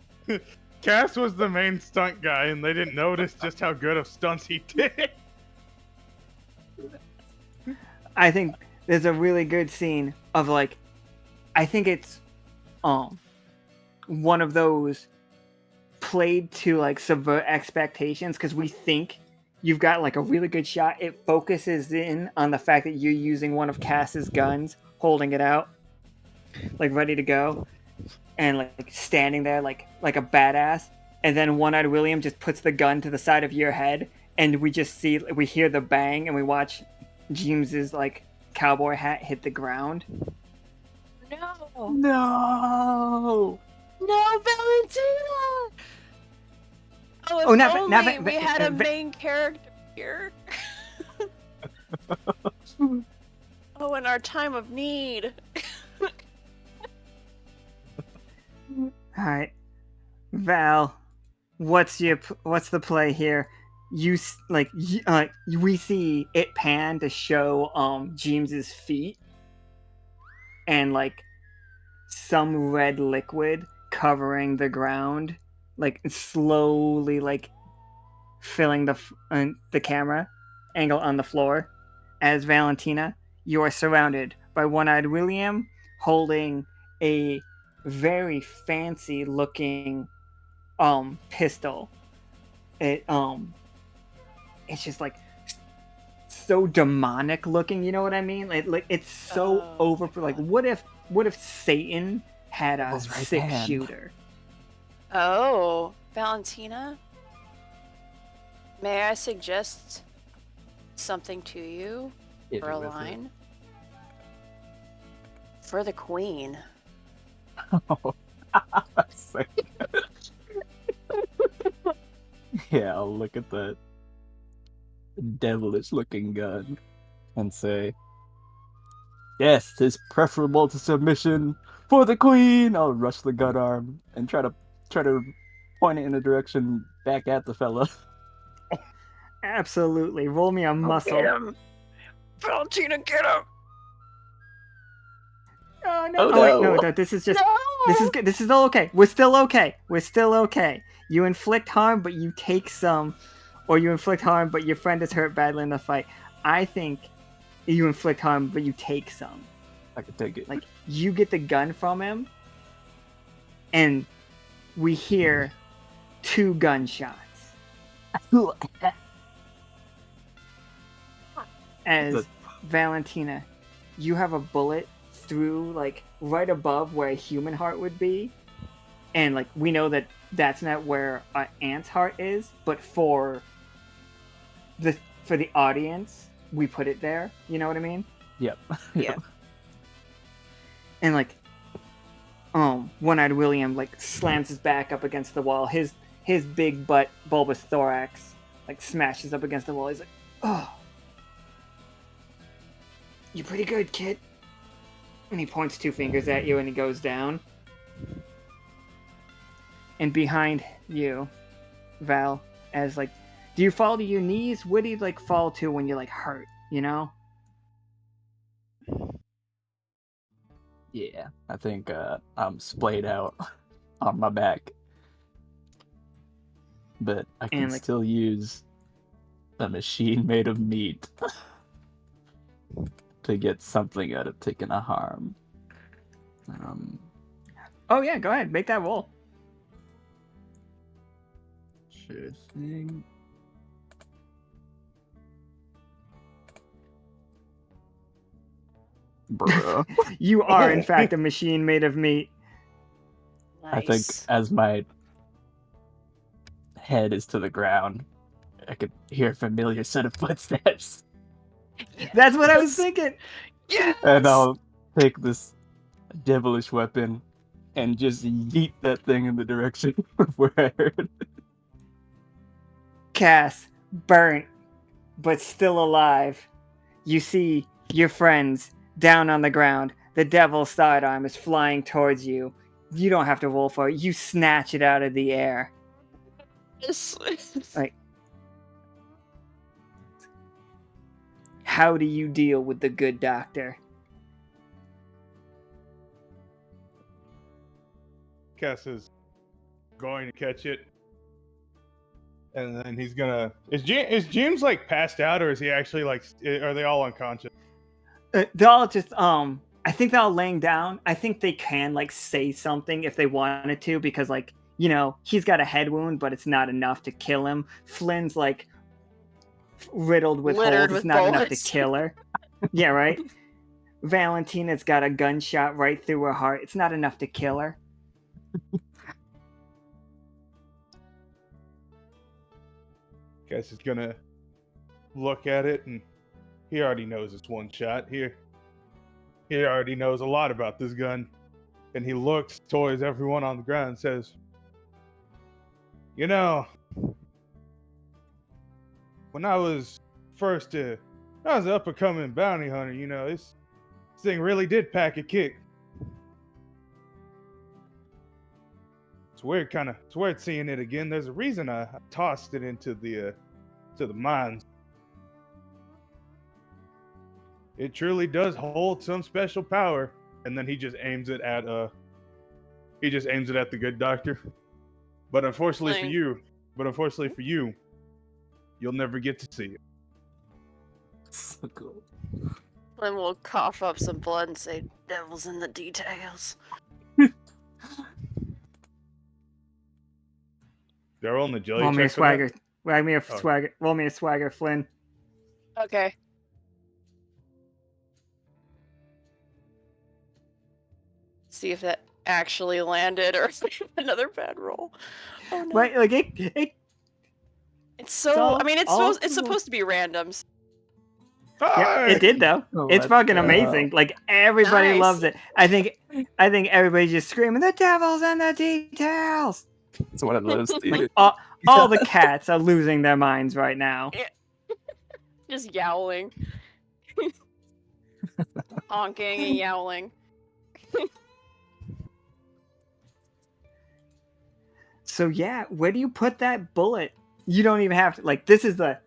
Cass was the main stunt guy and they didn't notice just how good of stunts he did. I think there's a really good scene of like, I think it's one of those played to like subvert expectations because we think you've got like a really good shot. It focuses in on the fact that you're using one of Cass's guns, holding it out, like ready to go, and like standing there like a badass. And then One-Eyed William just puts the gun to the side of your head, and we hear the bang, and we watch James's like cowboy hat hit the ground. No. No. No, Valentina! Oh, if not only we had a main character here. Oh, in our time of need. All right, Val, what's the play here? We see it pan to show James's feet and like some red liquid covering the ground, like slowly like filling the camera angle on the floor. As Valentina, you are surrounded by One-Eyed William holding a very fancy looking pistol. It's just like so demonic looking, you know what I mean? Like it's so over. Like what if Satan had a Devil's right 6-shooter? Oh, Valentina? May I suggest something to you for a line? For the queen. Oh. Yeah, I'll look at that devilish looking gun and say, yes, 'tis preferable to submission for the queen. I'll rush the gun arm and try to point it in a direction back at the fella. Absolutely. Roll me a muscle. Get him! Valentina, get him! Oh no! Oh, Oh, wait, no. no! This is just. This is good. This is all okay. We're still okay. We're still okay. You inflict harm, but you take some, or you inflict harm, but your friend is hurt badly in the fight. I think you inflict harm, but you take some. I can take it. Like you get the gun from him, and we hear 2 gunshots as Valentina, you have a bullet through like right above where a human heart would be, and like we know that that's not where an ant's heart is, but for the audience we put it there, you know what I mean? Yep. Yeah. And like One-Eyed William like slams his back up against the wall, his big butt bulbous thorax like smashes up against the wall. He's like, oh, you're pretty good, kid. And he points 2 fingers at you and he goes down. And behind you, Val, as like, do you fall to your knees? What do you like fall to when you're like hurt, you know? Yeah, I think I'm splayed out on my back. But I can And, like- still use a machine made of meat to get something out of taking a harm. Oh yeah, go ahead, make that roll. Sure thing. Bruh. You are in fact a machine made of meat. Nice. I think as my head is to the ground, I could hear a familiar set of footsteps. That's what I was thinking. Yes! And I'll take this devilish weapon and just yeet that thing in the direction of where I heard. Cass, burnt, but still alive. You see your friends down on the ground. The devil's sidearm is flying towards you. You don't have to roll for it. You snatch it out of the air. Yes. Like, how do you deal with the good doctor? Cass is going to catch it, and then he's gonna. Is James like passed out, or is he actually like? Are they all unconscious? They're all just I think they're all laying down. I think they can like say something if they wanted to, because like, you know, he's got a head wound, but it's not enough to kill him. Flynn's like riddled with Littered holes. with It's not enough to bullets. kill her. Yeah, right. Valentina's got a gunshot right through her heart. It's not enough to kill her. Cass is gonna look at it, and he already knows it's one shot. He already knows a lot about this gun, and he looks towards everyone on the ground and says, "You know, when I was I was an up-and-coming bounty hunter. You know, this thing really did pack a kick. It's weird seeing it again. There's a reason I tossed it into the mines. It truly does hold some special power." And then he just aims it at the good doctor. But unfortunately for you, you'll never get to see it. So cool. Flynn will cough up some blood and say, "Devil's in the details." They're rolling the jelly Roll me a check for that? swagger. Roll me a Oh. swagger. Roll me a swagger, Flynn. Okay. See if that actually landed or another bad roll. Oh no. Right, like it It's so. all- I mean, it's all supposed to be randoms. yeah, it did though. Oh, It's let's fucking go. amazing. Like everybody Nice. loves it. I think everybody's just screaming, "The devil's in the details!" It's one of those theaters. All the cats are losing their minds right now. Just yowling, honking and yowling. So yeah, where do you put that bullet? You don't even have to like this is the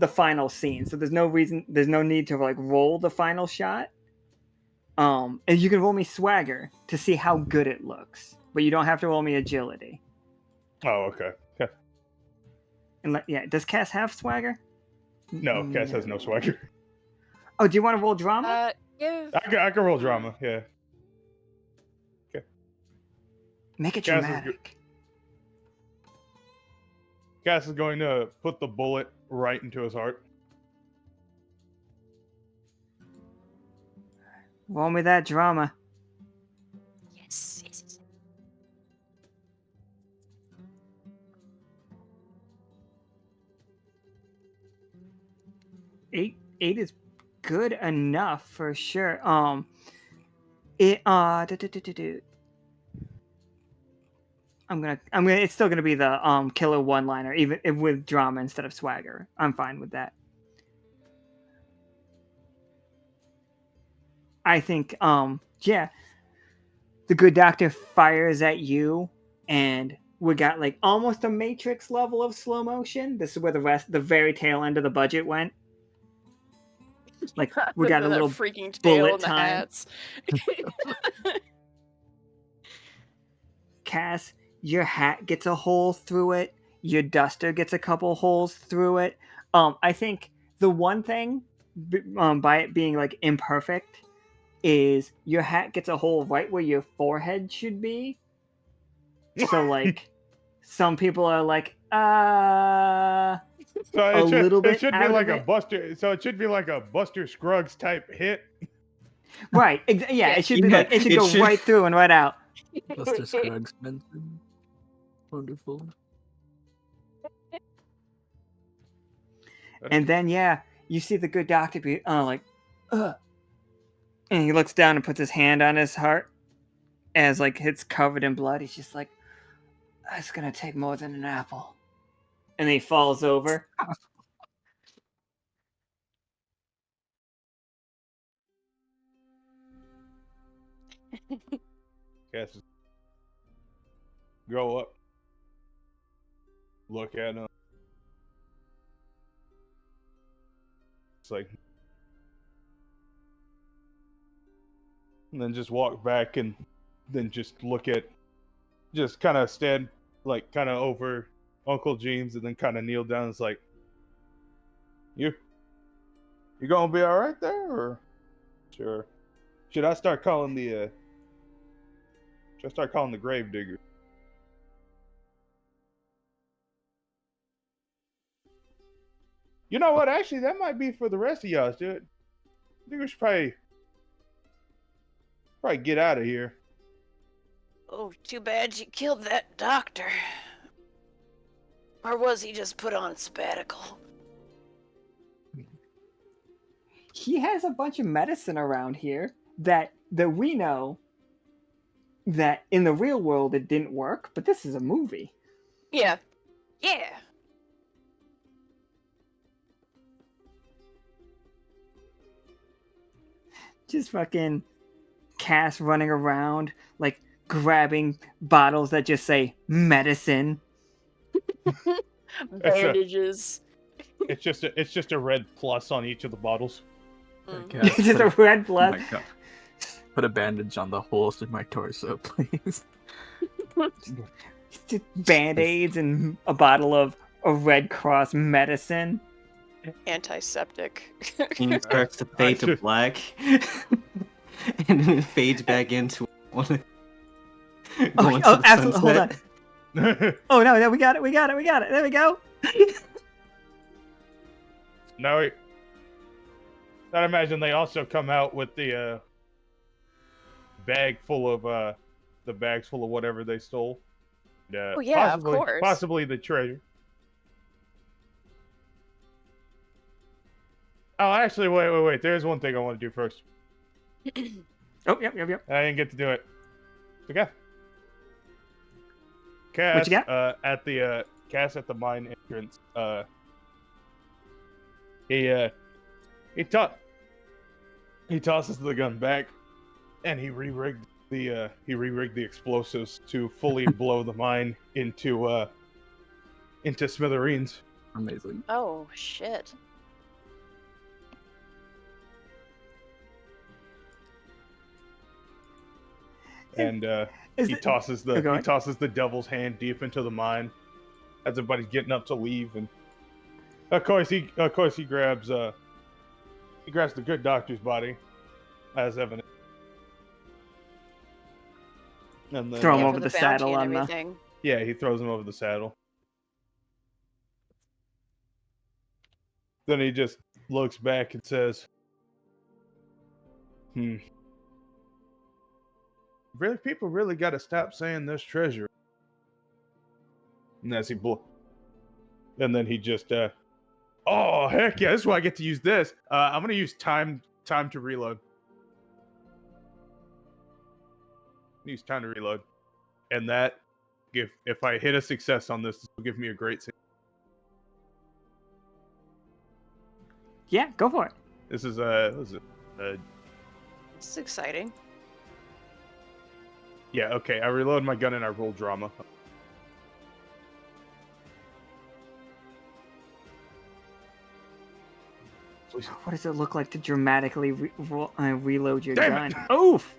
final scene. So there's no need to like roll the final shot. And you can roll me swagger to see how good it looks. But you don't have to roll me agility. Oh, okay. And yeah, does Cass have swagger? No, Cass has no swagger. Oh, do you want to roll drama? Give. I can roll drama, yeah. Make it Cass is dramatic. Cass is going to put the bullet right into his heart. Roll me that drama. Yes. 8 is good enough for sure. It's still gonna be the killer one-liner, even if with drama instead of swagger. I'm fine with that. I think yeah, the good doctor fires at you, and we got like almost a Matrix level of slow motion. This is where the very tail end of the budget went. Like we got a That little freaking tail bullet in the time. hats. Cass, your hat gets a hole through it. Your duster gets a couple holes through it. I think the one thing, by it being like imperfect, is your hat gets a hole right where your forehead should be. So like, some people are like, So a little bit it should out be of like it. it should be like a Buster Scruggs type hit. right, yeah, it should be Yeah, like it should it go should- right through and right out. Buster Scruggs mentioned. Wonderful. And then you see the good doctor be like, ugh. And he looks down and puts his hand on his heart as like it's covered in blood. He's just like, it's gonna take more than an apple. And then he falls over. Cass, go up. Look at him. It's like, and then just walk back and then just look at, just kind of stand like kind of over Uncle Jimes and then kind of kneel down. It's like, you gonna be all right there, or sure? Should I start calling the grave digger? You know what? Actually, that might be for the rest of y'all, dude. I think we should probably get out of here. Oh, too bad you killed that doctor. Or was he just put on sabbatical? He has a bunch of medicine around here that we know that in the real world it didn't work, but this is a movie. Yeah. Yeah. Just fucking Cass running around, like grabbing bottles that just say medicine. Bandages. It's just a red plus on each of the bottles. Cass, Just a red oh blood. my God. Put a bandage on the holes in my torso, please. Just band-aids and a bottle of Red Cross medicine. Antiseptic. He starts to fade to black, and then it fades back into going Oh, to the absolutely. Hold on. sunset. Oh no, we got it. There we go. Now, I imagine they also come out with the bags full of whatever they stole. Oh yeah, of course. Possibly the treasure. Oh, actually, wait. There's one thing I want to do first. Oh, yep. I didn't get to do it. Okay. Cass, What you got? at the Cass at the mine entrance. He tosses the gun back, and he re-rigged the explosives to fully blow the mine into smithereens. Amazing. Oh shit. And he tosses the devil's hand deep into the mine as everybody's getting up to leave, and of course he grabs the good doctor's body as evidence, and then Throw him Yeah, over for the bounty saddle and on the. everything. yeah, he throws him over the saddle. Then he just looks back and says, really, people really got to stop saying there's treasure. And as and then he just, oh, heck yeah, this is why I get to use this. I'm going to use time to reload. Use time to reload. And that, if I hit a success on this will give me a great save. Yeah, go for it. This is, This is exciting. yeah, okay, I reload my gun and I roll drama. What does it look like to dramatically reload your Damn gun? it. Oof!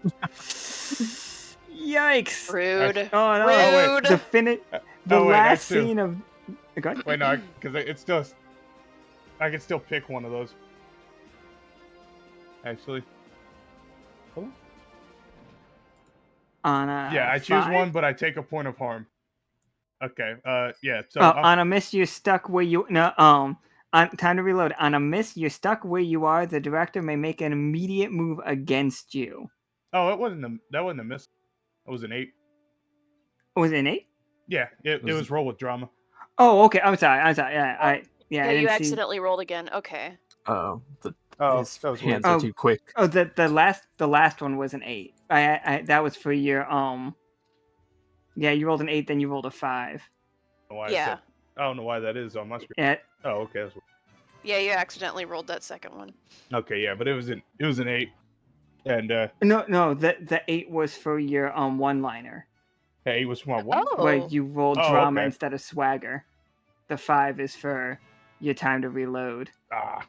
Yikes! Rude. Oh no! Rude. The wait, last that's two. scene of. Go ahead. Wait, no, because it's still, I can still pick one of those. Actually. Hold on. On a Yeah, I choose 5? one, but I take a point of harm. Okay. Yeah. So On a miss, you're stuck where you On time to reload. On a miss, you're stuck where you are. The director may make an immediate move against you. oh, that wasn't a miss. It was an 8. Was it an 8? Yeah, it was roll with drama. Oh, okay. I'm sorry. Yeah, Yeah, I Yeah, didn't you see. accidentally rolled again. Okay. Oh, Oh, his that was weird. hands are too quick. Oh, the last one was an 8. I that was for your Yeah, you rolled an 8, then you rolled a 5. Yeah. I don't know why that is on my screen. Yeah, Oh, okay. That's Yeah, you accidentally rolled that second one. okay. Yeah, but it was an 8, and no, the 8 was for your one-liner hey, 8 was from what? where Oh. you rolled Oh, drama okay. instead of swagger. The 5 is for your time to reload. Ah,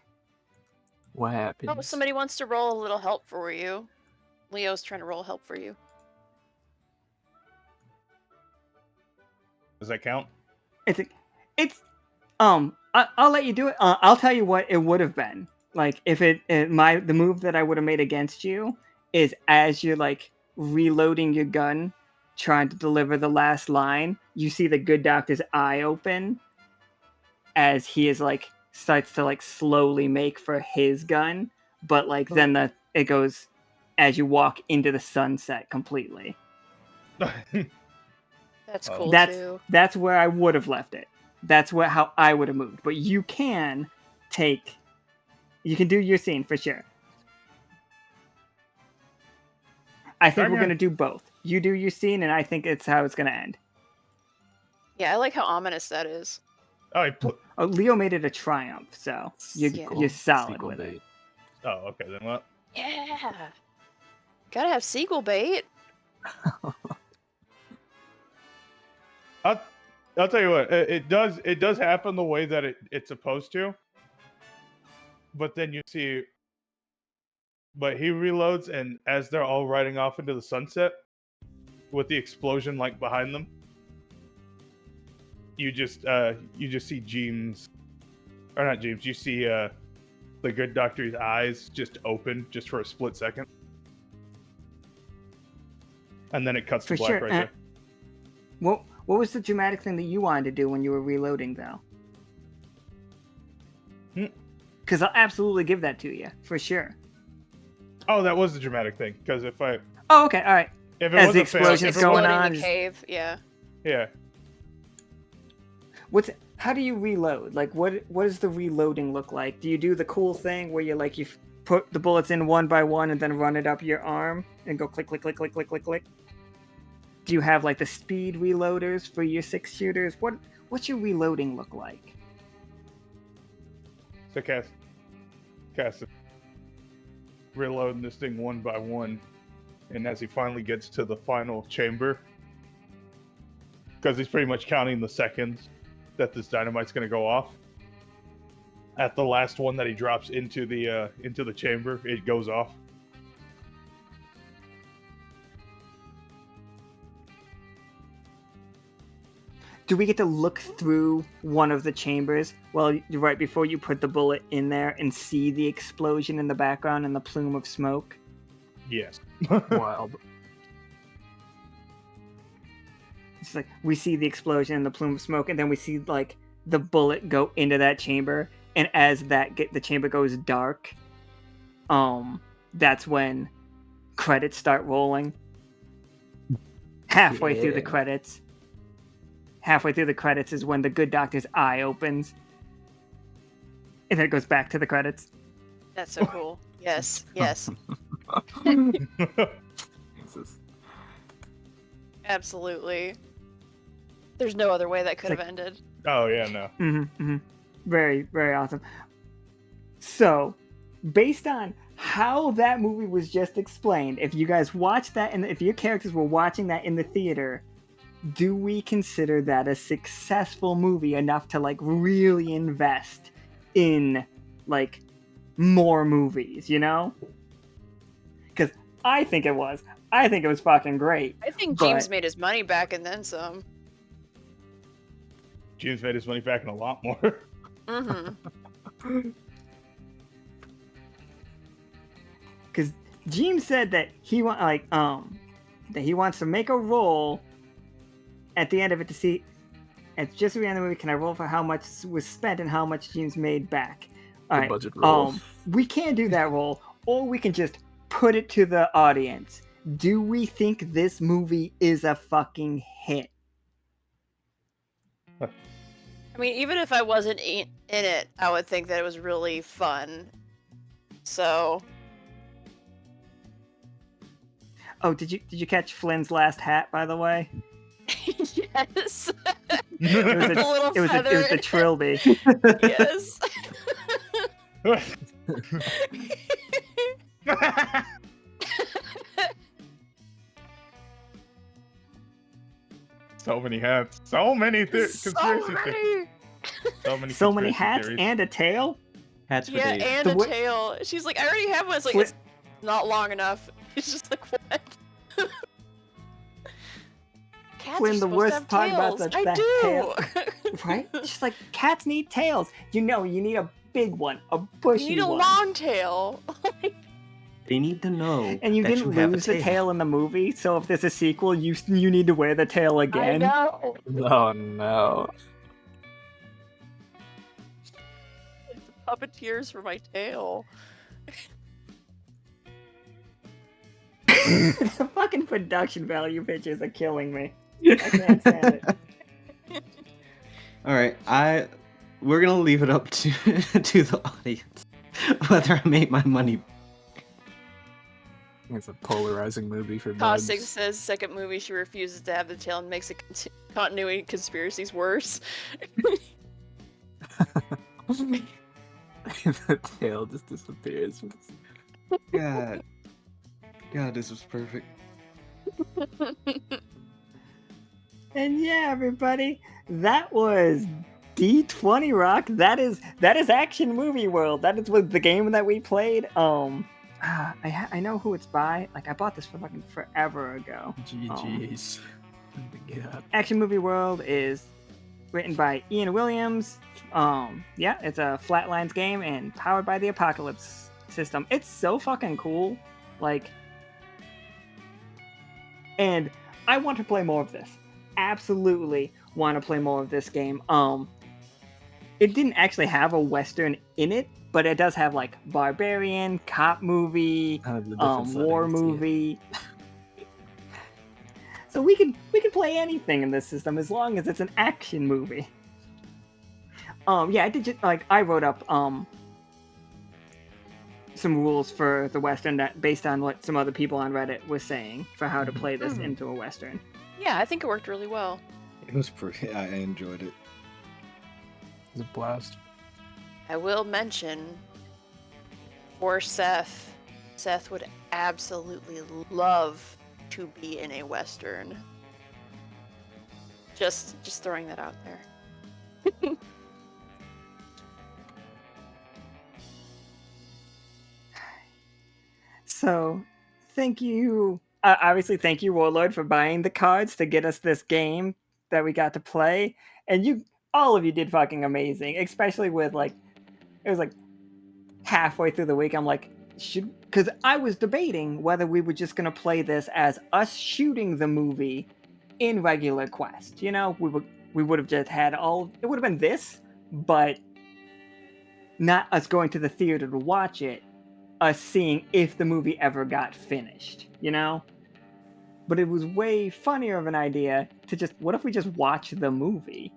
What happens? Oh, somebody wants to roll a little help for you. Leo's trying to roll help for you. does that count? It's I'll let you do it. I'll tell you what it would have been. Like if the move that I would have made against you is as you're like reloading your gun, trying to deliver the last line, you see the good doctor's eye open as he is like starts to like slowly make for his gun, but like then it goes as you walk into the sunset completely. That's Oh. cool That's too. that's where I would have left it. That's how I would have moved. But you can do your scene for sure. I think we're Okay. gonna do both. You do your scene, and I think it's how it's gonna end. Yeah, I like how ominous that is. Oh, he put. Oh, Leo made it a triumph, so you're solid Sequel with it. bait. Oh, okay. Then what? Yeah. Gotta have seagull bait. I'll tell you what. It does happen the way that it's supposed to. But then you see. But he reloads, and as they're all riding off into the sunset, with the explosion like behind them, you just see James, or not James. You see the good doctor's eyes just open just for a split second, and then it cuts to For black sure. right there. What was the dramatic thing that you wanted to do when you were reloading, though? Because I'll absolutely give that to you for sure. Oh, that was the dramatic thing. Because if I Oh, okay, all right. if it As was the a fail, explosion's if it going was- on, in the just- cave. Yeah. yeah. How do you reload? Like, what does the reloading look like? Do you do the cool thing where you put the bullets in one by one and then run it up your arm and go click, click, click, click, click, click, click? Do you have like the speed reloaders for your 6 shooters? What's your reloading look like? So Cass is reloading this thing one by one, and as he finally gets to the final chamber, because he's pretty much counting the seconds that this dynamite's going to go off. At the last one that he drops into the chamber, it goes off. Do we get to look through one of the chambers right before you put the bullet in there and see the explosion in the background and the plume of smoke? Yes. Wild. It's like we see the explosion and the plume of smoke, and then we see like the bullet go into that chamber, and as the chamber goes dark, that's when credits start rolling. Halfway through the credits is when the good doctor's eye opens, and then it goes back to the credits. That's so cool. Yes. Yes. Jesus. Absolutely. There's no other way that could It's have ended. Oh yeah, no. Very, very awesome. So, based on how that movie was just explained, if you guys watched that and if your characters were watching that in the theater, do we consider that a successful movie enough to like really invest in like more movies, you know? Because I think it was. I think it was fucking great. I think But- James made his money back and then some. James made his money back and a lot more. Mm-hmm. Because James said that he wants to make a roll at the end of it to see at just the end of the movie. Can I roll for how much was spent and how much James made back? All The right. budget roll. We can do that roll, or we can just put it to the audience. Do we think this movie is a fucking hit? I mean, even if I wasn't in it, I would think that it was really fun. So Oh, did you catch Flynn's last hat, by the way? yes. It was The little it was feather. the trilby. Yes. So many hats. So many So conspiracy many. theories. So many conspiracy hats theories. and a tail. Hats for Yeah, days. and The a what- tail. She's like, I already have one. It's like, Fli- it's not long enough. It's just like, what? Cats Flynn, are the supposed worst to have part about tails. the- I that do. Right? She's like, cats need tails. You need a big one, a You bushy need a one. long tail. They need to know And you that didn't you have lose a the tail in the movie, so if there's a sequel, you need to wear the tail I again. know. Oh no. Puppeteers for my tail. The fucking production value pictures are killing me. I can't stand it. All right, we're gonna leave it up to to the audience whether I made my money. It's a polarizing movie for Caustic buds. says second movie she refuses to have the tail and makes the continuity conspiracies worse. The tail just disappears. God, this was perfect. And yeah, everybody, that was D20 Rock. That is Action Movie World. That is what the game that we played. I know who it's by. Like, I bought this for fucking forever ago. GG's. Yeah. Action Movie World is written by Ian Williams. Yeah, it's a Flatlines game and powered by the Apocalypse system. It's so fucking cool. Like, and I want to play more of this. Absolutely want to play more of this game. It didn't actually have a Western in it, but it does have like barbarian, cop movie, The different war settings, yeah. movie. So we can play anything in this system as long as it's an action movie. Yeah, I did just, like, I wrote up some rules for the Western that based on what some other people on Reddit were saying for how to play this into a Western. Yeah, I think it worked really well. It was pretty. I enjoyed it. It's a blast. I will mention for Seth would absolutely love to be in a Western. Just throwing that out there. So, thank you. Obviously, thank you, Warlord, for buying the cards to get us this game that we got to play. And all of you did fucking amazing, especially with like, it was like halfway through the week. I'm like, because I was debating whether we were just gonna play this as us shooting the movie in regular quest. You know, we would have just had it would have been this, but not us going to the theater to watch it. Us seeing if the movie ever got finished, you know? But it was way funnier of an idea to what if we just watch the movie?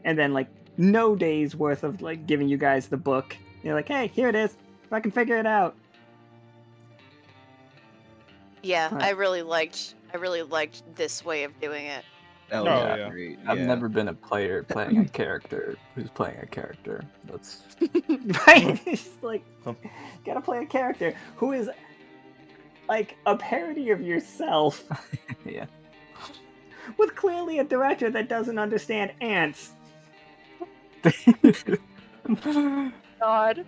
And then, like, no days worth of, like, giving you guys the book. You're like, hey, here it is. If I can figure it out. Yeah, Right. I really liked this way of doing it. That Oh, was yeah. great. I've yeah. never been a player playing a character who's playing a character. That's Right? It's like, gotta play a character who is, like, a parody of yourself yeah. with clearly a director that doesn't understand ants. God.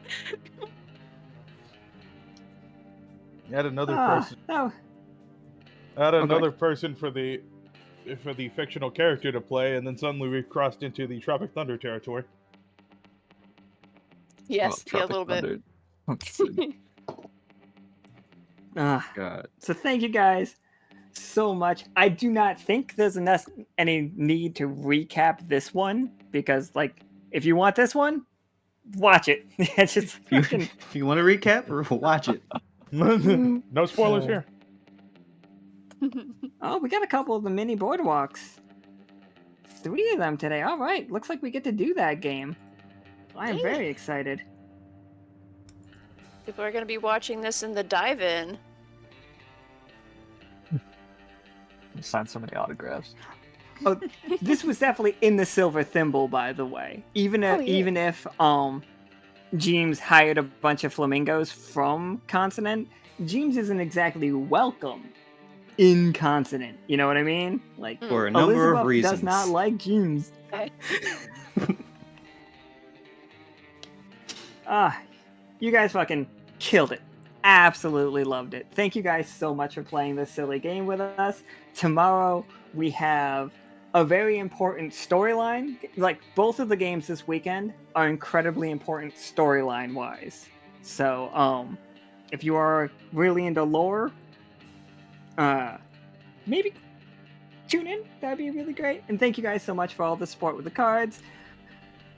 Add another Ah, person. no. Add Okay. another person for the fictional character to play, and then suddenly we've crossed into the Tropic Thunder territory. Yes, yeah, a Tropic little bit. Thunder. Let's see. God. So thank you guys so much. I do not think there's any need to recap this one because, like, if you want this one, watch it. It's just fucking. If you want to recap, watch it. No spoilers here. Oh, we got a couple of the mini boardwalks 3 of them today. All right, looks like we get to do that game. I am Yay. very excited. People are going to be watching this in the dive-in. Sign so many autographs. Oh, this was definitely in the silver thimble, by the way. Even if, Oh, yeah. even if Jimes hired a bunch of flamingos from Consonant, Jimes isn't exactly welcome in Consonant. You know what I mean? Like, For a number Elizabeth of reasons. does not like Jimes. Okay. You guys fucking killed it. Absolutely loved it. Thank you guys so much for playing this silly game with us. Tomorrow we have a very important storyline. Like, both of the games this weekend are incredibly important storyline wise. So, if you are really into lore, maybe tune in. That'd be really great. And thank you guys so much for all the support with the cards.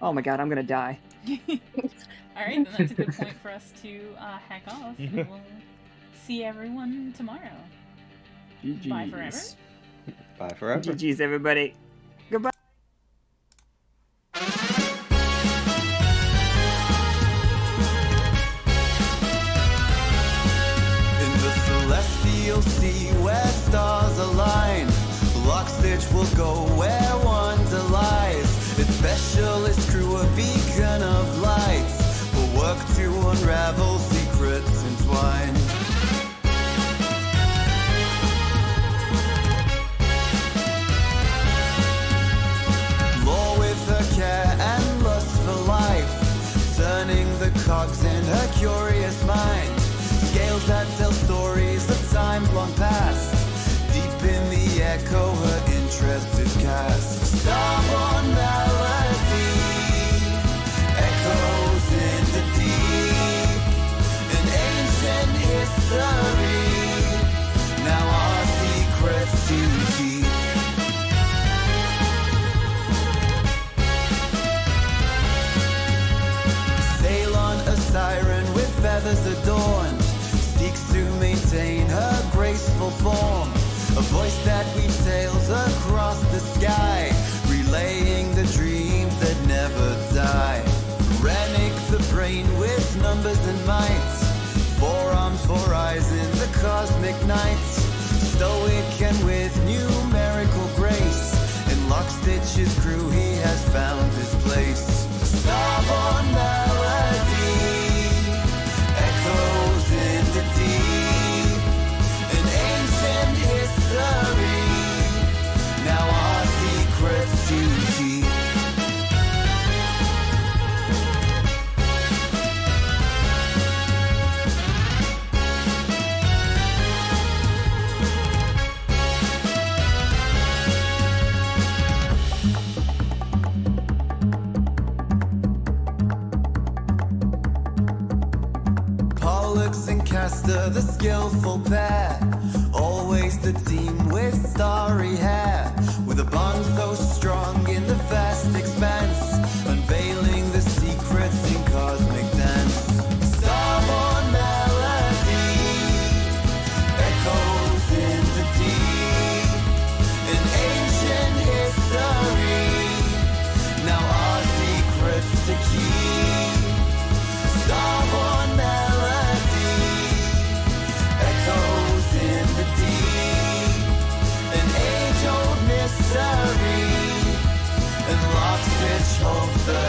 Oh my god, I'm gonna die. All right, then that's a good point for us to hack off. And we'll see everyone tomorrow. Bye forever. Bye forever. GG's, everybody. Goodbye. In the celestial sea where stars align, Lockstitch will go where wonder lies. Its specialist crew a beacon of light will work to unravel secrets entwined. Lore with her care and lust for life, turning the cogs in her curious mind. Scales that tell stories of times long past. Deep in the echo, her interest is cast. Starborne Melody echoes in the deep. An ancient history, now our secrets to keep. Sail on a siren with feathers adorned, seeks to maintain her graceful form. A voice that weaves tales across the sky, relaying the dreams that never die. Rennick the brain with numbers and might, 4 arms, 4 eyes in the cosmic night. Stoic and with numerical grace, in Lockstitch's crew he has found his place. Starborne Melody echoes in the deep. An ancient history, now our secrets to keep. Pollux and Castor, the skillful pair, always the team with starry hair, with a bond so strong in the vast expanse, unveiling the secrets in cosmic dance. Starborne Melody echoes in the deep. An ancient history, now our secrets to keep. Starborne Melody echoes in the deep. An age-old mystery, and Lockstitch holds the